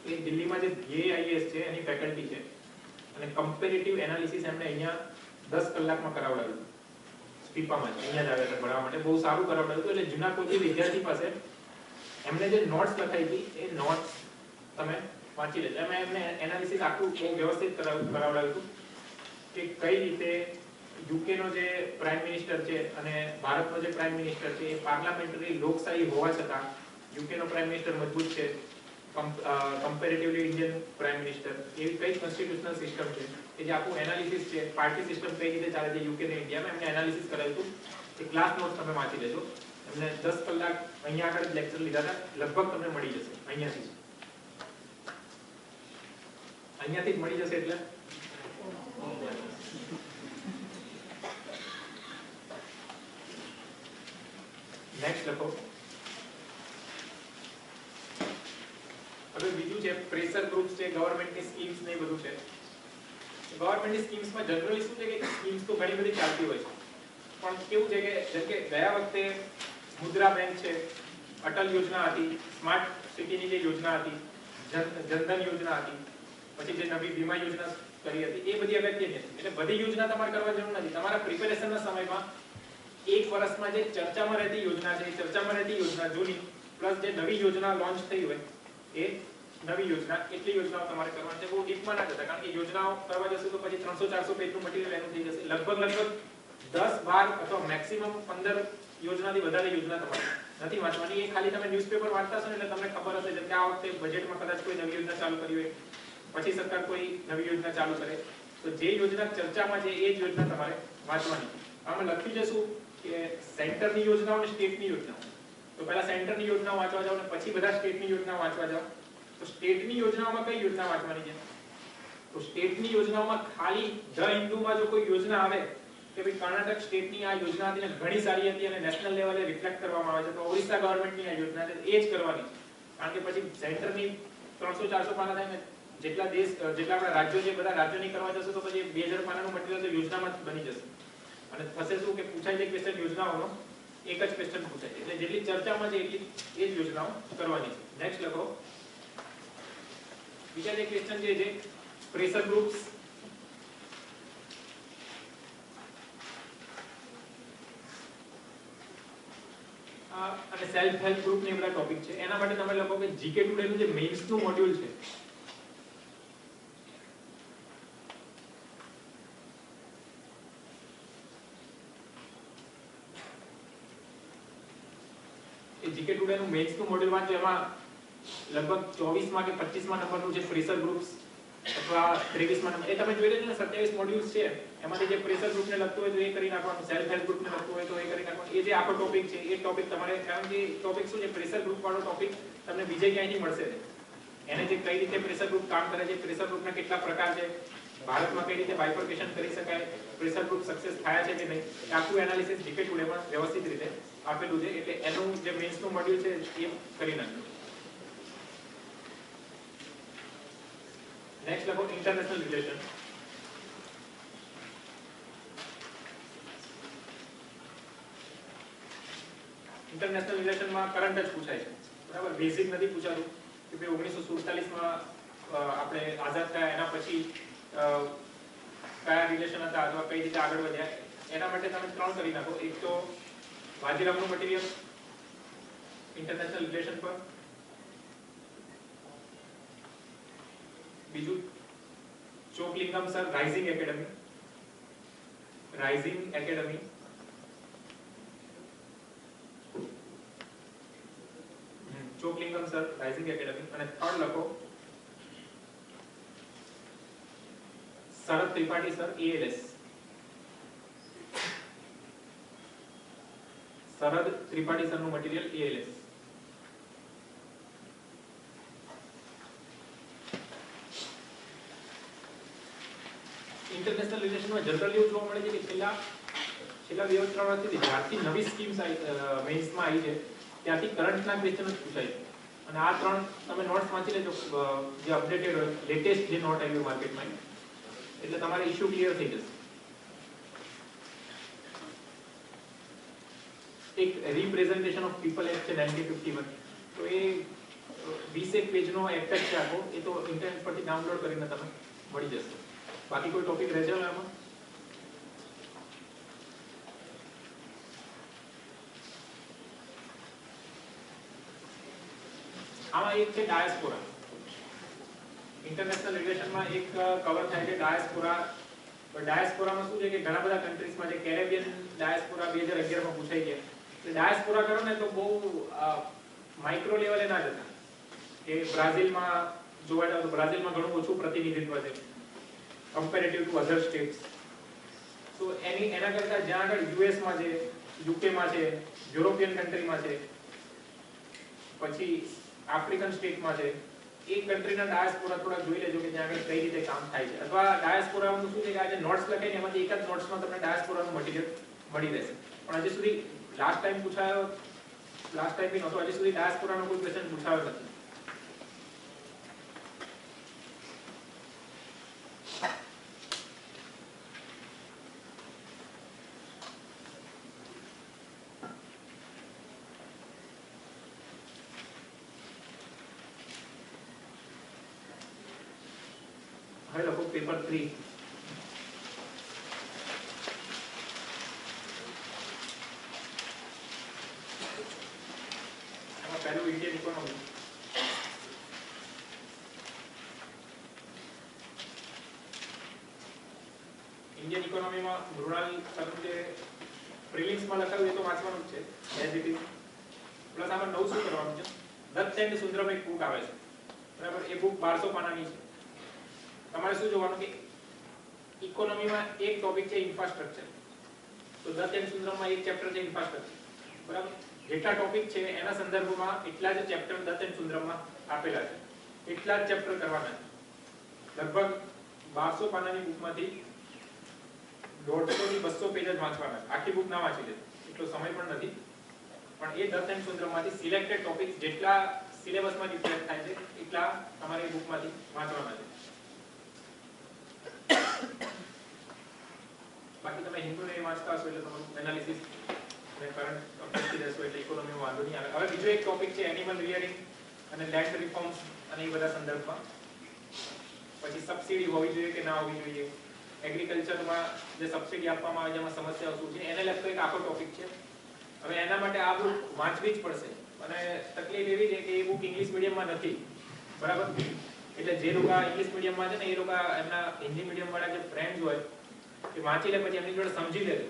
એ દિલ્હીમાં જે AIS છે એની ફેકલ્ટી છે અને કમ્પેરેટિવ એનાલિસિસ એમને અહીંયા 10 કલાકમાં કરાવડાવ્યું. સ્પીપામાં અહીંયા જ આવ્યા હતા ભણવા માટે. બહુ સારું કરાવડાવ્યું હતું. એટલે જૂના કોઈ વિદ્યાર્થી પાસે એમને જે નોટ્સ લખાઈ હતી એ નોટ્સ તમે વાંચી લેજો. એમાં એમને એનાલિસિસ આખું બહુ વ્યવસ્થિત કરાવડાવ્યું હતું કે કઈ રીતે યુકે નો જે પ્રાઇમ મિનિસ્ટર છે અને ભારતનો જે પ્રાઇમ મિનિસ્ટર છે એ પાર્લામેન્ટરી લોકશાહી હોવા છતાં યુકે નો પ્રાઇમ મિનિસ્ટર મજબૂત છે કમ્પેરેટિવલી ઇન્ડિયન પ્રાઇમ મિનિસ્ટર. એવી કઈ કોન્સ્ટિટ્યુશનલ સિસ્ટમ છે કે જે આખું એનાલિસિસ છે, પાર્ટી સિસ્ટમ કઈ રીતે ચાલે છે યુકે ને ઇન્ડિયામાં, એમને એનાલિસિસ કરાયું હતું. એ ક્લાસ નોટ્સ તમે વાંચી લેજો. એમને 10 કલાક અહીંયા આગળ જ લેક્ચર લીધા હતા. લગભગ તમને મળી જશે અહીંયાથી જ મળી જશે. એટલે નેક્સ્ટ લખો. હવે બીજું છે પ્રેશર ગ્રુપ્સ છે, ગવર્નમેન્ટની સ્કીમ્સ ને બધું છે. ગવર્નમેન્ટની સ્કીમ્સમાં જનરલી શું છે કે સ્કીમ્સ તો ઘણી બધી ચાલતી હોય છે, પણ કેવું છે કે જેમ કે ગયા વખતે મુદ્રા બેંક છે, અટલ યોજના હતી, સ્માર્ટ સિટીની જે યોજના હતી, જનધન યોજના હતી, પછી જે નવી વીમા યોજના કરી હતી, એ બધી અગત્યની હતી. એટલે બધી યોજના તમારે કરવા જરૂર નથી. તમારા પ્રિપેરેશનના સમયમાં એક વર્ષમાં જે ચર્ચામાં રહેતી યોજના છે, ચર્ચામાં રહેતી યોજના જૂની પ્લસ જે નવી યોજના લોન્ચ થઈ હોય એ નવી યોજના, એટલી યોજનાઓ તમારે કરવાની છે. બહુ ડીપમાં ના જતા, કારણ કે યોજનાઓ કરવા જશો તો પછી 300-400 પેજનું મટીરીયલ એનું થઈ જશે. લગભગ 10-12 અથવા મેક્સિમમ 15 યોજનાથી વધારે યોજના તમારે નથી વાંચવાની. એ ખાલી તમે ન્યૂઝપેપર વાંચતા હશો ને એટલે તમને ખબર હશે. જેમ કે આ વખતે બજેટમાં કદાચ કોઈ નવી યોજના ચાલુ કરી હોય, પછી સરકાર કોઈ નવી યોજના ચાલુ કરે, તો જે યોજના ચર્ચામાં છે એ જ યોજના તમારે વાંચવાની. આમાં લખી જશું કે સેન્ટરની યોજનાઓ અને સ્ટેટની યોજનાઓ. તો પહેલા સેન્ટરની યોજનાઓ વાંચવા જાવ ને પછી બધા સ્ટેટની યોજનાઓ વાંચવા જાવ. તો સ્ટેટની યોજનાઓમાં કઈ યોજના વાંચવાની છે? તો સ્ટેટની યોજનાઓમાં ખાલી ધ હિન્દુમાં જો કોઈ યોજના આવે કે ભાઈ કર્ણાટક સ્ટેટની આ યોજના હતી ને ઘણી સારી હતી અને નેશનલ લેવલે રિફ્લેક્ટ કરવામાં આવે છે, તો ઓરિસ્સા ગવર્નમેન્ટની આ યોજના છે, એ જ કરવાની. કારણ કે પછી સેન્ટરની 300-400 પાના થાય ને, જેટલા આપણા રાજ્યો છે બધા રાજ્યોની કરવા જશે તો પછી 2000 પાનાનું મટીરીયલ તો યોજનામાં જ બની જશે. અને થશે શું કે પૂછાય છે ક્વેશ્ચન યોજનાઓનો, એક જ ક્વેશ્ચન પૂછાય છે. એટલે જેટલી ચર્ચામાં છે એટલી એ જ યોજનાઓ કરવાની છે. નેક્સ્ટ લખો. બીજા જે ક્વેશ્ચન છે પ્રેશર ગ્રુપ્સ અને સેલ્ફ હેલ્પ ગ્રુપ ને બધા ટોપિક છે. એના માટે તમે લખો કે જીકે ટુડે નું જે મેઇન્સ નું મોડ્યુલ છે એ જીકે ટુડે નું મેઇન્સ નું મોડ્યુલ વાંચો. એમાં લગભગ 24માં કે 25માં નંબરનું જે પ્રેશર ગ્રુપ્સ અથવા 23માં નંબર, એ તમે જોઈ લેજો ને 27 મોડ્યુલ્સ છે. એમાંથી જે પ્રેશર ગ્રુપ ને લગતું હોય તો એ કરી નાખવાનું, સેલ્ફ હેલ્પ ગ્રુપ ને લગતું હોય તો એ કરી નાખવાનું. એ જે આખો ટોપિક છે એ ટોપિક તમારે, કારણ કે ટોપિક શું છે, પ્રેશર ગ્રુપ વાળો ટોપિક તમને બીજે ક્યાંયથી મળશે નહીં. એને જે કઈ રીતે પ્રેશર ગ્રુપ કામ કરે છે, પ્રેશર ગ્રુપના કેટલા પ્રકાર છે, ભારતમાં કઈ રીતે બાયફર્કેશન કરી શકાય, પ્રેશર ગ્રુપ સક્સેસ થયા છે કે નહીં, એ આખું એનાલિસિસ જીકે ટુડેમાં વ્યવસ્થિત રીતે આપેલું છે. એટલે એનું જે મેઇન્સનું મોડ્યુલ છે એ કરી નાખજો. નેક્સ્ટ લખો ઇન્ટરનેશનલ રિલેશન. ઇન્ટરનેશનલ રિલેશનમાં કરંટ જ પૂછાય છે, બરાબર? બેઝિક નથી પૂછાતું કે ભાઈ 1947માં આપણે આઝાદ થયા એના પછી કયા રિલેશન હતા અથવા કઈ રીતે આગળ વધ્યા. એના માટે તમે 3 કરી નાખો. એક તો વાજીરામનું મટીરીયલ ઇન્ટરનેશનલ રિલેશન પર, બીજું Chokalingam sir rising academy, rising academy, Chokalingam sir rising academy, અને થર્ડ લખો શરદ ત્રિપાઠી સર ALS, શરદ ત્રિપાઠી સરનું મટીરીયલ ALS. ઇન્ટરનેશનલ રિલેશનમાં જનરલી એવું જોવા મળે છે કે છેલ્લા 2-3 વર્ષથી જ્યારથી નવી સ્કીમ્સ મેઇન્સમાં આવી છે ત્યાંથી કરંટના ક્વેશ્ચન જ પૂછાય છે. અને આ 3 તમે નોટ્સ વાંચી લેજો, જે અપડેટેડ હોય, લેટેસ્ટ જે નોટ આવ્યું માર્કેટમાં, એટલે તમારે ઇશ્યુ ક્લિયર થઈ જશે. એક રિપ્રેઝન્ટેશન ઓફ પીપલ એક્ટ છે 1951, તો એ 20 પેજનો એક્ટ છે આખો, એ તો ઇન્ટરનેટ પરથી ડાઉનલોડ કરીને તમે મળી જશે. બાકી કોઈ ટોપિક રહેશે આમાં? આમાં એક છે ડાયસ્પોરા. ઇન્ટરનેશનલ રિલેશનમાં એક કવર થાય છે ડાયસ્પોરા. તો ડાયસ્પોરામાં શું છે કે ઘણા બધા કન્ટ્રીઝમાં જે કેરેબિયન ડાયસ્પોરા 2011 માં પૂછાઈ ગયા. એટલે ડાયસ્પોરા કરો ને તો બહુ માઇક્રો લેવલે ના જતા. કે બ્રાઝિલમાં જોવા જાવ તો બ્રાઝિલમાં ઘણું ઓછું પ્રતિનિધિત્વ છે કમ્પેરેટિવ ટુ અધર સ્ટેટ્સ. તો એના કરતા જ્યાં આગળ US માં છે, UK માં છે, યુરોપિયન કન્ટ્રીમાં છે, પછી આફ્રિકન સ્ટેટમાં છે, એ કન્ટ્રીના ડાયસ્પોરા થોડા જોઈ લેજો કે ત્યાં આગળ કઈ રીતે કામ થાય છે. અથવા ડાયસ્પોરાનું શું છે કે આજે નોટ્સ લખાય ને એમાંથી એક જ નોટ્સમાં તમને ડાયસ્પોરાનું મટીરીયલ મળી રહેશે. પણ હજી સુધી લાસ્ટ ટાઈમ બી નહોતો, હજી સુધી ડાયસ્પોરાનો કોઈ ક્વેશ્ચન પૂછાયો નથી. હવે લખો પેપર 3. એમાં પહેલું ઇન્ડિયન ઇકોનોમી. ઇન્ડિયન ઇકોનોમીમાં મૃણાલ સરનું જે પ્રિલિમ્સમાં લખાવ્યું એ તો વાંચવાનું જ છે એઝ ઇટ ઇઝ. પ્લસ આમાં નવું શું કરવાનું છે, દત્ત એન્ડ સુંદરમ એક બુક આવે છે, બરાબર? એ બુક 1200 પાનાની છે. તમારે શું જોવાનું કે ઇકોનોમીમાં એક ટોપિક છે ઇન્ફ્રાસ્ટ્રક્ચર, તો દત્ત એન્ડ સુંદરમમાં એક ચેપ્ટર છે ઇન્ફ્રાસ્ટ્રક્ચર, બરાબર? જેટલા ટોપિક છે એના સંદર્ભમાં એટલા જ ચેપ્ટર દત્ત એન્ડ સુંદરમમાં આપેલા છે, એટલા જ ચેપ્ટર કરવાના છે. લગભગ 1200 પાનાની બુકમાંથી 150 થી 200 પેજ જ વાંચવાના છે. આખી બુક ના વાંચી લે, એટલો સમય પણ નથી. પણ એ દત્ત એન્ડ સુંદરમમાંથી સિલેક્ટેડ ટોપિક્સ જેટલા સિલેબસમાં રિફ્લેક્ટ થાય છે એટલા તમારે એ બુકમાંથી વાંચવાના છે. બાકી તમે હિન્દુને વાંચતા હશો એટલે તમારું એનાલિસિસ અને કરંટ અપડેટ રહેશો એટલે ઇકોનોમીમાં વાંધો નહીં આવે. હવે બીજો એક ટોપિક છે એનિમલ રિયરિંગ અને લેન્ડ રિફોર્મ્સ અને એ બધા સંદર્ભમાં. પછી સબસિડી હોવી જોઈએ કે ના હોવી જોઈએ, એગ્રીકલ્ચરમાં જે સબસિડી આપવામાં આવે છે એમાં સમસ્યાઓ શું છે, એને લગતો એક આખો ટોપિક છે. હવે એના માટે આ બુક વાંચવી જ પડશે. અને તકલીફ એવી છે કે એ બુક ઇંગ્લિશ મીડિયમમાં નથી, બરાબર? એટલે જે લોકો ઇંગ્લિશ મીડિયમમાં છે ને એ લોકો એમના હિન્દી મીડિયમ વાળા જે ફ્રેન્ડ્સ હોય એ વાંચી લે, પછી એમની જોડે સમજી લેજો.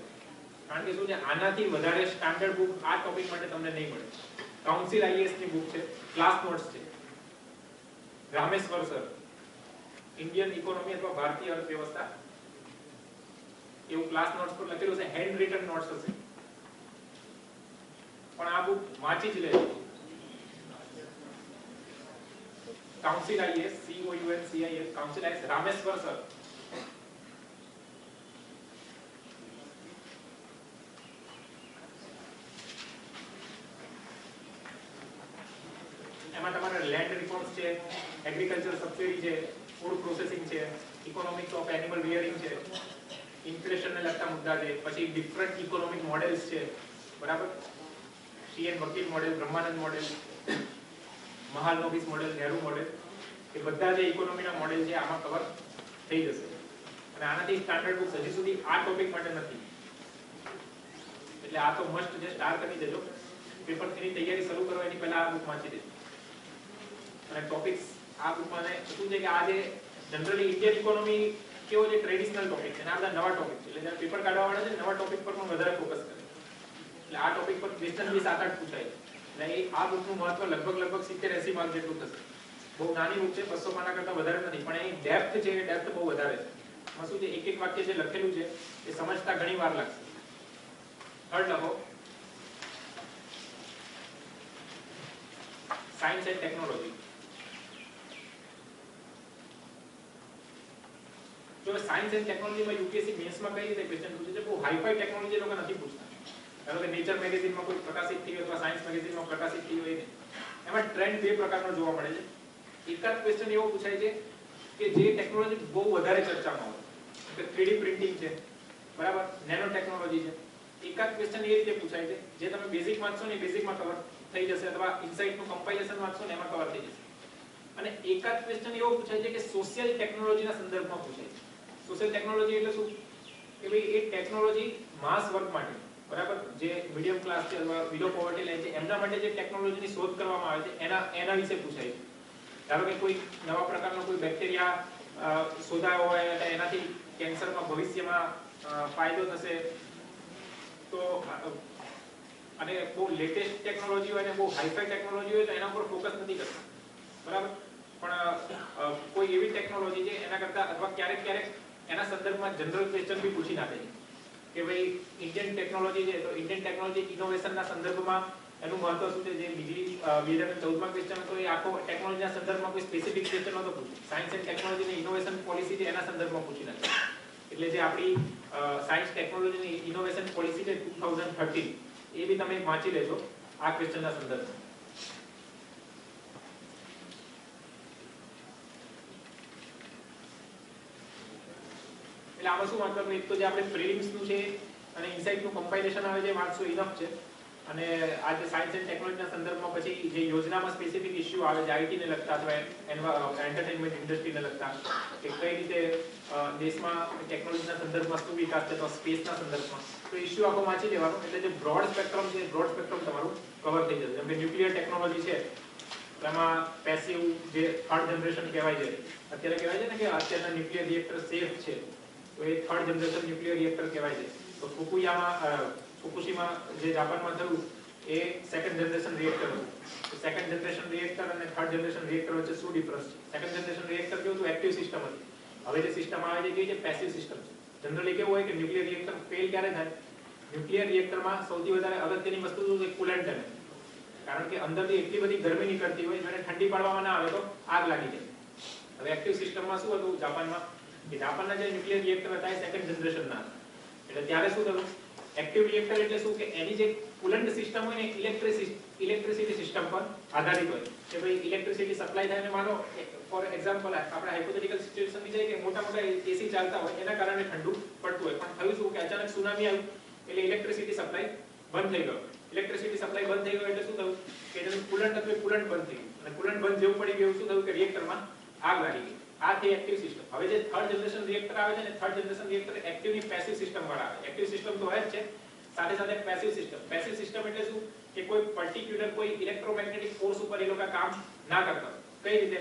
કારણ કે શું છે, આનાથી વધારે સ્ટાન્ડર્ડ બુક આ ટોપિક માટે તમને નહીં મળે. કાઉન્સિલ IAS ની બુક છે, ક્લાસ નોટ્સ છે, રામેશ્વર સર, ઇન્ડિયન ઇકોનોમી અથવા ભારતીય અર્થવ્યવસ્થા, એવું ક્લાસ નોટ્સ પર લખેલું છે, હેન્ડ રિટન નોટ્સ હશે. પણ આ બુક વાંચી જ લેજો. Council IAS, COUNCIL, council IAS, Rameshwar sir. એમાં તમારે લેન્ડ રિફોર્મ્સ છે, એગ્રીકલ્ચર સબસિડી છે, ફૂડ પ્રોસેસિંગ છે, ઇકોનોમિક્સ ઓફ એનિમલ રિયરિંગ છે, ઇન્ફ્લેશનને લગતા મુદ્દા છે, પછી ડિફરન્ટ ઇકોનોમિક મોડેલ્સ છે, બરાબર? CN Vakil model, Brahmananda model, Mahalanobis model, Nehru model, એ બધા જે ઇકોનોમીના મોડેલ છે આમાં કવર થઈ જશે. અને આનાથી સ્ટાન્ડર્ડ બુક્સ હજી સુધી આ ટોપિક માટે નથી. એટલે આ તો મસ્ટ જે સ્ટાર કરી દેજો. પેપર 3 ની તૈયારી શરૂ કરવા એની પહેલા આ બુક વાંચી દેજો. અને ટોપિક્સ આ બુકમાં શું છે કે આ જે જનરલી ઇન્ડિયન ઇકોનોમી કેવો જે ટ્રેડિશનલ ટોપિક છે અને આ બધા નવા ટોપિક છે. એટલે જ્યારે પેપર કાઢવા વાળા છે નવા ટોપિક પર પણ વધારે ફોકસ કરે. એટલે આ ટોપિક પર ક્વેશ્ચન બી 7-8 પૂછાય. એટલે આ બુકનું મહત્વ લગભગ 70-80 માર્ક જેટલું થશે. બહુ નાની બુક છે, 200 પાના કરતાં વધારે નથી, પણ એની ડેપ્થ છે એ ડેપ્થ બહુ વધારે છે. એમાં શું છે એક એક વાક્ય જે લખેલું છે એ સમજતા ઘણી વાર લાગશે. થર્ડ લખો સાયન્સ એન્ડ ટેકનોલોજી. જો સાયન્સ એન્ડ ટેકનોલોજીમાં યુપીએસસી મેન્સમાં કઈ રીતે ક્વેશ્ચન પૂછે છે, બહુ હાઈફાઈ ટેકનોલોજી લોકો નથી પૂછતા. ધારો કે નેચર મેગેઝિનમાં કોઈ પ્રકાશિત થઈ હોય અથવા સાયન્સ મેગેઝિનમાં પ્રકાશિત થઈ હોય, એમાં ટ્રેન્ડ બે પ્રકારનો જોવા મળે છે. એકાદ ક્વેશ્ચન એવો પૂછાય છે કે જે ટેકનોલોજી બહુ વધારે ચર્ચામાં હોય, કે 3D પ્રિન્ટિંગ છે, બરાબર, નેનો ટેકનોલોજી છે. એકાદ ક્વેશ્ચન એ રીતે પૂછાય છે જે તમે બેઝિક વાંચશો ને બેઝિકમાં કવર થઈ જશે, અથવા ઇનસાઇટનું કમ્પાઇલેશન વાંચશો ને એમાં કવર થઈ જશે. અને એકાદ ક્વેશ્ચન એવો પૂછાય છે કે સોશિયલ ટેકનોલોજીના સંદર્ભમાં પૂછાય છે. સોશિયલ ટેકનોલોજી એટલે શું કે ભાઈ એ ટેકનોલોજી માસ વર્ક માટે, બરાબર, જે મીડિયમ ક્લાસ છે અથવા બિલો પોવર્ટી લાઈન છે એમના માટે જે ટેકનોલોજીની શોધ કરવામાં આવે છે એના વિશે પૂછાય છે. ધારો કે કોઈ નવા પ્રકારનો કોઈ બેક્ટેરિયા શોધાયો હોય અને એનાથી કેન્સરમાં ભવિષ્યમાં ફાયદો થશે, તો અને બહુ લેટેસ્ટ ટેકનોલોજી હોય અને બહુ હાઈફાઈ ટેકનોલોજી હોય તો એના પર ફોકસ નથી કરતા, બરાબર. પણ કોઈ એવી ટેકનોલોજી છે એના કરતા, અથવા ક્યારેક એના સંદર્ભમાં જનરલ ક્વેશ્ચન બી પૂછી નાખે છે કે ભાઈ ઇન્ડિયન ટેકનોલોજી છે તો ઇન્ડિયન ટેકનોલોજી ઇનોવેશનના સંદર્ભમાં એનું મહત્વ શું છે. જે બીજી 2014માં ક્વેશ્ચન હતો એ આખો ટેકનોલોજીના સંદર્ભમાં કોઈ સ્પેસિફિક ક્વેશ્ચન નહોતો પૂછ્યો. સાયન્સ એન્ડ ટેકનોલોજી ને ઇનોવેશન પોલિસી છે એના સંદર્ભમાં પૂછી નાખે. એટલે જે આપણી સાયન્સ ટેકનોલોજી ની ઇનોવેશન પોલિસી છે 2013, એ બી તમે વાંચી લેજો આ ક્વેશ્ચનના સંદર્ભમાં. એટલે આમાં શું વાંચવાનું, એક તો જે આપણે પ્રિલિમ્સ નું છે અને ઇનસાઇટ નું કમ્પાઇલેશન આવે છે વાંચશો ઇનફ છે. અને આ જે સાયન્સ એન્ડ ટેકનોલોજીના સંદર્ભમાં પછી જે યોજનામાં સ્પેસિફિક ઇશ્યુ આવે છે આઈટી ને લગતા અથવા એન્ટરટેનમેન્ટ ઇન્ડસ્ટ્રીને લગતા, કે કઈ રીતે દેશમાં ટેકનોલોજીના સંદર્ભમાં શું વિકાસ છે અથવા સ્પેસના સંદર્ભમાં, તો ઇશ્યુ આખો વાંચી લેવાનો. એટલે જે બ્રોડ સ્પેક્ટ્રમ છે બ્રોડ સ્પેક્ટ્રમ તમારું કવર થઈ જશે. જેમ કે ન્યુક્લિયર ટેકનોલોજી છે એમાં પેસિવ જે થર્ડ જનરેશન કહેવાય છે, અત્યારે કહેવાય છે ને કે અત્યારના ન્યુક્લિયર રિએક્ટર સેફ છે, તો એ થર્ડ જનરેશન ન્યુક્લિયર રિએક્ટર કહેવાય છે. તો ફુકુશીમા જે જાપાનમાં થયું એ સેકન્ડ જનરેશન રિએક્ટર હતું. સેકન્ડ જનરેશન રિએક્ટર અને થર્ડ જનરેશન રિએક્ટર વચ્ચે શું ડિફરન્સ છે? સેકન્ડ જનરેશન રિએક્ટર કેવું હતું, એક્ટિવ સિસ્ટમ હતી. હવે જે સિસ્ટમ આવે છે કે જે પેસિવ સિસ્ટમ છે. જનરલી કેવું હોય કે ન્યુક્લિયર રિએક્ટર ફેલ ક્યારે થાય, ન્યુક્લિયર રિએક્ટરમાં સૌથી વધારે અગત્યની વસ્તુ શું છે, કુલન્ટ. કારણ કે અંદરથી એટલી બધી ગરમી નીકળતી હોય જેને ઠંડી પાડવામાં ના આવે તો આગ લાગી જાય. હવે એક્ટિવ સિસ્ટમમાં શું હતું જાપાનમાં, કે જાપાનના જે ન્યુક્લિયર રિએક્ટર હતા એ સેકન્ડ જનરેશનના હતા. એટલે ત્યારે શું થયું, એક્ટિવ રિએક્ટર એટલે શું કે એની જે કુલન્ટ સિસ્ટમ હોય ને ઇલેક્ટ્રિસિટી સિસ્ટમ પર આધારિત હોય. કે ભાઈ ઇલેક્ટ્રિસિટી સપ્લાય થાય ને માનો ફોર એક્ઝામ્પલ આપણે હાઇપોથેટિકલ સિચ્યુએશન ની જાય કે મોટા એસી ચાલતા હોય એના કારણે ઠંડુ પડતું હોય, પણ થયું શું કે અચાનક સુનામી આવ્યું એટલે ઇલેક્ટ્રિસિટી સપ્લાય બંધ થઈ ગયો. ઇલેક્ટ્રિસિટી સપ્લાય બંધ થઈ ગયો એટલે શું થયું કે જેનું કુલન્ટ હતું એ કુલન્ટ બંધ થઈ ગયું, અને કુલન્ટ બંધ જેવું પડી ગયું શું થયું કે રિએક્ટરમાં આગ લાગી ગઈ. આ થઈ એક્ટિવ સિસ્ટમ. હવે જે થર્ડ જનરેશન રિએક્ટર આવે છે ને, થર્ડ જનરેશન રિએક્ટર એક્ટિવ ની પેસિવ સિસ્ટમ વાળા આવે. એક્ટિવ સિસ્ટમ તો હોય જ છે, સાથે સાથે પેસિવ સિસ્ટમ. પેસિવ સિસ્ટમ એટલે શું કે કોઈ પર્ટિક્યુલર કોઈ ઇલેક્ટ્રોમેગ્નેટિક ફોર્સ ઉપર એ લોકો કામ ના કરતા. કઈ રીતે,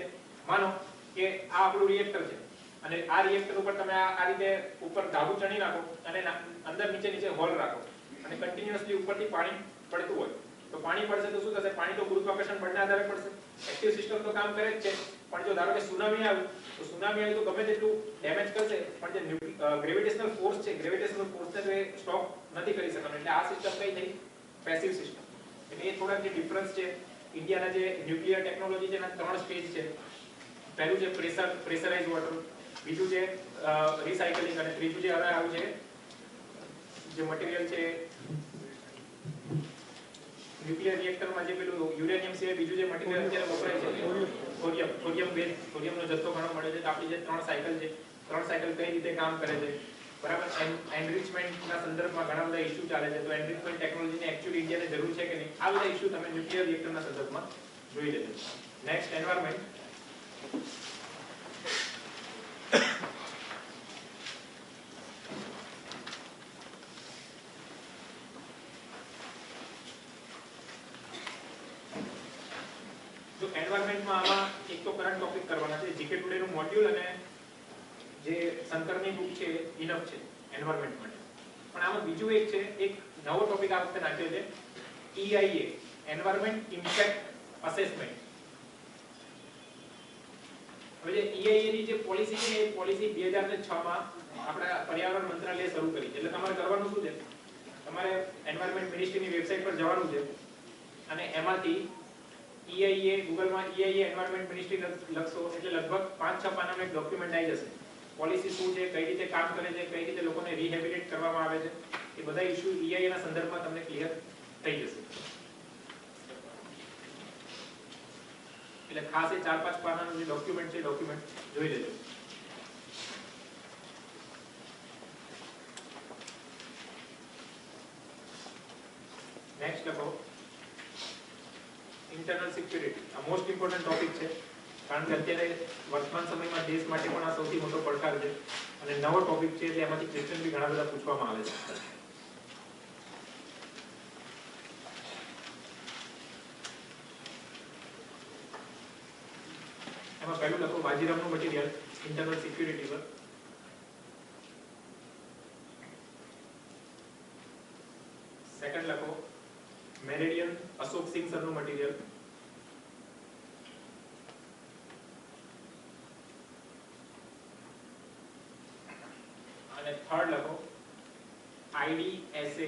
માનો કે આ આપણું રિએક્ટર છે અને આ રિએક્ટર ઉપર તમે આ રીતે ઉપર ધાબુ ચણી નાખો અને અંદર નીચે હોલ રાખો અને કન્ટિન્યુઅસલી ઉપરથી પાણી પડતું હોય, તો પાણી પડશે તો શું થશે, પાણી તો ગુરુત્વાકર્ષણ બળના આધારે પડશે. એક્ટિવ સિસ્ટમ તો કામ કરે જ છે, પણ જો ધારો કે સુનામી આવ્યું તો સુનામી આવ્યું તો ગમે તેટલું ડેમેજ કરશે, પણ જે ગ્રેવિટેશનલ ફોર્સ છે, ગ્રેવિટેશનલ ફોર્સને તો એ સ્ટોપ નથી કરી શકવાનો. એટલે આ સિસ્ટમ કઈ થઈ, પેસિવ સિસ્ટમ. એટલે એ થોડાક જે ડિફરન્સ છે ઇન્ડિયાના જે ન્યુક્લિયર ટેકનોલોજી છે એના 3 સ્ટેજ છે. પહેલું છે પ્રેશરાઇઝ વોટર, બીજું છે રિસાયકલિંગ, અને ત્રીજું જે હવે આવ્યું છે જે મટીરીયલ છે ન્યુક્લિયર રિએક્ટરમાં જે પેલું યુરેનિયમ સિવાય બીજું જે મટીરીયલ અત્યારે વપરાય છે થોરિયમનો જથ્થો ઘણો મળે છે. તો આપણી જે 3 સાયકલ છે, 3 સાયકલ કઈ રીતે કામ કરે છે, બરાબર. એનરિચમેન્ટના સંદર્ભમાં ઘણા બધા ઇશ્યુ ચાલે છે, તો એનરિચમેન્ટ ટેકનોલોજીની એકચ્યુઅલી ઇન્ડિયાને જરૂર છે કે નહીં, આ બધા ઇશ્યુ તમે ન્યુક્લિયર રિએક્ટરના સંદર્ભમાં જોઈ લેજો. Next, environment. જો એન્વાયરમેન્ટમાં આમાં એક તો કરંટ ટોપિક કરવાના છે, જીકે ટુડે નું મોડ્યુલ અને જે શંકરની બુક છે ઇનફ છે એન્વાયરમેન્ટ માટે. પણ આમાં બીજું એક છે, એક નવો ટોપિક આ વખતે નાખ્યો છે, EIA એન્વાયરમેન્ટ ઇમ્પેક્ટ અસેસમેન્ટ. હવે જે EIA ની જે પોલિસી છે એ પોલિસી 2006 માં આપણા પર્યાવરણ મંત્રાલયે શરૂ કરી છે. એટલે તમારે કરવાનું શું છે, તમારે એન્વાયરમેન્ટ મિનિસ્ટ્રીની વેબસાઇટ પર જવાનું છે અને એમાંથી EIA ગૂગલમાં EIA એન્વાયરમેન્ટ મિનિસ્ટ્રી લખશો એટલે લગભગ 5-6 પાનાનું એક ડોક્યુમેન્ટ આવી જશે. પોલિસી શું છે, કઈ રીતે કામ કરે છે, કઈ રીતે લોકોને રિહેબિલિટ કરવામાં આવે છે, એ બધા ઇશ્યુ EIA ના સંદર્ભમાં તમને ક્લિયર થઈ જશે. એટલે ખાસ એ 4-5 પાનાનું જે ડોક્યુમેન્ટ છે ડોક્યુમેન્ટ જોઈ લેજો. નેક્સ્ટ લખો ઇન્ટરનલ સિક્યુરિટી. આ મોસ્ટ ઇમ્પોર્ટન્ટ ટોપિક છે કારણ કે અત્યારે વર્તમાન સમયમાં દેશ માટે પણ આ સૌથી મોટો પડકાર છે અને નવો ટોપિક છે એટલે એમાંથી ક્વેશ્ચન બી ઘણા બધા પૂછવામાં આવે છે. એમાં પહેલું લખો બાજીરાવનું મટીરીયલ ઇન્ટરનલ સિક્યુરિટી પર. સેકન્ડ લખો મેરેડિયન અશોક સિંહ સરનું મટીરીયલ. અને થર્ડ લખો IDSA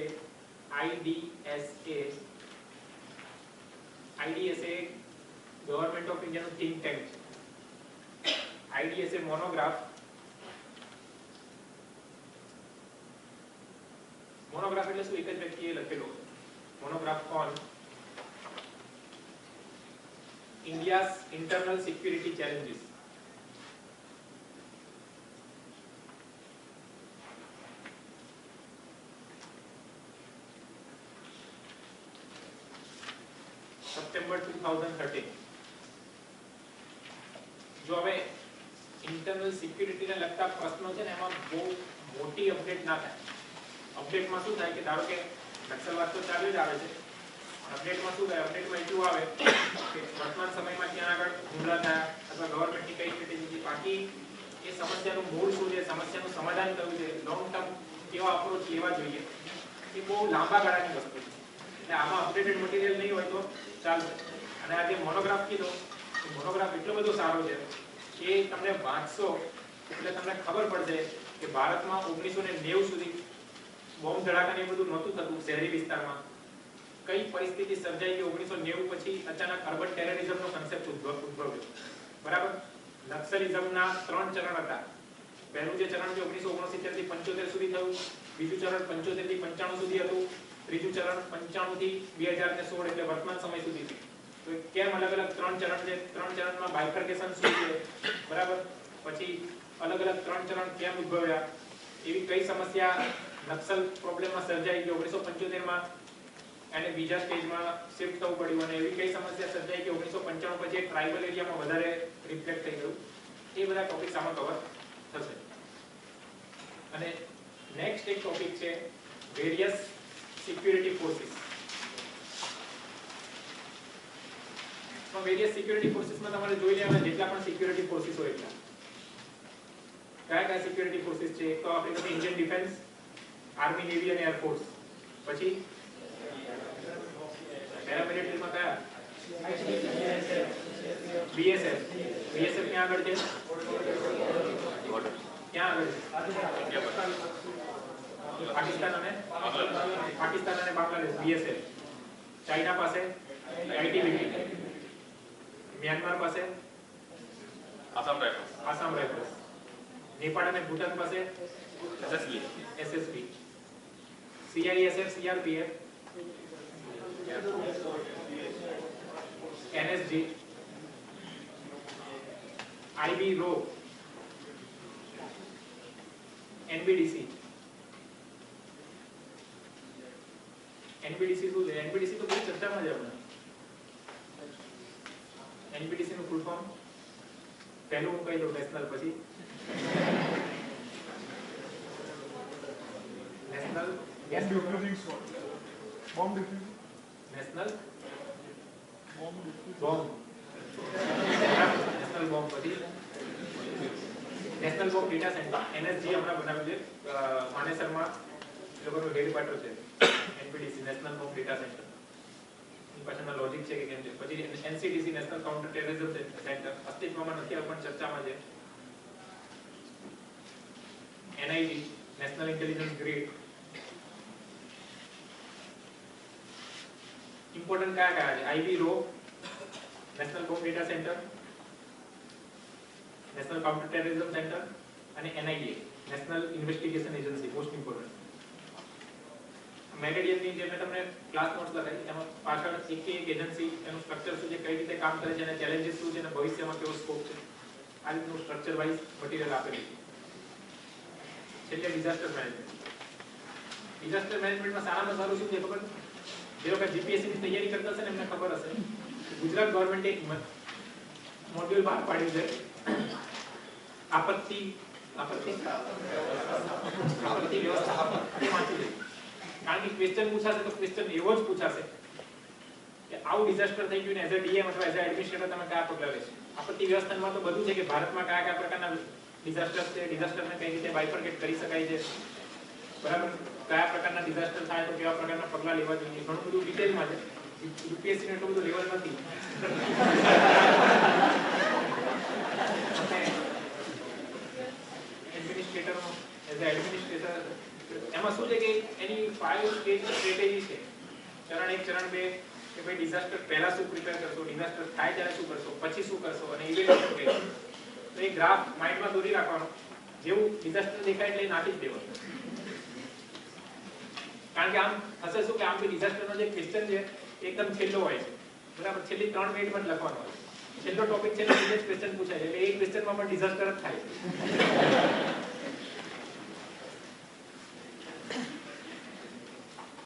ગવર્નમેન્ટ ઓફ ઇન્ડિયાનું થિંક ટેન્ક છે. IDSA મોનોગ્રાફ એટલે શું, એક જ વ્યક્તિએ લખેલો monograph on India's internal security challenges. September 2013. જો હવે ઇન્ટરનલ સિક્યુરિટીને લગતા પ્રશ્નો છે ને એમાં બહુ મોટી અપડેટ ના થાય. અપડેટમાં શું થાય કે ધારો કે નક્સલવાદ તો ચાલુ જ આવે છે. અપડેટમાં શું થાય, અપડેટમાં એટલું આવે કે વર્તમાન સમયમાં ક્યાં આગળ હુમલા થયા અથવા ગવર્નમેન્ટની કઈ સ્ટ્રેટેજી છે, બાકી એ સમસ્યાનું મૂળ શું છે, સમસ્યાનું સમાધાન કરવું છે, લોંગ ટર્મ કેવા અપ્રોચ લેવા જોઈએ, એ બહુ લાંબા ગાળાની વસ્તુ છે. એટલે આમાં અપડેટેડ મટીરિયલ નહીં હોય તો ચાલશે. અને આ જે મોનોગ્રાફ કીધો, મોનોગ્રાફ એટલો બધો સારો છે કે તમને વાંચશો એટલે તમને ખબર પડશે કે ભારતમાં 1990 સુધી બોમ્બ ધડાકાને બધું નહોતું થતું શહેરી વિસ્તારમાં. કઈ પરિસ્થિતિ સર્જાઈ ગઈ 1990 પછી અચાનક અર્બન ટેરરિઝમનો કન્સેપ્ટ ઉદ્ભવ્યો. બરાબર. નક્સલિઝમના 3 ચરણ હતા. પહેલું જે ચરણ છે 1969 થી 75 સુધી થયું, બીજું ચરણ 75 થી 95 સુધી હતું, ત્રીજું ચરણ 95 થી 2016 એટલે વર્તમાન સમય સુધી છે. તો કેમ અલગ અલગ 3 ચરણ છે, 3 ચરણમાં બાયફર્કેશન શું છે, બરાબર, પછી અલગ અલગ 3 ચરણ કેમ ઉદ્ભવ્યા, એવી કઈ સમસ્યા નક્સલ પ્રોબ્લેમમાં સર્જાઈ ગઈ 1975 માં અને બીજા સ્ટેજમાં શિફ્ટ થવું પડ્યું, અને એવી કઈ સમસ્યા સર્જાઈ ગઈ 1995 પછી ટ્રાઇબલ એરિયામાં વધારે રિફ્લેક્ટ થઈ ગયું. એ બધા ટોપિક્સ આમાં કવર થશે. અને નેક્સ્ટ એક ટોપિક છે વેરિયસ સિક્યુરિટી ફોર્સિસ. તો વેરિયસ સિક્યુરિટી ફોર્સિસમાં તમારે જોઈ લેવાના જેટલા પણ સિક્યુરિટી ફોર્સિસ હોય એટલા. કયા સિક્યુરિટી ફોર્સિસ છે? એક તો આપણી પાસે ઇન્ડિયન ડિફેન્સ, આર્મી, નેવી અને એરફોર્સ. પછી પેરામિલિટરીમાં કયા? BSF. BSF ક્યાં આગળ છે? ક્યાં આગળ છે? પાકિસ્તાન અને બાંગ્લાદેશ. BSF. ચાઇના પાસે ITBP. મ્યાનમાર પાસે આસામ રાઇફલ્સ. નેપાળ અને ભૂટાન પાસે SSB. CISF, CRPF, NSG, IB, RO, NBDC. NBDC શું છે? NBDC તો બહુ ચર્ચામાં છે હમણાં. NBDC નું ફૂલ ફોર્મ પહેલું હું કહી દઉં, નેશનલ, પછી national gas defusing squad, bomb defusing, national bomb, national bomb, પછી national bomb data centre NSG હમણાં બનાવ્યું છે માનેસરમાં, એ લોકોનું હેડક્વાર્ટર છે NPDC national bomb data centre. એની પાછળના લોજિક છે કે કેમ છે. પછી NCDC national counter terrorism centre અસ્તિત્વમાં નથી પણ ચર્ચામાં છે. NIT national intelligence grid. Important કયા છે? આઈબી રો national bomb data centre, national counter terrorism centre અને NIA national investigation agency most important. મેરેડિયનની જે મેં તમને ક્લાસ નોટ્સ લખાઈ એમાં પાછળ એક એજન્સી એનું સ્ટ્રક્ચર શું છે, કઈ રીતે કામ કરે છે અને ચેલેન્જીસ શું છે અને ભવિષ્યમાં કેવો સ્કોપ છે, આ રીતનું સ્ટ્રક્ચર વાઇઝ મટીરીયલ આપેલું છે. એટલે ડિઝાસ્ટર મેનેજમેન્ટ. ડિઝાસ્ટર મેનેજમેન્ટમાં સારામાં સારું શું છે ખબર? જે લોકો જીપીએસસી ની તૈયારી કરતા હશે ને એમને ખબર હશે ગુજરાત ગવર્મેન્ટે એક મોડ્યુલ બહાર પાડ્યું છે આપત્તિ વ્યવસ્થાપન. કારણ કે ક્વેશ્ચન પૂછાશે તો ક્વેશ્ચન એવો જ પૂછાશે કે આવું ડિઝાસ્ટર થઈ ગયું ને એઝ અ ડીએમ અથવા એઝ અ એડમિનિસ્ટ્રેટર તમે કયા પગલાં લેશો. આપત્તિ વ્યવસ્થાપનમાં તો બધું છે કે ભારતમાં કયા કયા પ્રકારના ડિઝાસ્ટર છે, ડિઝાસ્ટરને કઈ રીતે બાયફર્કેટ કરી શકાય છે, બરાબર, કયા પ્રકારના ડિઝાસ્ટર થાય તો કેવા પ્રકારના પગલાં લેવા જોઈએ, ઘણું બધું ડિટેલમાં છે. યુપીએસસી નું એટલું બધું લેવલ નથી. એડમિનિસ્ટ્રેટરનો એઝ અ એડમિનિસ્ટ્રેટર એમાં શું છે કે એની 5 સ્ટેજ સ્ટ્રેટેજી છે. ચરણ 1, ચરણ 2 કે ભાઈ ડિઝાસ્ટર પહેલા શું પ્રિપેર કરશો, ડિઝાસ્ટર થાય ત્યારે શું કરશો, પછી શું કરશો અને ઇવેલ્યુએશન કરશો. તો એ ગ્રાફ માઇન્ડમાં દોરી રાખવાનો. જેવું ડિઝાસ્ટર દેખાય એટલે નાખી જ દેવાનું. કારણ કે આમ હશે શું કે આમ ડિઝાસ્ટરનો જે ક્વેશ્ચન છે એકદમ છેલ્લો હોય છે, બરાબર, છેલ્લી 3 મિનિટમાં જ લખવાનો હોય. છેલ્લો ટોપિક છે ને એ જ ક્વેશ્ચન પૂછાય એટલે એ ક્વેશ્ચનમાં પણ ડિઝાસ્ટર જ થાય.